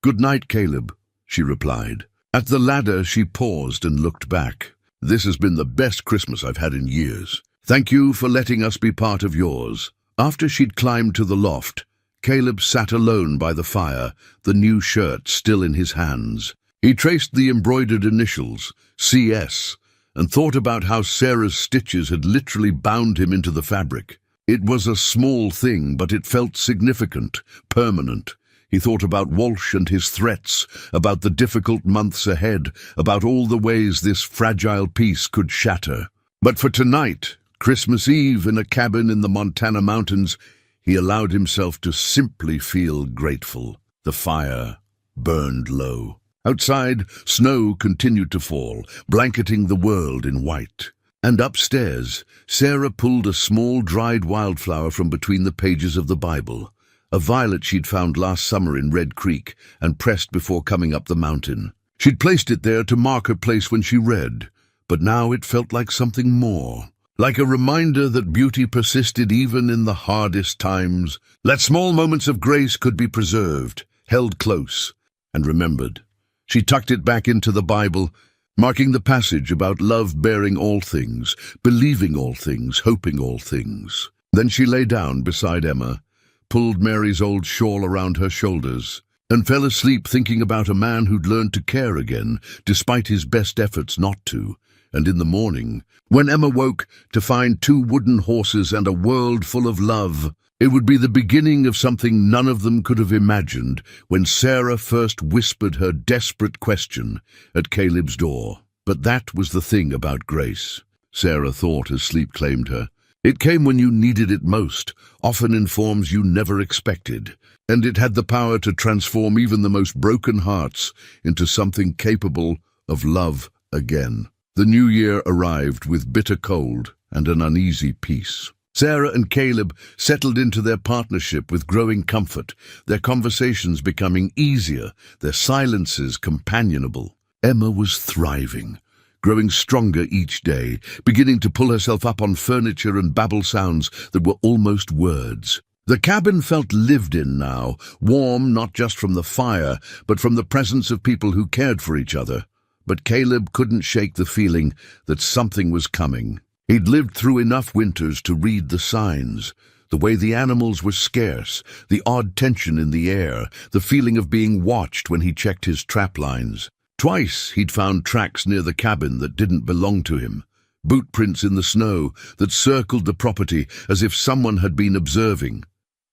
"Good night, Caleb," she replied. At the ladder, she paused and looked back. "This has been the best Christmas I've had in years. Thank you for letting us be part of yours." After she'd climbed to the loft, Caleb sat alone by the fire, the new shirt still in his hands. He traced the embroidered initials, CS, and thought about how Sarah's stitches had literally bound him into the fabric. It was a small thing, but it felt significant, permanent. He thought about Walsh and his threats, about the difficult months ahead, about all the ways this fragile piece could shatter. But for tonight, Christmas Eve in a cabin in the Montana mountains, he allowed himself to simply feel grateful. The fire burned low. Outside, snow continued to fall, blanketing the world in white. And upstairs, Sarah pulled a small dried wildflower from between the pages of the Bible, a violet she'd found last summer in Red Creek and pressed before coming up the mountain. She'd placed it there to mark her place when she read, but now it felt like something more. Like a reminder that beauty persisted even in the hardest times, that small moments of grace could be preserved, held close, and remembered. She tucked it back into the Bible, marking the passage about love bearing all things, believing all things, hoping all things. Then she lay down beside Emma, pulled Mary's old shawl around her shoulders, and fell asleep thinking about a man who'd learned to care again, despite his best efforts not to. And in the morning, when Emma woke to find 2 wooden horses and a world full of love, it would be the beginning of something none of them could have imagined when Sarah first whispered her desperate question at Caleb's door. But that was the thing about grace, Sarah thought as sleep claimed her. It came when you needed it most, often in forms you never expected, and it had the power to transform even the most broken hearts into something capable of love again. The new year arrived with bitter cold and an uneasy peace. Sarah and Caleb settled into their partnership with growing comfort, their conversations becoming easier, their silences companionable. Emma was thriving, growing stronger each day, beginning to pull herself up on furniture and babble sounds that were almost words. The cabin felt lived in now, warm not just from the fire, but from the presence of people who cared for each other. But Caleb couldn't shake the feeling that something was coming. He'd lived through enough winters to read the signs, the way the animals were scarce, the odd tension in the air, the feeling of being watched when he checked his trap lines. Twice he'd found tracks near the cabin that didn't belong to him, boot prints in the snow that circled the property as if someone had been observing,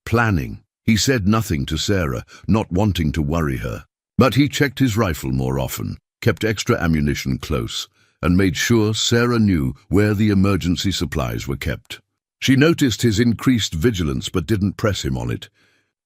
planning. He said nothing to Sarah, not wanting to worry her, but he checked his rifle more often, kept extra ammunition close, and made sure Sarah knew where the emergency supplies were kept. She noticed his increased vigilance but didn't press him on it,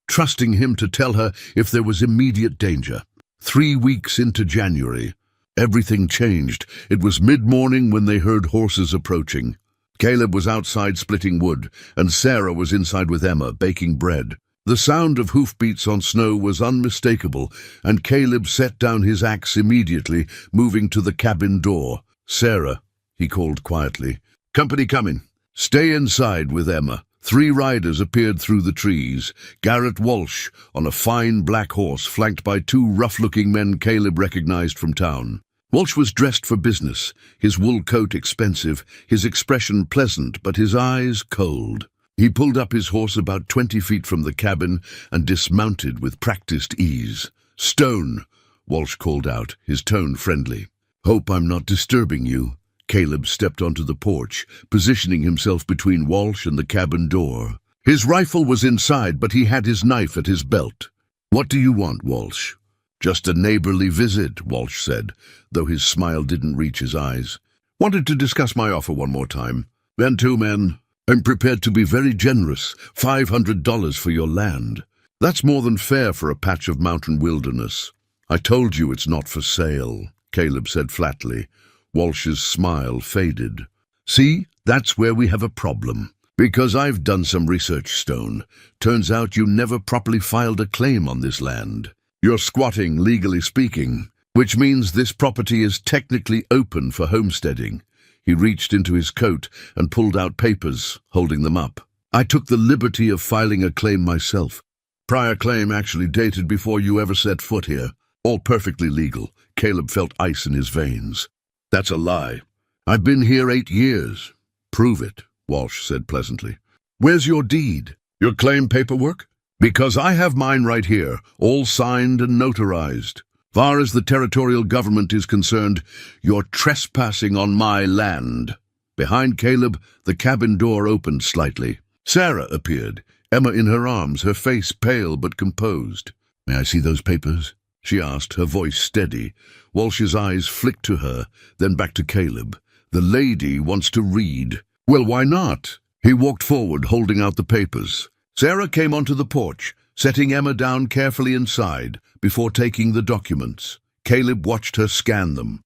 trusting him to tell her if there was immediate danger. 3 weeks into January, everything changed. It was mid-morning when they heard horses approaching. Caleb was outside splitting wood, and Sarah was inside with Emma, baking bread. The sound of hoofbeats on snow was unmistakable, and Caleb set down his axe immediately, moving to the cabin door. "Sarah," he called quietly, Company coming. Stay inside with Emma. 3 riders appeared through the trees. Garrett Walsh, on a fine black horse, flanked by 2 rough-looking men Caleb recognized from town. Walsh was dressed for business, his wool coat expensive, his expression pleasant, but his eyes cold. He pulled up his horse about 20 feet from the cabin and dismounted with practiced ease. "Stone," Walsh called out, his tone friendly. "Hope I'm not disturbing you." Caleb stepped onto the porch, positioning himself between Walsh and the cabin door. His rifle was inside, but he had his knife at his belt. "What do you want, Walsh?" "Just a neighborly visit," Walsh said, though his smile didn't reach his eyes. "Wanted to discuss my offer one more time. Then 2 men. I'm prepared to be very generous. $500 for your land. That's more than fair for a patch of mountain wilderness." "I told you it's not for sale," Caleb said flatly. Walsh's smile faded. "See, that's where we have a problem. Because I've done some research, Stone. Turns out you never properly filed a claim on this land. You're squatting, legally speaking, which means this property is technically open for homesteading." He reached into his coat and pulled out papers, holding them up. "I took the liberty of filing a claim myself. Prior claim actually dated before you ever set foot here. All perfectly legal." Caleb felt ice in his veins. "That's a lie. I've been here 8 years. "Prove it," Walsh said pleasantly. "Where's your deed? Your claim paperwork?" "Because I have mine right here, all signed and notarized. Far as the territorial government is concerned, you're trespassing on my land." Behind Caleb, the cabin door opened slightly. Sarah appeared, Emma in her arms, her face pale but composed. "May I see those papers?" she asked, her voice steady. Walsh's eyes flicked to her, then back to Caleb. "The lady wants to read." "Well, why not?" He walked forward, holding out the papers. Sarah came onto the porch, setting Emma down carefully inside before taking the documents. Caleb watched her scan them,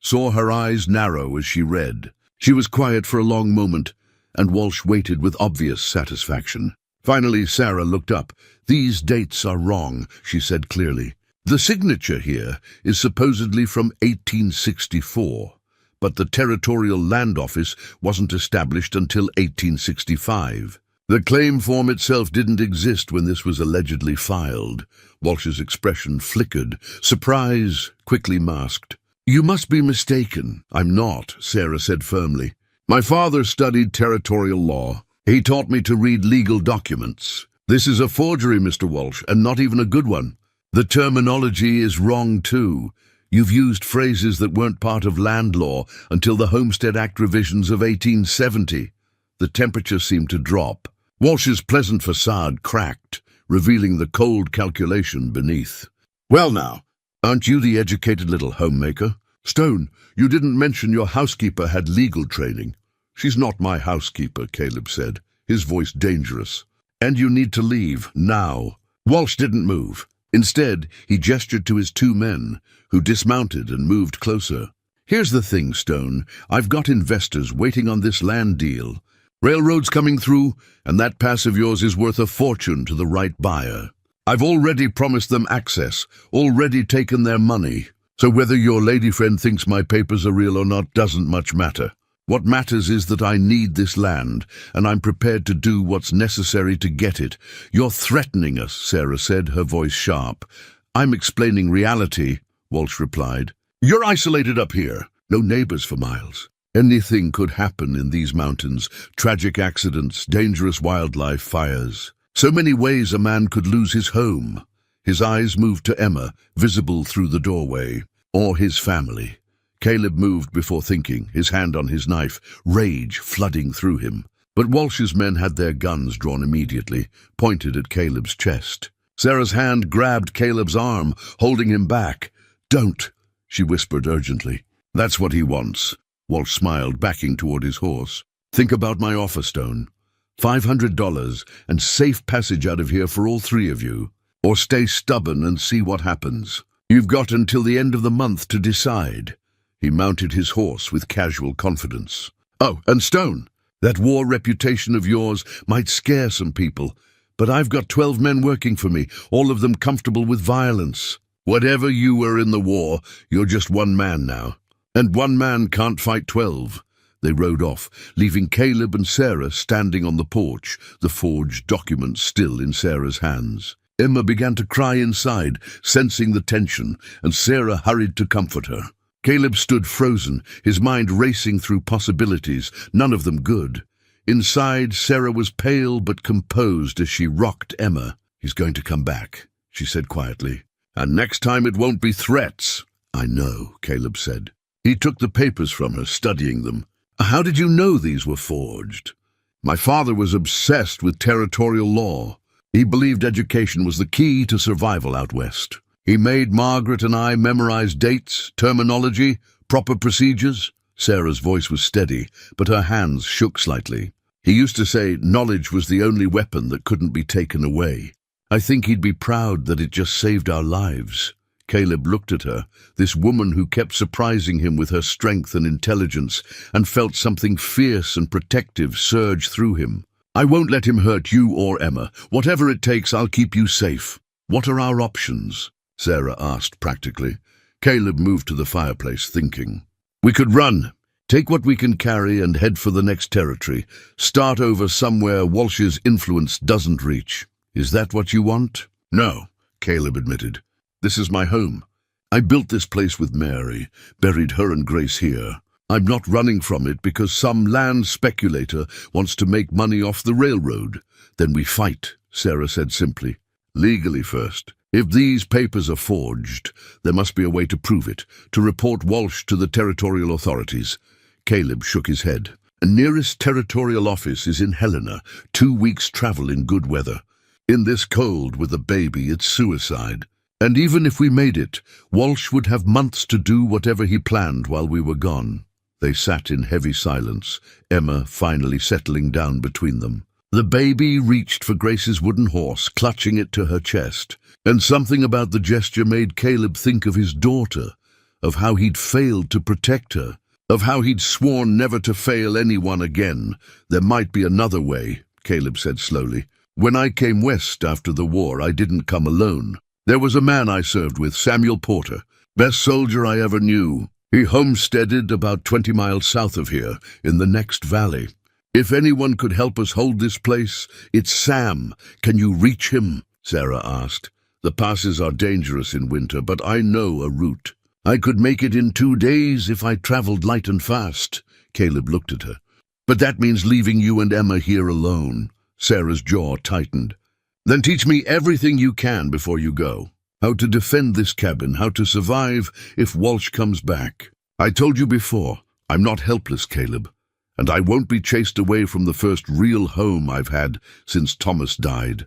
saw her eyes narrow as she read. She was quiet for a long moment, and Walsh waited with obvious satisfaction. Finally, Sarah looked up. "These dates are wrong," she said clearly. "The signature here is supposedly from 1864, but the Territorial Land Office wasn't established until 1865. The claim form itself didn't exist when this was allegedly filed." Walsh's expression flickered, surprise quickly masked. "You must be mistaken." "I'm not," Sarah said firmly. "My father studied territorial law. He taught me to read legal documents. This is a forgery, Mr. Walsh, and not even a good one. The terminology is wrong, too. You've used phrases that weren't part of land law until the Homestead Act revisions of 1870. The temperature seemed to drop. Walsh's pleasant facade cracked, revealing the cold calculation beneath. "Well now, aren't you the educated little homemaker? Stone, you didn't mention your housekeeper had legal training." "She's not my housekeeper," Caleb said, his voice dangerous. "And you need to leave, now." Walsh didn't move. Instead, he gestured to his 2 men, who dismounted and moved closer. "Here's the thing, Stone. I've got investors waiting on this land deal. Railroad's coming through, and that pass of yours is worth a fortune to the right buyer. I've already promised them access, already taken their money. So whether your lady friend thinks my papers are real or not doesn't much matter. What matters is that I need this land, and I'm prepared to do what's necessary to get it." "You're threatening us," Sarah said, her voice sharp. "I'm explaining reality," Walsh replied. "You're isolated up here. No neighbors for miles. Anything could happen in these mountains. Tragic accidents, dangerous wildlife, fires. So many ways a man could lose his home." His eyes moved to Emma, visible through the doorway. "Or his family." Caleb moved before thinking, his hand on his knife, rage flooding through him. But Walsh's men had their guns drawn immediately, pointed at Caleb's chest. Sarah's hand grabbed Caleb's arm, holding him back. "Don't," she whispered urgently. "That's what he wants." Walsh smiled, backing toward his horse. "Think about my offer, Stone. $500 and safe passage out of here for all 3 of you. Or stay stubborn and see what happens. You've got until the end of the month to decide." He mounted his horse with casual confidence. "Oh, and Stone, that war reputation of yours might scare some people, but I've got 12 men working for me, all of them comfortable with violence. Whatever you were in the war, you're just 1 man now. And 1 man can't fight 12. They rode off, leaving Caleb and Sarah standing on the porch, the forged documents still in Sarah's hands. Emma began to cry inside, sensing the tension, and Sarah hurried to comfort her. Caleb stood frozen, his mind racing through possibilities, none of them good. Inside, Sarah was pale but composed as she rocked Emma. "He's going to come back," she said quietly. "And next time it won't be threats." "I know," Caleb said. He took the papers from her, studying them. "How did you know these were forged?" "My father was obsessed with territorial law. He believed education was the key to survival out west. He made Margaret and I memorize dates, terminology, proper procedures." Sarah's voice was steady, but her hands shook slightly. "He used to say knowledge was the only weapon that couldn't be taken away. I think he'd be proud that it just saved our lives." Caleb looked at her, this woman who kept surprising him with her strength and intelligence, and felt something fierce and protective surge through him. "I won't let him hurt you or Emma. Whatever it takes, I'll keep you safe." "What are our options?" Sarah asked practically. Caleb moved to the fireplace, thinking. "We could run. Take what we can carry and head for the next territory. Start over somewhere Walsh's influence doesn't reach." "Is that what you want?" "No," Caleb admitted. "This is my home. I built this place with Mary, buried her and Grace here. I'm not running from it because some land speculator wants to make money off the railroad." "Then we fight," Sarah said simply. "Legally first. If these papers are forged, there must be a way to prove it, to report Walsh to the territorial authorities." Caleb shook his head. "The nearest territorial office is in Helena, 2 weeks' travel in good weather. In this cold with a baby, it's suicide. And even if we made it, Walsh would have months to do whatever he planned while we were gone." They sat in heavy silence, Emma finally settling down between them. The baby reached for Grace's wooden horse, clutching it to her chest, and something about the gesture made Caleb think of his daughter, of how he'd failed to protect her, of how he'd sworn never to fail anyone again. "There might be another way," Caleb said slowly. "When I came west after the war, I didn't come alone. There was a man I served with, Samuel Porter, best soldier I ever knew. He homesteaded about 20 miles south of here, in the next valley. If anyone could help us hold this place, it's Sam. Can you reach him?" Sarah asked. "The passes are dangerous in winter, but I know a route. I could make it in 2 days if I traveled light and fast." Caleb looked at her. "But that means leaving you and Emma here alone." Sarah's jaw tightened. "Then teach me everything you can before you go. How to defend this cabin, how to survive if Walsh comes back. I told you before, I'm not helpless, Caleb, and I won't be chased away from the first real home I've had since Thomas died."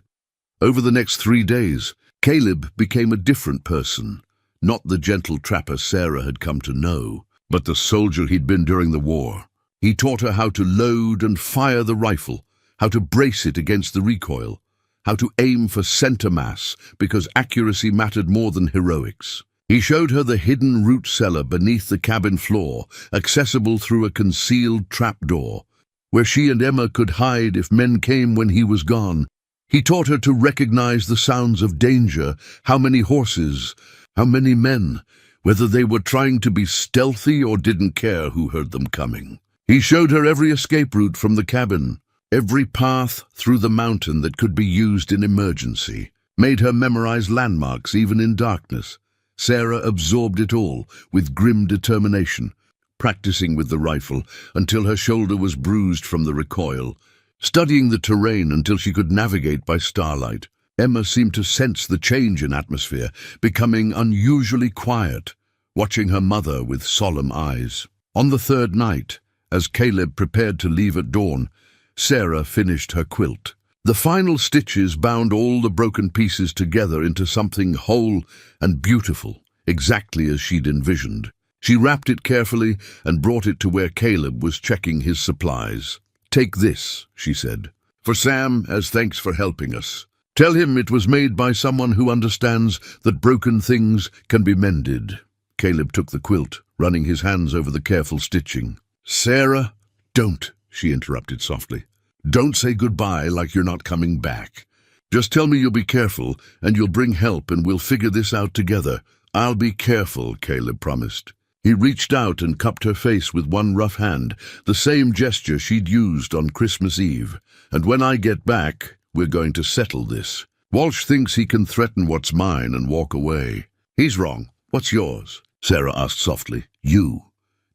Over the next 3 days, Caleb became a different person, not the gentle trapper Sarah had come to know, but the soldier he'd been during the war. He taught her how to load and fire the rifle, how to brace it against the recoil, how to aim for center mass because accuracy mattered more than heroics. He showed her the hidden root cellar beneath the cabin floor, accessible through a concealed trapdoor, where she and Emma could hide if men came when he was gone. He taught her to recognize the sounds of danger, how many horses, how many men, whether they were trying to be stealthy or didn't care who heard them coming. He showed her every escape route from the cabin, every path through the mountain that could be used in emergency, made her memorize landmarks even in darkness. Sarah absorbed it all with grim determination, practicing with the rifle until her shoulder was bruised from the recoil, studying the terrain until she could navigate by starlight. Emma seemed to sense the change in atmosphere, becoming unusually quiet, watching her mother with solemn eyes. On the 3rd night, as Caleb prepared to leave at dawn, Sarah finished her quilt. The final stitches bound all the broken pieces together into something whole and beautiful, exactly as she'd envisioned. She wrapped it carefully and brought it to where Caleb was checking his supplies. "Take this," she said, "for Sam, as thanks for helping us. Tell him it was made by someone who understands that broken things can be mended." Caleb took the quilt, running his hands over the careful stitching. "Sarah, don't," she interrupted softly. "Don't say goodbye like you're not coming back. Just tell me you'll be careful and you'll bring help and we'll figure this out together." "I'll be careful," Caleb promised. He reached out and cupped her face with one rough hand, the same gesture she'd used on Christmas Eve. "And when I get back, we're going to settle this. Walsh thinks he can threaten what's mine and walk away. He's wrong. What's yours?" Sarah asked softly. "You,"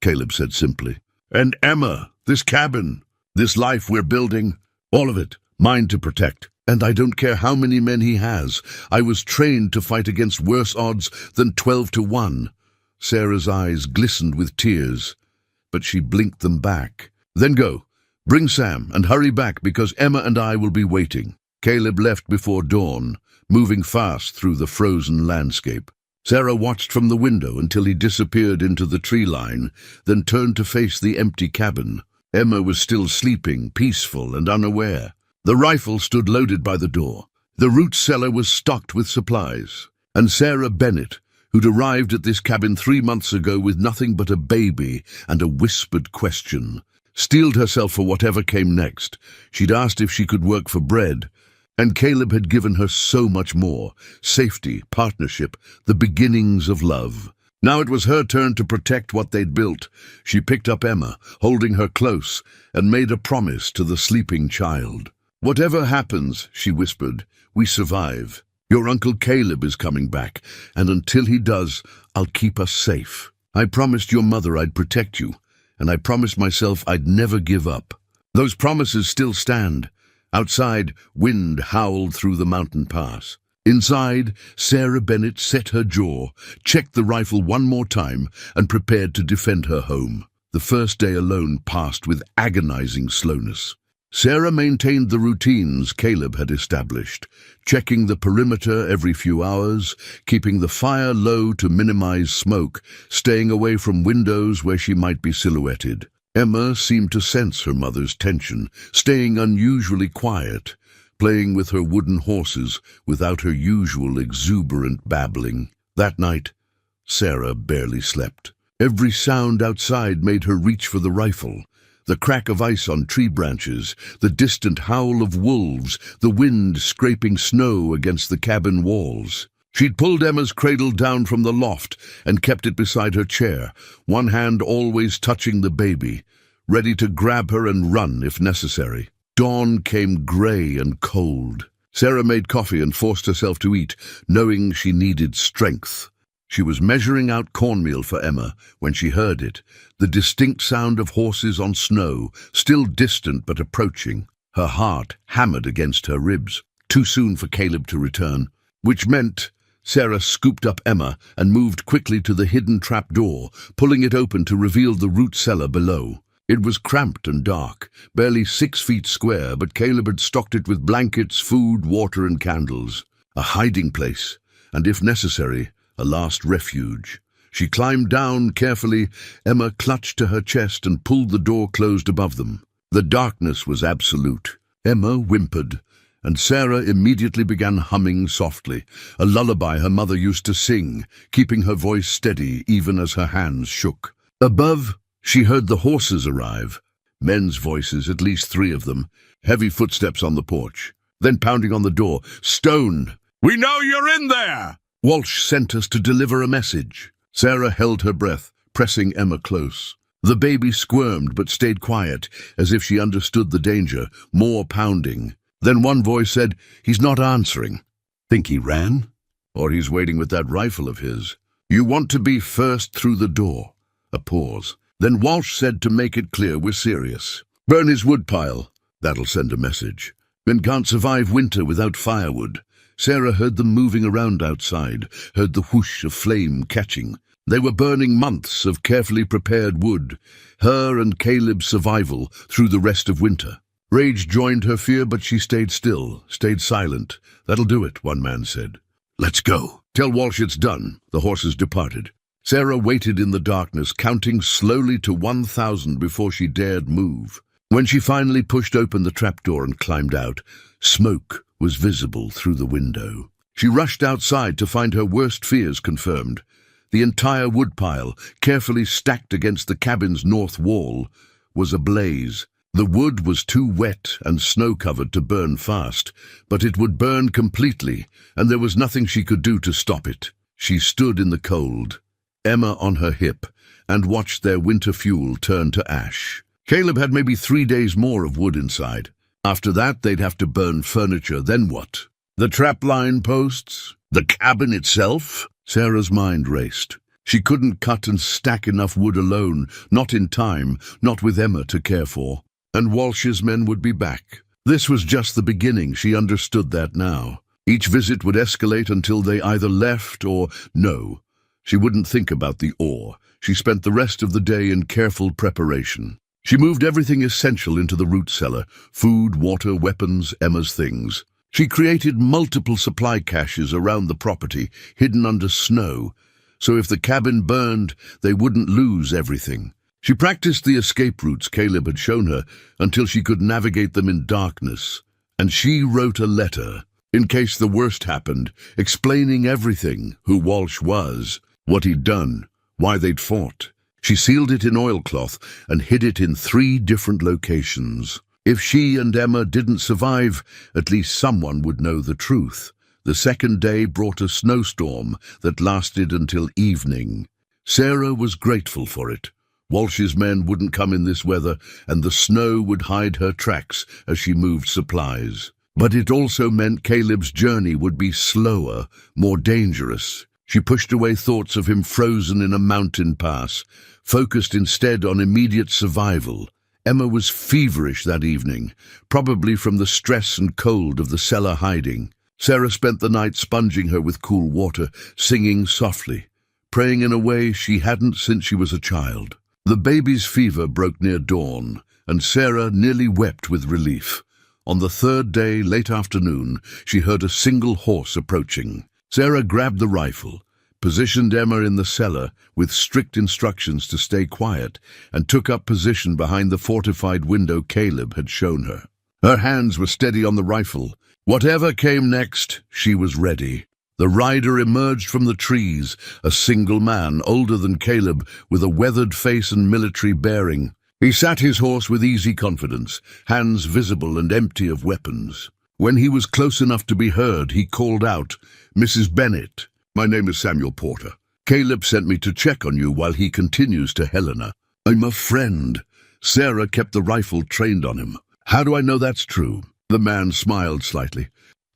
Caleb said simply. "And Emma, this cabin, this life we're building, all of it, mine to protect. And I don't care how many men he has. I was trained to fight against worse odds than 12-1. Sarah's eyes glistened with tears, but she blinked them back. "Then go. Bring Sam and hurry back because Emma and I will be waiting." Caleb left before dawn, moving fast through the frozen landscape. Sarah watched from the window until he disappeared into the tree line, then turned to face the empty cabin. Emma was still sleeping, peaceful and unaware. The rifle stood loaded by the door. The root cellar was stocked with supplies. And Sarah Bennett, who'd arrived at this cabin 3 months ago with nothing but a baby and a whispered question, steeled herself for whatever came next. She'd asked if she could work for bread, and Caleb had given her so much more: safety, partnership, the beginnings of love. Now it was her turn to protect what they'd built. She picked up Emma, holding her close, and made a promise to the sleeping child. "Whatever happens," she whispered, "we survive. Your Uncle Caleb is coming back, and until he does, I'll keep us safe. I promised your mother I'd protect you, and I promised myself I'd never give up." Those promises still stand. Outside, wind howled through the mountain pass. Inside, Sarah Bennett set her jaw, checked the rifle one more time, and prepared to defend her home. The first day alone passed with agonizing slowness. Sarah maintained the routines Caleb had established, checking the perimeter every few hours, keeping the fire low to minimize smoke, staying away from windows where she might be silhouetted. Emma seemed to sense her mother's tension, staying unusually quiet, playing with her wooden horses without her usual exuberant babbling. That night, Sarah barely slept. Every sound outside made her reach for the rifle. The crack of ice on tree branches, the distant howl of wolves, the wind scraping snow against the cabin walls. She'd pulled Emma's cradle down from the loft and kept it beside her chair, one hand always touching the baby, ready to grab her and run if necessary. Dawn came gray and cold. Sarah made coffee and forced herself to eat, knowing she needed strength. She was measuring out cornmeal for Emma when she heard it, the distinct sound of horses on snow, still distant but approaching. Her heart hammered against her ribs. Too soon for Caleb to return, which meant Sarah scooped up Emma and moved quickly to the hidden trap door, pulling it open to reveal the root cellar below. It was cramped and dark, barely 6 feet square, but Caleb had stocked it with blankets, food, water, and candles. A hiding place, and if necessary, a last refuge. She climbed down carefully. Emma clutched to her chest and pulled the door closed above them. The darkness was absolute. Emma whimpered, and Sarah immediately began humming softly, a lullaby her mother used to sing, keeping her voice steady even as her hands shook. Above, she heard the horses arrive, men's voices, at least 3 of them, heavy footsteps on the porch. Then pounding on the door, "Stone! We know you're in there!" Walsh sent us to deliver a message. Sarah held her breath, pressing Emma close. The baby squirmed but stayed quiet, as if she understood the danger. More pounding. Then one voice said, "He's not answering." "Think he ran? Or he's waiting with that rifle of his." "You want to be first through the door." A pause. Then Walsh said, to make it clear we're serious, "Burn his woodpile. That'll send a message. Men can't survive winter without firewood." Sarah heard them moving around outside, heard the whoosh of flame catching. They were burning months of carefully prepared wood, her and Caleb's survival through the rest of winter. Rage joined her fear, but she stayed still, stayed silent. "That'll do it," one man said. "Let's go. Tell Walsh it's done." The horses departed. Sarah waited in the darkness, counting slowly to 1,000 before she dared move. When she finally pushed open the trapdoor and climbed out, smoke was visible through the window. She rushed outside to find her worst fears confirmed. The entire woodpile, carefully stacked against the cabin's north wall, was ablaze. The wood was too wet and snow-covered to burn fast, but it would burn completely, and there was nothing she could do to stop it. She stood in the cold, Emma on her hip, and watched their winter fuel turn to ash. Caleb had maybe 3 days more of wood inside. After that, they'd have to burn furniture. Then what? The trapline posts? The cabin itself? Sarah's mind raced. She couldn't cut and stack enough wood alone, not in time, not with Emma to care for. And Walsh's men would be back. This was just the beginning. She understood that now. Each visit would escalate until they either left or no. She wouldn't think about the or. She spent the rest of the day in careful preparation. She moved everything essential into the root cellar: food, water, weapons, Emma's things. She created multiple supply caches around the property, hidden under snow, so if the cabin burned, they wouldn't lose everything. She practiced the escape routes Caleb had shown her until she could navigate them in darkness. And she wrote a letter, in case the worst happened, explaining everything: who Walsh was, what he'd done, why they'd fought. She sealed it in oilcloth and hid it in 3 different locations. If she and Emma didn't survive, at least someone would know the truth. The second day brought a snowstorm that lasted until evening. Sarah was grateful for it. Walsh's men wouldn't come in this weather, and the snow would hide her tracks as she moved supplies. But it also meant Caleb's journey would be slower, more dangerous. She pushed away thoughts of him frozen in a mountain pass, focused instead on immediate survival. Emma was feverish that evening, probably from the stress and cold of the cellar hiding. Sarah spent the night sponging her with cool water, singing softly, praying in a way she hadn't since she was a child. The baby's fever broke near dawn, and Sarah nearly wept with relief. On the 3rd day, late afternoon, she heard a single horse approaching. Sarah grabbed the rifle, positioned Emma in the cellar with strict instructions to stay quiet, and took up position behind the fortified window Caleb had shown her. Her hands were steady on the rifle. Whatever came next, she was ready. The rider emerged from the trees, a single man, older than Caleb, with a weathered face and military bearing. He sat his horse with easy confidence, hands visible and empty of weapons. When he was close enough to be heard, he called out, "Mrs. Bennett, my name is Samuel Porter. Caleb sent me to check on you while he continues to Helena. I'm a friend." Sarah kept the rifle trained on him. "How do I know that's true?" The man smiled slightly.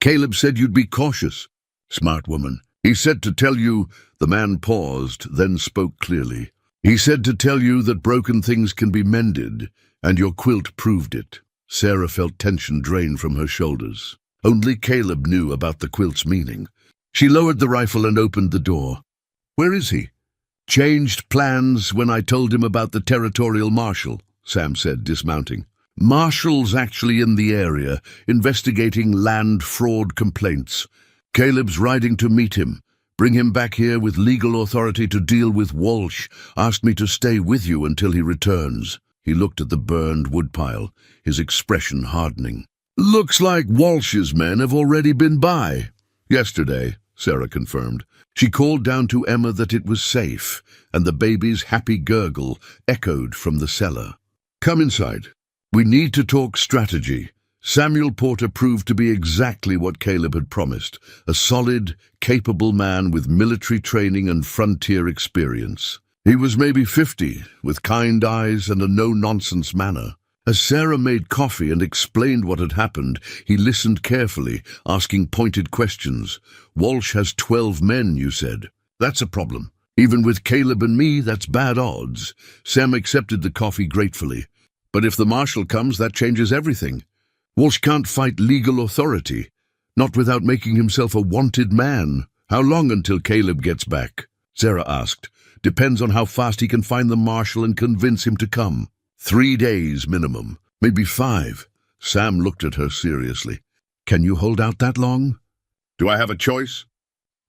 "Caleb said you'd be cautious." "Smart woman. He said to tell you—" The man paused, then spoke clearly. "He said to tell you that broken things can be mended, and your quilt proved it." Sarah felt tension drain from her shoulders. Only Caleb knew about the quilt's meaning. She lowered the rifle and opened the door. "Where is he?" "Changed plans when I told him about the territorial marshal," Sam said, dismounting. "Marshal's actually in the area, investigating land fraud complaints. Caleb's riding to meet him. Bring him back here with legal authority to deal with Walsh. Asked me to stay with you until he returns." He looked at the burned woodpile, his expression hardening. "Looks like Walsh's men have already been by." "Yesterday," Sarah confirmed. She called down to Emma that it was safe, and the baby's happy gurgle echoed from the cellar. "Come inside. We need to talk strategy." Samuel Porter proved to be exactly what Caleb had promised, a solid, capable man with military training and frontier experience. He was maybe 50, with kind eyes and a no-nonsense manner. As Sarah made coffee and explained what had happened, he listened carefully, asking pointed questions. "Walsh has 12 men, you said. That's a problem. Even with Caleb and me, that's bad odds." Sam accepted the coffee gratefully. "But if the marshal comes, that changes everything. Walsh can't fight legal authority, not without making himself a wanted man." "How long until Caleb gets back?" Sarah asked. "Depends on how fast he can find the marshal and convince him to come. 3 days minimum, maybe 5. Sam looked at her seriously. "Can you hold out that long?" "Do I have a choice?"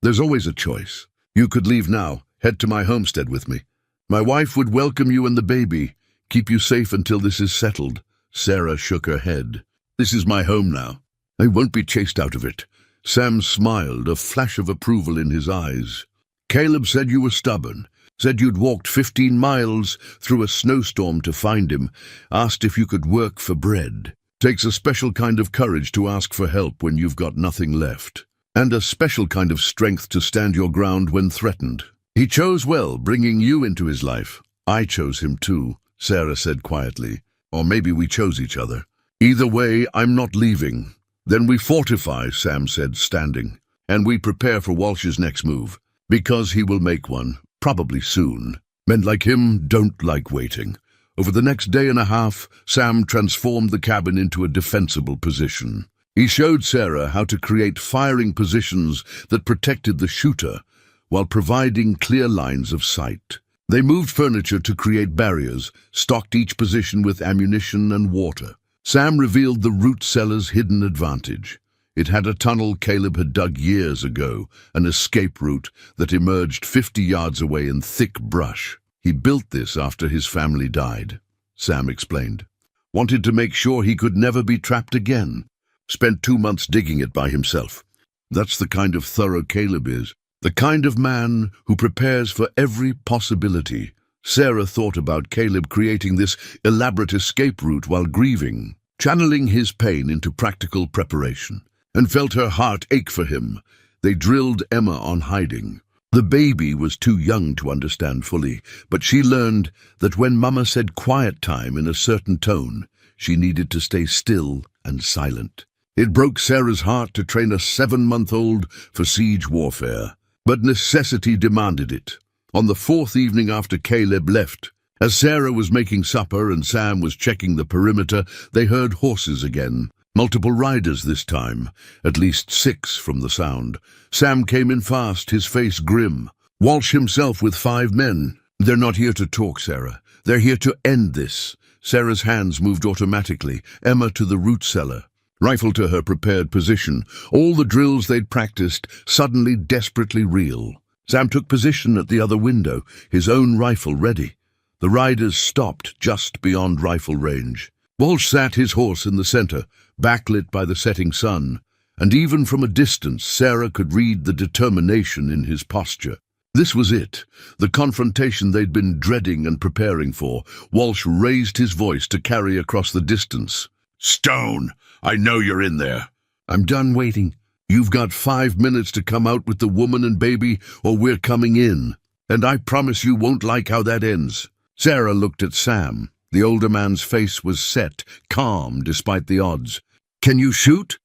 "There's always a choice. You could leave now, head to my homestead with me. My wife would welcome you and the baby, keep you safe until this is settled." Sarah shook her head. "This is my home now. I won't be chased out of it." Sam smiled, a flash of approval in his eyes. "Caleb said you were stubborn. Said you'd walked 15 miles through a snowstorm to find him. Asked if you could work for bread. Takes a special kind of courage to ask for help when you've got nothing left. And a special kind of strength to stand your ground when threatened." He chose well, bringing you into his life. I chose him too, Sarah said quietly. Or maybe we chose each other. Either way, I'm not leaving. Then we fortify, Sam said, standing. And we prepare for Walsh's next move. Because he will make one, probably soon. Men like him don't like waiting. Over the next day and a half, Sam transformed the cabin into a defensible position. He showed Sarah how to create firing positions that protected the shooter, while providing clear lines of sight. They moved furniture to create barriers, stocked each position with ammunition and water. Sam revealed the root cellar's hidden advantage. It had a tunnel Caleb had dug years ago, an escape route that emerged 50 yards away in thick brush. He built this after his family died, Sam explained. Wanted to make sure he could never be trapped again. Spent 2 months digging it by himself. That's the kind of thorough Caleb is. The kind of man who prepares for every possibility. Sarah thought about Caleb creating this elaborate escape route while grieving, channeling his pain into practical preparation, and felt her heart ache for him. They drilled Emma on hiding. The baby was too young to understand fully, but she learned that when Mama said quiet time in a certain tone, she needed to stay still and silent. It broke Sarah's heart to train a 7-month-old for siege warfare. But necessity demanded it. On the 4th evening after Caleb left, as Sarah was making supper and Sam was checking the perimeter, they heard horses again. Multiple riders this time, at least 6 from the sound. Sam came in fast, his face grim. Walsh himself with 5 men. They're not here to talk, Sarah. They're here to end this. Sarah's hands moved automatically, Emma to the root cellar. Rifle to her prepared position, all the drills they'd practiced suddenly desperately real. Sam took position at the other window, his own rifle ready. The riders stopped just beyond rifle range. Walsh sat his horse in the center, backlit by the setting sun, and even from a distance Sarah could read the determination in his posture. This was it, the confrontation they'd been dreading and preparing for. Walsh raised his voice to carry across the distance. "Stone, I know you're in there." "I'm done waiting. You've got 5 minutes to come out with the woman and baby, or we're coming in. And I promise you won't like how that ends." Sarah looked at Sam. The older man's face was set, calm despite the odds. "Can you shoot?"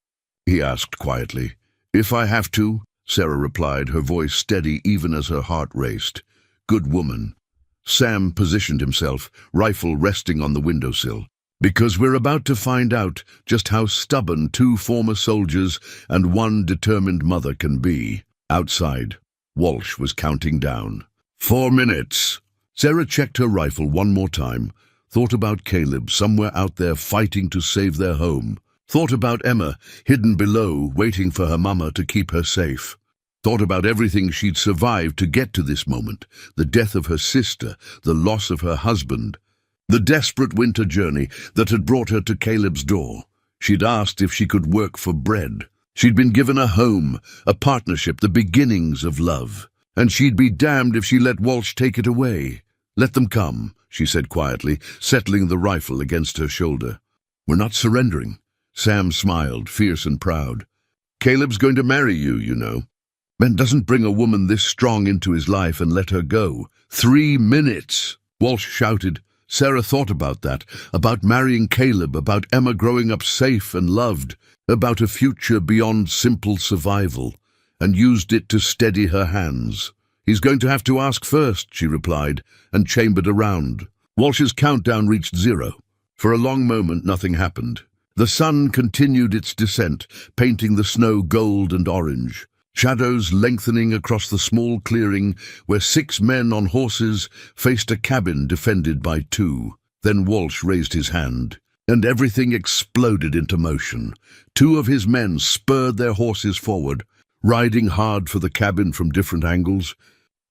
he asked quietly. "If I have to," Sarah replied, her voice steady even as her heart raced. "Good woman." Sam positioned himself, rifle resting on the windowsill. "Because we're about to find out just how stubborn 2 former soldiers and 1 determined mother can be." Outside, Walsh was counting down. 4 minutes. Sarah checked her rifle one more time, thought about Caleb somewhere out there fighting to save their home, thought about Emma hidden below waiting for her mama to keep her safe, thought about everything she'd survived to get to this moment, the death of her sister, the loss of her husband, the desperate winter journey that had brought her to Caleb's door. She'd asked if she could work for bread. She'd been given a home, a partnership, the beginnings of love. And she'd be damned if she let Walsh take it away. "Let them come," she said quietly, settling the rifle against her shoulder. "We're not surrendering." Sam smiled, fierce and proud. "Caleb's going to marry you, you know. Man doesn't bring a woman this strong into his life and let her go. 3 minutes!" Walsh shouted. Sarah thought about that, about marrying Caleb, about Emma growing up safe and loved, about a future beyond simple survival, and used it to steady her hands. "He's going to have to ask first," she replied, and chambered around. Walsh's countdown reached 0. For a long moment, nothing happened. The sun continued its descent, painting the snow gold and orange. Shadows lengthening across the small clearing where 6 men on horses faced a cabin defended by 2. Then Walsh raised his hand, and everything exploded into motion. 2 of his men spurred their horses forward, riding hard for the cabin from different angles,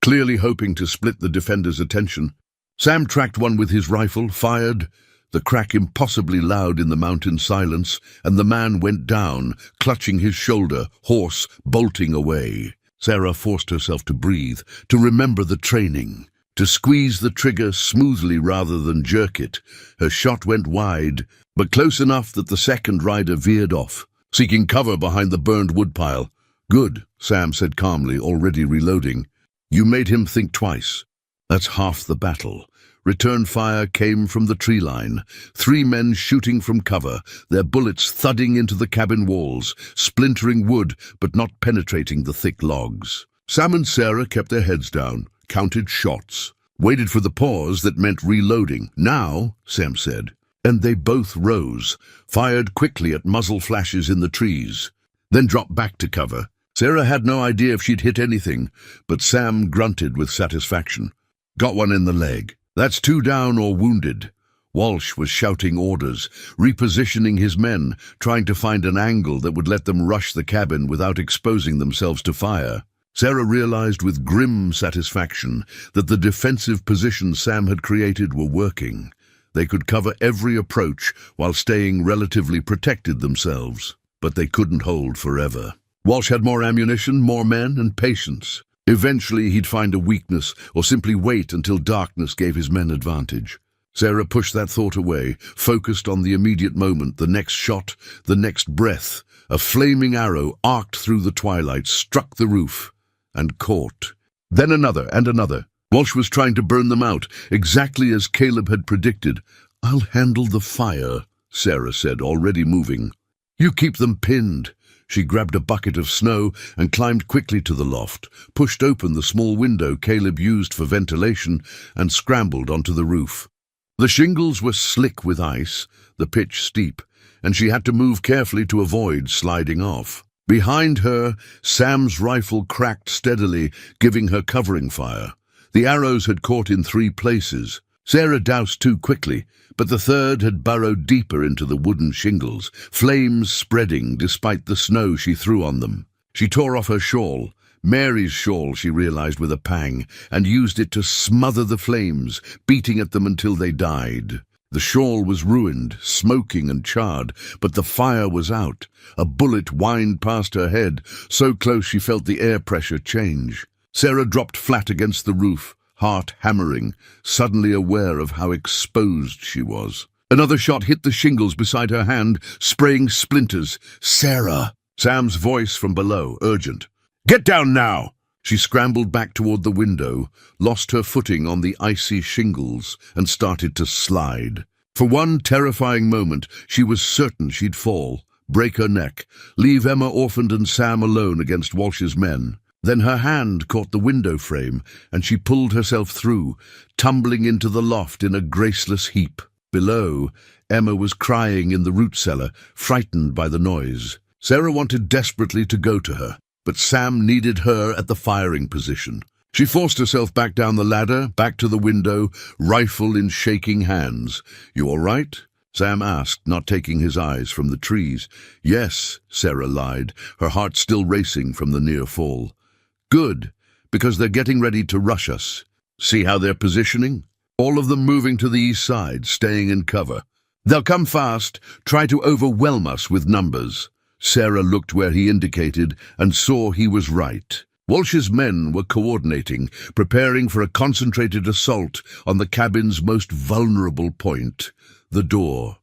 clearly hoping to split the defenders' attention. Sam tracked one with his rifle, fired, the crack impossibly loud in the mountain silence, and the man went down, clutching his shoulder, horse bolting away. Sarah forced herself to breathe, to remember the training, to squeeze the trigger smoothly rather than jerk it. Her shot went wide, but close enough that the second rider veered off, seeking cover behind the burned woodpile. "Good," Sam said calmly, already reloading. You made him think twice. That's half the battle. Return fire came from the tree line. 3 men shooting from cover, their bullets thudding into the cabin walls, splintering wood but not penetrating the thick logs. Sam and Sarah kept their heads down, counted shots, waited for the pause that meant reloading. Now, Sam said, and they both rose, fired quickly at muzzle flashes in the trees, then dropped back to cover. Sarah had no idea if she'd hit anything, but Sam grunted with satisfaction. Got one in the leg. That's 2 down or wounded. Walsh was shouting orders, repositioning his men, trying to find an angle that would let them rush the cabin without exposing themselves to fire. Sarah realized with grim satisfaction that the defensive positions Sam had created were working. They could cover every approach while staying relatively protected themselves, but they couldn't hold forever. Walsh had more ammunition, more men, and patience. Eventually he'd find a weakness or simply wait until darkness gave his men advantage. Sarah pushed that thought away, focused on the immediate moment, the next shot, the next breath. A flaming arrow arced through the twilight, struck the roof, and caught. Then another and another. Walsh was trying to burn them out, exactly as Caleb had predicted. "I'll handle the fire," Sarah said, already moving. "You keep them pinned." She grabbed a bucket of snow and climbed quickly to the loft, pushed open the small window Caleb used for ventilation, and scrambled onto the roof. The shingles were slick with ice, the pitch steep, and she had to move carefully to avoid sliding off. Behind her, Sam's rifle cracked steadily, giving her covering fire. The arrows had caught in 3 places. Sarah doused 2 quickly, but the third had burrowed deeper into the wooden shingles, flames spreading despite the snow she threw on them. She tore off her shawl, Mary's shawl, she realized with a pang, and used it to smother the flames, beating at them until they died. The shawl was ruined, smoking and charred, but the fire was out. A bullet whined past her head, so close she felt the air pressure change. Sarah dropped flat against the roof, heart hammering, suddenly aware of how exposed she was. Another shot hit the shingles beside her hand, spraying splinters. "Sarah!" Sam's voice from below, urgent. "Get down now!" She scrambled back toward the window, lost her footing on the icy shingles, and started to slide. For one terrifying moment, she was certain she'd fall, break her neck, leave Emma orphaned and Sam alone against Walsh's men. Then her hand caught the window frame, and she pulled herself through, tumbling into the loft in a graceless heap. Below, Emma was crying in the root cellar, frightened by the noise. Sarah wanted desperately to go to her, but Sam needed her at the firing position. She forced herself back down the ladder, back to the window, rifle in shaking hands. "You all right?" Sam asked, not taking his eyes from the trees. "Yes," Sarah lied, her heart still racing from the near fall. "Good, because they're getting ready to rush us. See how they're positioning? All of them moving to the east side, staying in cover. They'll come fast, try to overwhelm us with numbers." Sarah looked where he indicated and saw he was right. Walsh's men were coordinating, preparing for a concentrated assault on the cabin's most vulnerable point, the door.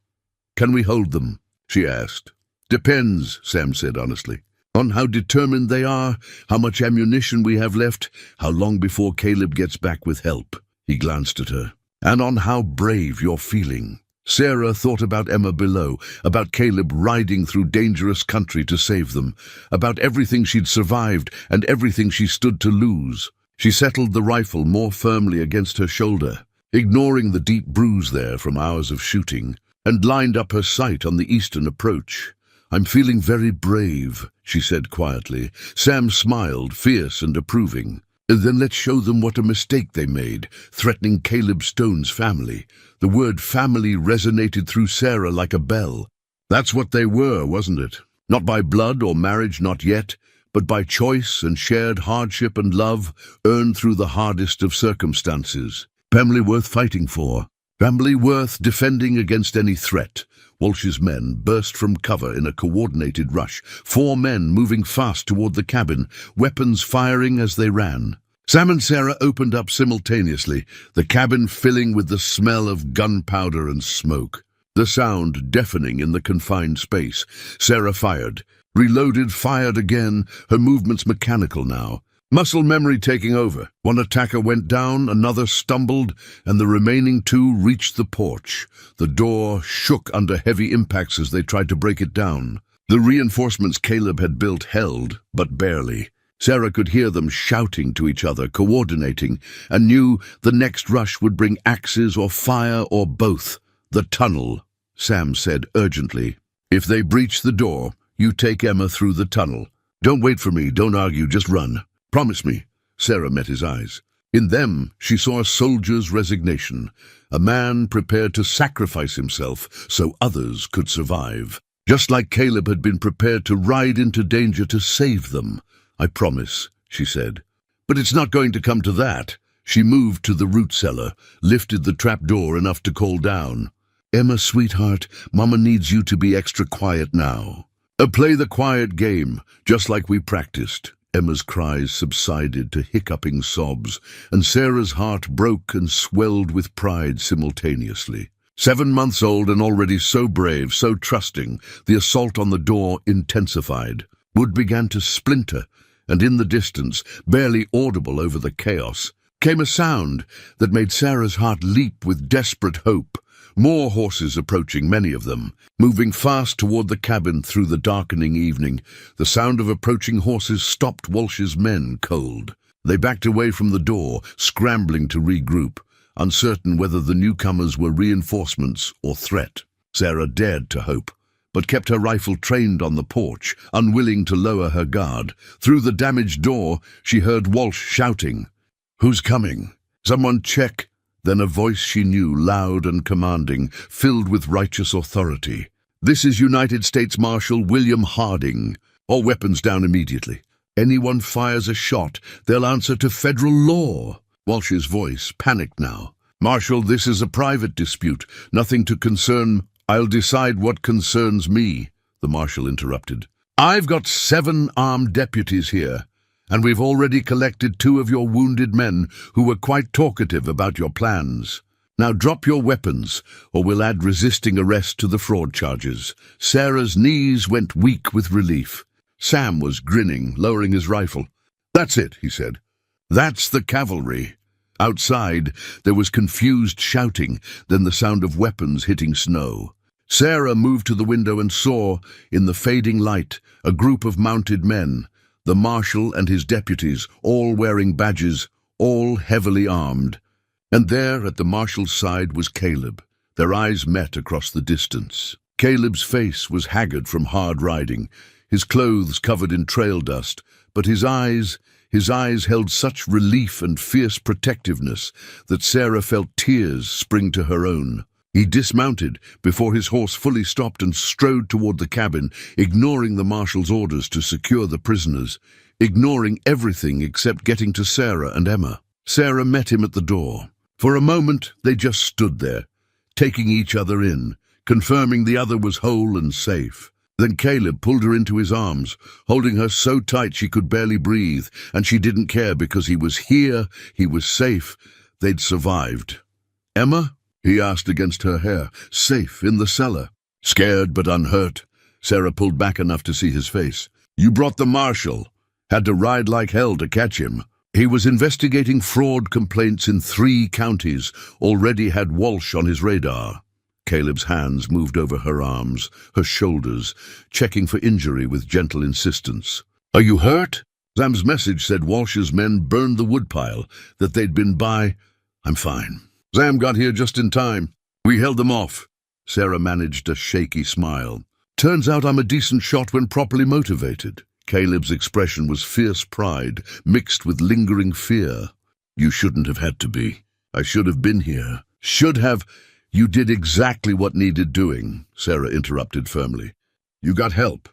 "Can we hold them?" she asked. "Depends," Sam said honestly. "On how determined they are, how much ammunition we have left, how long before Caleb gets back with help." He glanced at her. "And on how brave you're feeling." Sarah thought about Emma below, about Caleb riding through dangerous country to save them, about everything she'd survived and everything she stood to lose. She settled the rifle more firmly against her shoulder, ignoring the deep bruise there from hours of shooting, and lined up her sight on the eastern approach. "I'm feeling very brave," she said quietly. Sam smiled, fierce and approving. "Then let's show them what a mistake they made, threatening Caleb Stone's family." The word family resonated through Sarah like a bell. That's what they were, wasn't it? Not by blood or marriage, not yet, but by choice and shared hardship and love earned through the hardest of circumstances. Family worth fighting for. Family worth defending against any threat. Walsh's men burst from cover in a coordinated rush, 4 men moving fast toward the cabin, weapons firing as they ran. Sam and Sarah opened up simultaneously, the cabin filling with the smell of gunpowder and smoke. The sound deafening in the confined space. Sarah fired, reloaded, fired again, her movements mechanical now. Muscle memory taking over. One attacker went down, another stumbled, and the remaining two reached the porch. The door shook under heavy impacts as they tried to break it down. The reinforcements Caleb had built held, but barely. Sarah could hear them shouting to each other, coordinating, and knew the next rush would bring axes or fire or both. "The tunnel," Sam said urgently. "If they breach the door, you take Emma through the tunnel. Don't wait for me, don't argue, just run. Promise me." Sarah met his eyes. In them, she saw a soldier's resignation, a man prepared to sacrifice himself so others could survive. Just like Caleb had been prepared to ride into danger to save them. "I promise," she said. "But it's not going to come to that." She moved to the root cellar, lifted the trap door enough to call down. "Emma, sweetheart, Mama needs you to be extra quiet now. Play the quiet game, just like we practiced." Emma's cries subsided to hiccuping sobs, and Sarah's heart broke and swelled with pride simultaneously. 7 months old and already so brave, so trusting, the assault on the door intensified. Wood began to splinter, and in the distance, barely audible over the chaos, came a sound that made Sarah's heart leap with desperate hope. More horses approaching, many of them, moving fast toward the cabin through the darkening evening. The sound of approaching horses stopped Walsh's men cold. They backed away from the door, scrambling to regroup, uncertain whether the newcomers were reinforcements or threat. Sarah dared to hope, but kept her rifle trained on the porch, unwilling to lower her guard. Through the damaged door, she heard Walsh shouting, "Who's coming? Someone check." Then a voice she knew, loud and commanding, filled with righteous authority. "This is United States Marshal William Harding. All weapons down immediately. Anyone fires a shot, they'll answer to federal law." Walsh's voice panicked now. "Marshal, this is a private dispute. Nothing to concern—" "I'll decide what concerns me," the marshal interrupted. "I've got 7 armed deputies here, and we've already collected 2 of your wounded men who were quite talkative about your plans. Now drop your weapons, or we'll add resisting arrest to the fraud charges." Sarah's knees went weak with relief. Sam was grinning, lowering his rifle. "That's it," he said. "That's the cavalry." Outside, there was confused shouting, then the sound of weapons hitting snow. Sarah moved to the window and saw, in the fading light, a group of mounted men, the marshal and his deputies, all wearing badges, all heavily armed. And there, at the marshal's side, was Caleb. Their eyes met across the distance. Caleb's face was haggard from hard riding, his clothes covered in trail dust, but his eyes held such relief and fierce protectiveness that Sarah felt tears spring to her own. He dismounted before his horse fully stopped and strode toward the cabin, ignoring the marshal's orders to secure the prisoners, ignoring everything except getting to Sarah and Emma. Sarah met him at the door. For a moment, they just stood there, taking each other in, confirming the other was whole and safe. Then Caleb pulled her into his arms, holding her so tight she could barely breathe, and she didn't care because he was here, he was safe, they'd survived. "Emma?" he asked against her hair. "Safe in the cellar." Scared but unhurt, Sarah pulled back enough to see his face. "You brought the marshal. Had to ride like hell to catch him. He was investigating fraud complaints in 3 counties, already had Walsh on his radar." Caleb's hands moved over her arms, her shoulders, checking for injury with gentle insistence. "Are you hurt?" Sam's message said Walsh's men burned the woodpile, that they'd been by. "I'm fine. Sam got here just in time. We held them off." Sarah managed a shaky smile. "Turns out I'm a decent shot when properly motivated." Caleb's expression was fierce pride, mixed with lingering fear. "You shouldn't have had to be. I should have been here. Should have—" "You did exactly what needed doing," Sarah interrupted firmly. "You got help.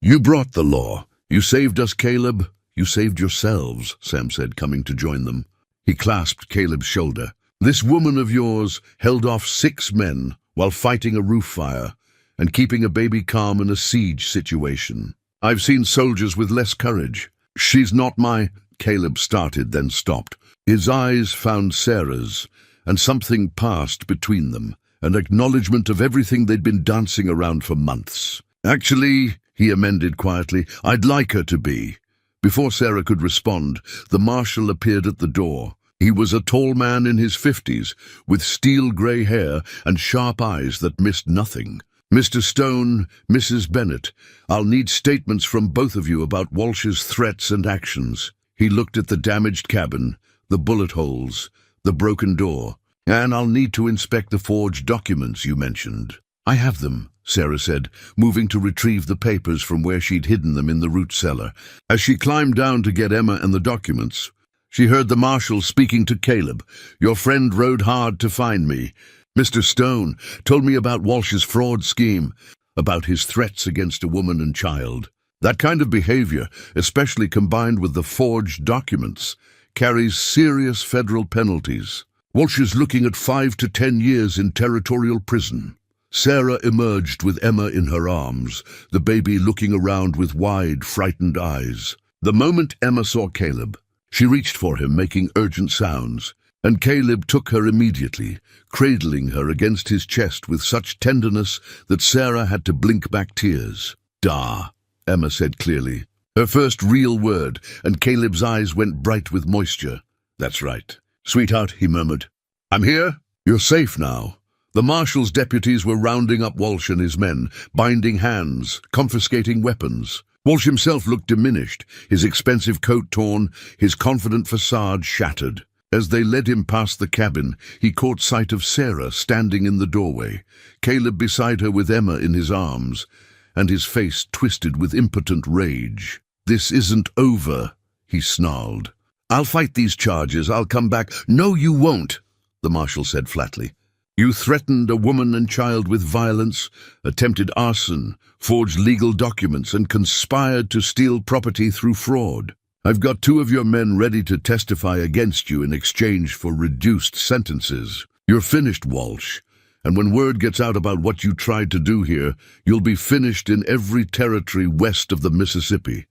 You brought the law. You saved us, Caleb. You saved yourselves," Sam said, coming to join them. He clasped Caleb's shoulder. "This woman of yours held off 6 men while fighting a roof fire and keeping a baby calm in a siege situation. I've seen soldiers with less courage. She's not my—" Caleb started, then stopped. His eyes found Sarah's, and something passed between them, an acknowledgement of everything they'd been dancing around for months. "Actually," he amended quietly, "I'd like her to be, Before Sarah could respond, the marshal appeared at the door. He was a tall man in his 50s, with steel-grey hair and sharp eyes that missed nothing. "Mr. Stone, Mrs. Bennet, I'll need statements from both of you about Walsh's threats and actions." He looked at the damaged cabin, the bullet holes, the broken door. "And I'll need to inspect the forged documents you mentioned." "I have them," Sarah said, moving to retrieve the papers from where she'd hidden them in the root cellar. As she climbed down to get Emma and the documents, she heard the marshal speaking to Caleb. "Your friend rode hard to find me. Mr. Stone told me about Walsh's fraud scheme, about his threats against a woman and child. That kind of behavior, especially combined with the forged documents, carries serious federal penalties. Walsh is looking at 5 to 10 years in territorial prison." Sarah emerged with Emma in her arms, the baby looking around with wide, frightened eyes. The moment Emma saw Caleb, she reached for him, making urgent sounds, and Caleb took her immediately, cradling her against his chest with such tenderness that Sarah had to blink back tears. "Da," Emma said clearly, her first real word, and Caleb's eyes went bright with moisture. "That's right. Sweetheart," he murmured. "I'm here. You're safe now." The marshal's deputies were rounding up Walsh and his men, binding hands, confiscating weapons. Walsh himself looked diminished, his expensive coat torn, his confident facade shattered. As they led him past the cabin, he caught sight of Sarah standing in the doorway, Caleb beside her with Emma in his arms, and his face twisted with impotent rage. "This isn't over," he snarled. "I'll fight these charges. I'll come back." "No, you won't," the marshal said flatly. "You threatened a woman and child with violence, attempted arson, forged legal documents, and conspired to steal property through fraud. I've got 2 of your men ready to testify against you in exchange for reduced sentences. You're finished, Walsh, and when word gets out about what you tried to do here, you'll be finished in every territory west of the Mississippi."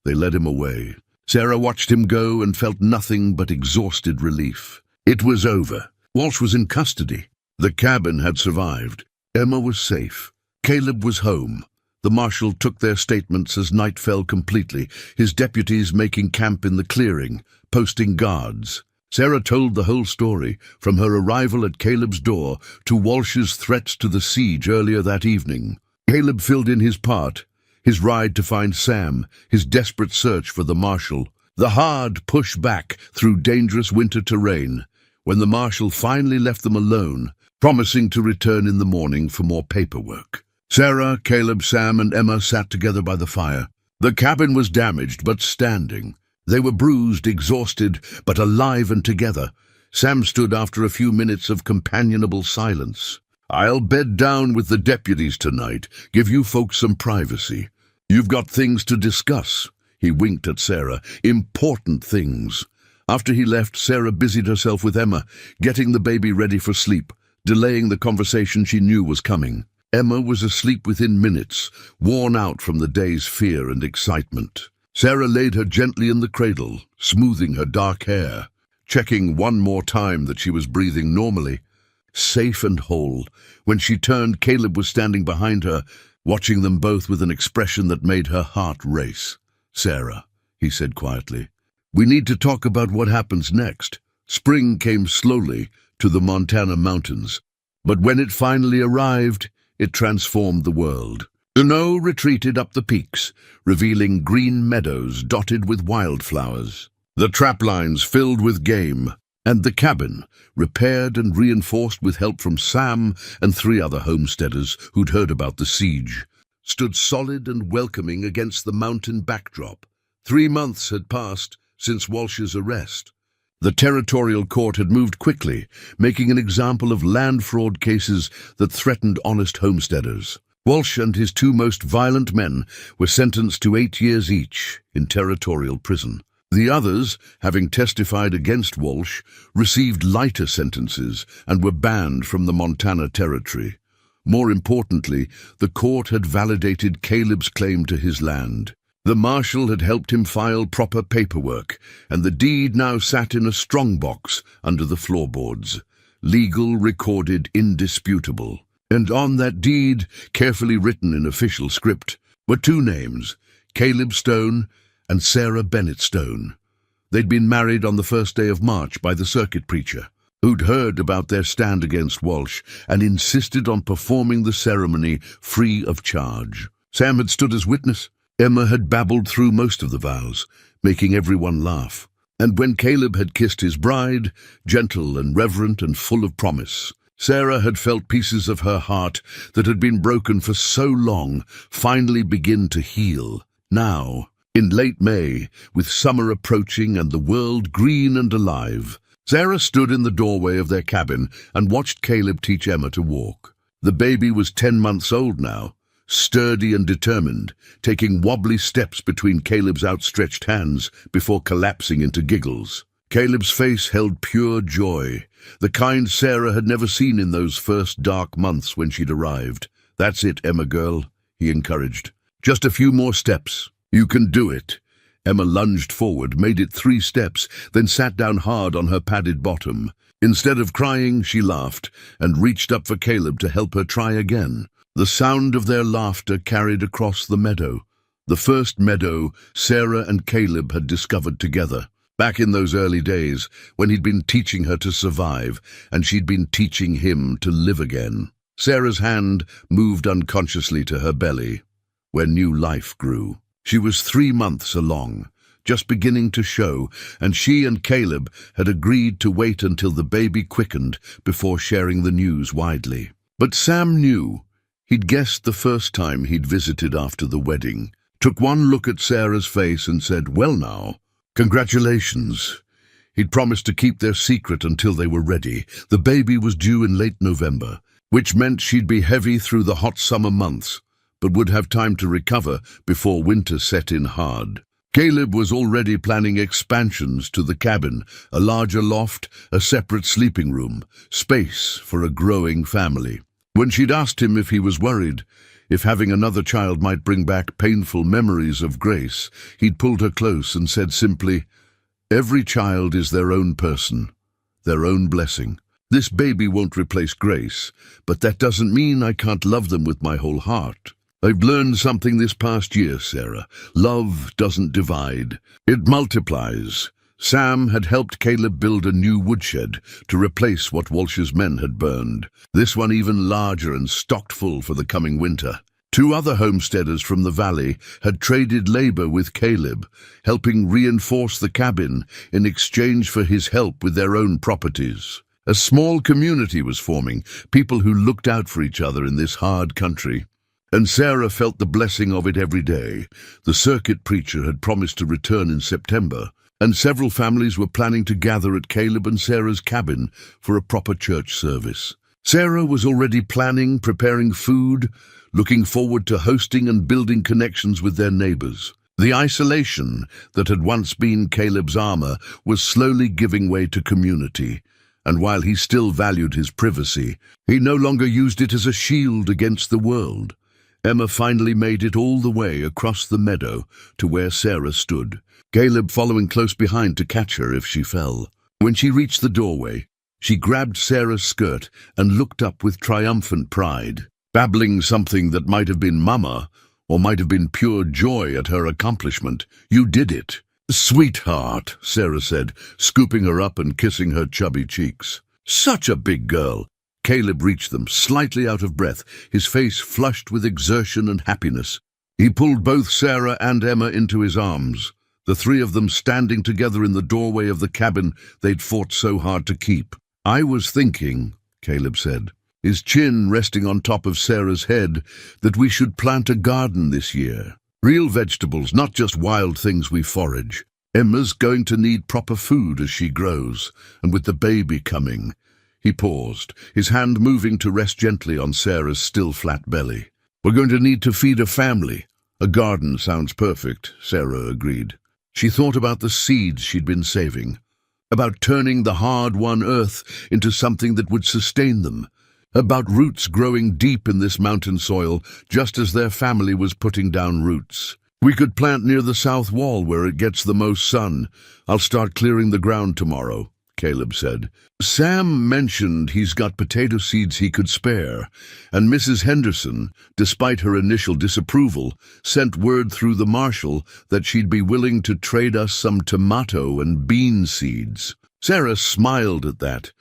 They led him away. Sarah watched him go and felt nothing but exhausted relief. It was over. Walsh was in custody. The cabin had survived. Emma was safe. Caleb was home. The marshal took their statements as night fell completely, his deputies making camp in the clearing, posting guards. Sarah told the whole story, from her arrival at Caleb's door to Walsh's threats to the siege earlier that evening. Caleb filled in his part, his ride to find Sam, his desperate search for the marshal, the hard push back through dangerous winter terrain, when the marshal finally left them alone, promising to return in the morning for more paperwork. Sarah, Caleb, Sam, and Emma sat together by the fire. The cabin was damaged, but standing. They were bruised, exhausted, but alive and together. Sam stood after a few minutes of companionable silence. "I'll bed down with the deputies tonight, give you folks some privacy. You've got things to discuss." He winked at Sarah. "Important things." After he left, Sarah busied herself with Emma, getting the baby ready for sleep, delaying the conversation she knew was coming. Emma was asleep within minutes, worn out from the day's fear and excitement. Sarah laid her gently in the cradle, smoothing her dark hair, checking one more time that she was breathing normally. Safe and whole. When she turned, Caleb was standing behind her, watching them both with an expression that made her heart race. "Sarah," he said quietly, "we need to talk about what happens next." Spring came slowly to the Montana mountains, but when it finally arrived, it transformed the world. Snow retreated up the peaks, revealing green meadows dotted with wildflowers. The trap lines filled with game, and the cabin, repaired and reinforced with help from Sam and 3 other homesteaders who'd heard about the siege, stood solid and welcoming against the mountain backdrop. 3 months had passed since Walsh's arrest. The territorial court had moved quickly, making an example of land fraud cases that threatened honest homesteaders. Walsh and his 2 most violent men were sentenced to 8 years each in territorial prison. The others, having testified against Walsh, received lighter sentences and were banned from the Montana Territory. More importantly, the court had validated Caleb's claim to his land. The marshal had helped him file proper paperwork, and the deed now sat in a strongbox under the floorboards. Legal, recorded, indisputable. And on that deed, carefully written in official script, were 2 names, Caleb Stone and Sarah Bennett Stone. They'd been married on the first day of March by the circuit preacher, who'd heard about their stand against Walsh and insisted on performing the ceremony free of charge. Sam had stood as witness. Emma had babbled through most of the vows, making everyone laugh. And when Caleb had kissed his bride, gentle and reverent and full of promise, Sarah had felt pieces of her heart that had been broken for so long finally begin to heal. Now, in late May, with summer approaching and the world green and alive, Sarah stood in the doorway of their cabin and watched Caleb teach Emma to walk. The baby was 10 months old now, sturdy and determined, taking wobbly steps between Caleb's outstretched hands before collapsing into giggles. Caleb's face held pure joy, the kind Sarah had never seen in those first dark months when she'd arrived. "That's it, Emma girl," he encouraged. "Just a few more steps. You can do it." Emma lunged forward, made it 3 steps, then sat down hard on her padded bottom. Instead of crying, she laughed and reached up for Caleb to help her try again. The sound of their laughter carried across the meadow, the first meadow Sarah and Caleb had discovered together. Back in those early days, when he'd been teaching her to survive, and she'd been teaching him to live again. Sarah's hand moved unconsciously to her belly, where new life grew. She was 3 months along, just beginning to show, and she and Caleb had agreed to wait until the baby quickened before sharing the news widely. But Sam knew. He'd guessed the first time he'd visited after the wedding, took one look at Sarah's face and said, "Well now, congratulations." He'd promised to keep their secret until they were ready. The baby was due in late November, which meant she'd be heavy through the hot summer months, but would have time to recover before winter set in hard. Caleb was already planning expansions to the cabin, a larger loft, a separate sleeping room, space for a growing family. When she'd asked him if he was worried, if having another child might bring back painful memories of Grace, he'd pulled her close and said simply, "Every child is their own person, their own blessing. This baby won't replace Grace, but that doesn't mean I can't love them with my whole heart. I've learned something this past year, Sarah. Love doesn't divide. It multiplies." Sam had helped Caleb build a new woodshed to replace what Walsh's men had burned, this one even larger and stocked full for the coming winter. 2 other homesteaders from the valley had traded labor with Caleb, helping reinforce the cabin in exchange for his help with their own properties. A small community was forming, people who looked out for each other in this hard country. And Sarah felt the blessing of it every day. The circuit preacher had promised to return in September, and several families were planning to gather at Caleb and Sarah's cabin for a proper church service. Sarah was already planning, preparing food, looking forward to hosting and building connections with their neighbors. The isolation that had once been Caleb's armor was slowly giving way to community, and while he still valued his privacy, he no longer used it as a shield against the world. Emma finally made it all the way across the meadow to where Sarah stood, Caleb following close behind to catch her if she fell. When she reached the doorway, she grabbed Sarah's skirt and looked up with triumphant pride, babbling something that might have been mama or might have been pure joy at her accomplishment. "You did it." "Sweetheart," Sarah said, scooping her up and kissing her chubby cheeks. "Such a big girl." Caleb reached them, slightly out of breath, his face flushed with exertion and happiness. He pulled both Sarah and Emma into his arms, the 3 of them standing together in the doorway of the cabin they'd fought so hard to keep. "I was thinking," Caleb said, his chin resting on top of Sarah's head, "that we should plant a garden this year. Real vegetables, not just wild things we forage. Emma's going to need proper food as she grows, and with the baby coming." He paused, his hand moving to rest gently on Sarah's still flat belly. "We're going to need to feed a family." "A garden sounds perfect," Sarah agreed. She thought about the seeds she'd been saving, about turning the hard-won earth into something that would sustain them, about roots growing deep in this mountain soil just as their family was putting down roots. "We could plant near the south wall where it gets the most sun. I'll start clearing the ground tomorrow." Caleb said. Sam mentioned he's got potato seeds he could spare, and Mrs. Henderson, despite her initial disapproval, sent word through the marshal that she'd be willing to trade us some tomato and bean seeds. Sarah smiled at that.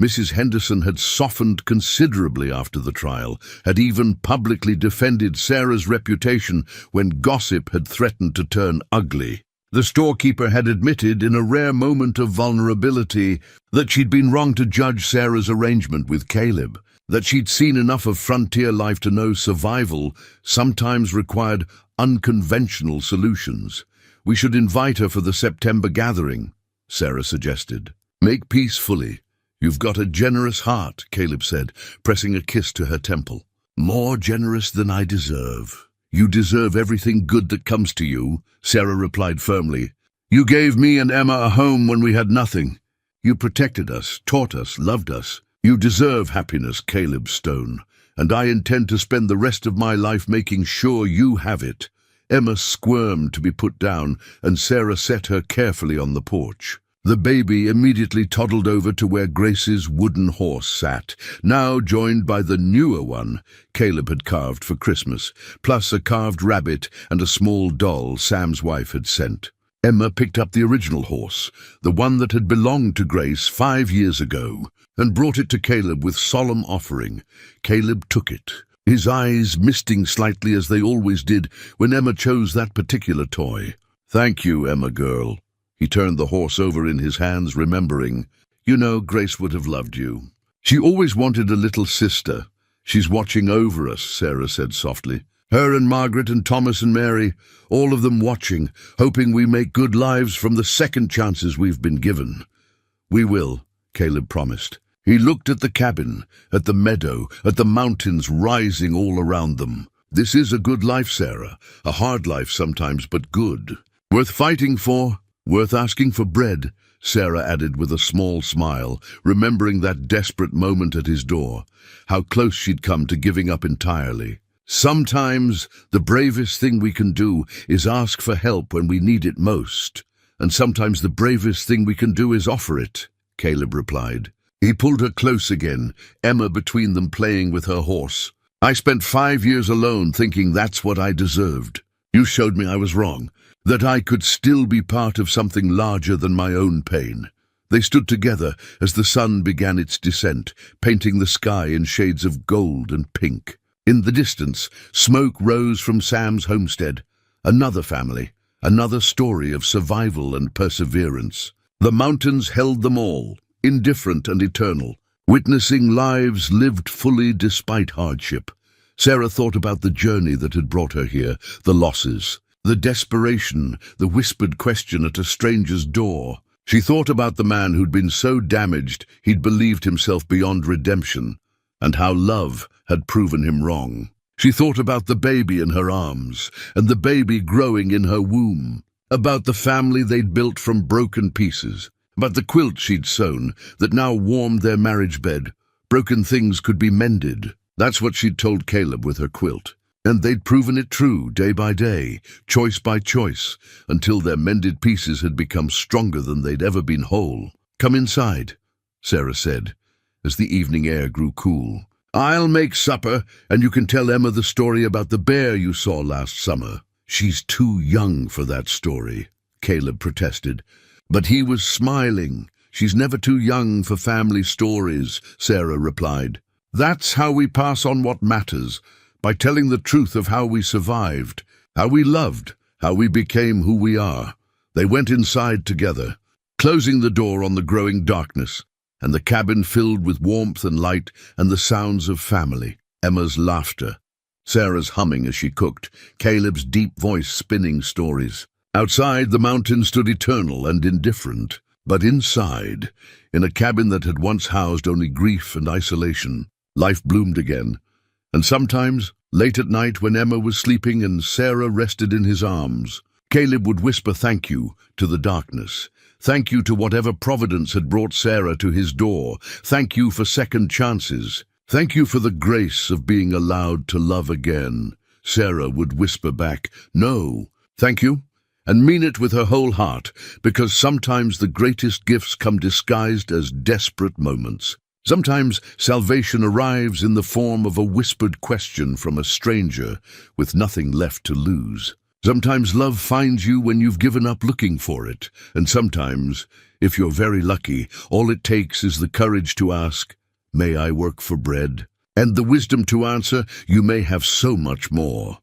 Mrs. Henderson had softened considerably after the trial, had even publicly defended Sarah's reputation when gossip had threatened to turn ugly. The storekeeper had admitted in a rare moment of vulnerability that she'd been wrong to judge Sarah's arrangement with Caleb, that she'd seen enough of frontier life to know survival sometimes required unconventional solutions. We should invite her for the September gathering, Sarah suggested. Make peace fully. You've got a generous heart, Caleb said, pressing a kiss to her temple. More generous than I deserve. You deserve everything good that comes to you, Sarah replied firmly. You gave me and Emma a home when we had nothing. You protected us, taught us, loved us. You deserve happiness, Caleb Stone, and I intend to spend the rest of my life making sure you have it. Emma squirmed to be put down, and Sarah set her carefully on the porch. The baby immediately toddled over to where Grace's wooden horse sat, now joined by the newer one Caleb had carved for Christmas, plus a carved rabbit and a small doll Sam's wife had sent. Emma picked up the original horse, the one that had belonged to Grace 5 years ago, and brought it to Caleb with solemn offering. Caleb took it, his eyes misting slightly as they always did when Emma chose that particular toy. Thank you, Emma girl. He turned the horse over in his hands, remembering, You know, Grace would have loved you. She always wanted a little sister. She's watching over us, Sarah said softly. Her and Margaret and Thomas and Mary, all of them watching, hoping we make good lives from the second chances we've been given. We will, Caleb promised. He looked at the cabin, at the meadow, at the mountains rising all around them. This is a good life, Sarah. A hard life sometimes, but good. Worth fighting for. Worth asking for bread, Sarah added with a small smile, remembering that desperate moment at his door, how close she'd come to giving up entirely. Sometimes the bravest thing we can do is ask for help when we need it most, and sometimes the bravest thing we can do is offer it, Caleb replied. He pulled her close again, Emma between them playing with her horse. I spent 5 years alone thinking that's what I deserved. You showed me I was wrong, that I could still be part of something larger than my own pain. They stood together as the sun began its descent, painting the sky in shades of gold and pink. In the distance, smoke rose from Sam's homestead. Another family, another story of survival and perseverance. The mountains held them all, indifferent and eternal, witnessing lives lived fully despite hardship. Sarah thought about the journey that had brought her here, the losses, the desperation, the whispered question at a stranger's door. She thought about the man who'd been so damaged he'd believed himself beyond redemption, and how love had proven him wrong. She thought about the baby in her arms, and the baby growing in her womb, about the family they'd built from broken pieces, about the quilt she'd sewn that now warmed their marriage bed. Broken things could be mended. That's what she'd told Caleb with her quilt. And they'd proven it true day by day, choice by choice, until their mended pieces had become stronger than they'd ever been whole. Come inside, Sarah said, as the evening air grew cool. I'll make supper, and you can tell Emma the story about the bear you saw last summer. She's too young for that story, Caleb protested. But he was smiling. She's never too young for family stories, Sarah replied. That's how we pass on what matters, by telling the truth of how we survived, how we loved, how we became who we are. They went inside together, closing the door on the growing darkness, and the cabin filled with warmth and light and the sounds of family. Emma's laughter, Sarah's humming as she cooked, Caleb's deep voice spinning stories. Outside, the mountains stood eternal and indifferent, but inside, in a cabin that had once housed only grief and isolation, life bloomed again. And sometimes, late at night when Emma was sleeping and Sarah rested in his arms, Caleb would whisper thank you to the darkness. Thank you to whatever providence had brought Sarah to his door. Thank you for second chances. Thank you for the grace of being allowed to love again. Sarah would whisper back, no, thank you, and mean it with her whole heart, because sometimes the greatest gifts come disguised as desperate moments. Sometimes salvation arrives in the form of a whispered question from a stranger with nothing left to lose. Sometimes love finds you when you've given up looking for it, and sometimes, if you're very lucky, all it takes is the courage to ask, "May I work for bread?" and the wisdom to answer, "You may have so much more."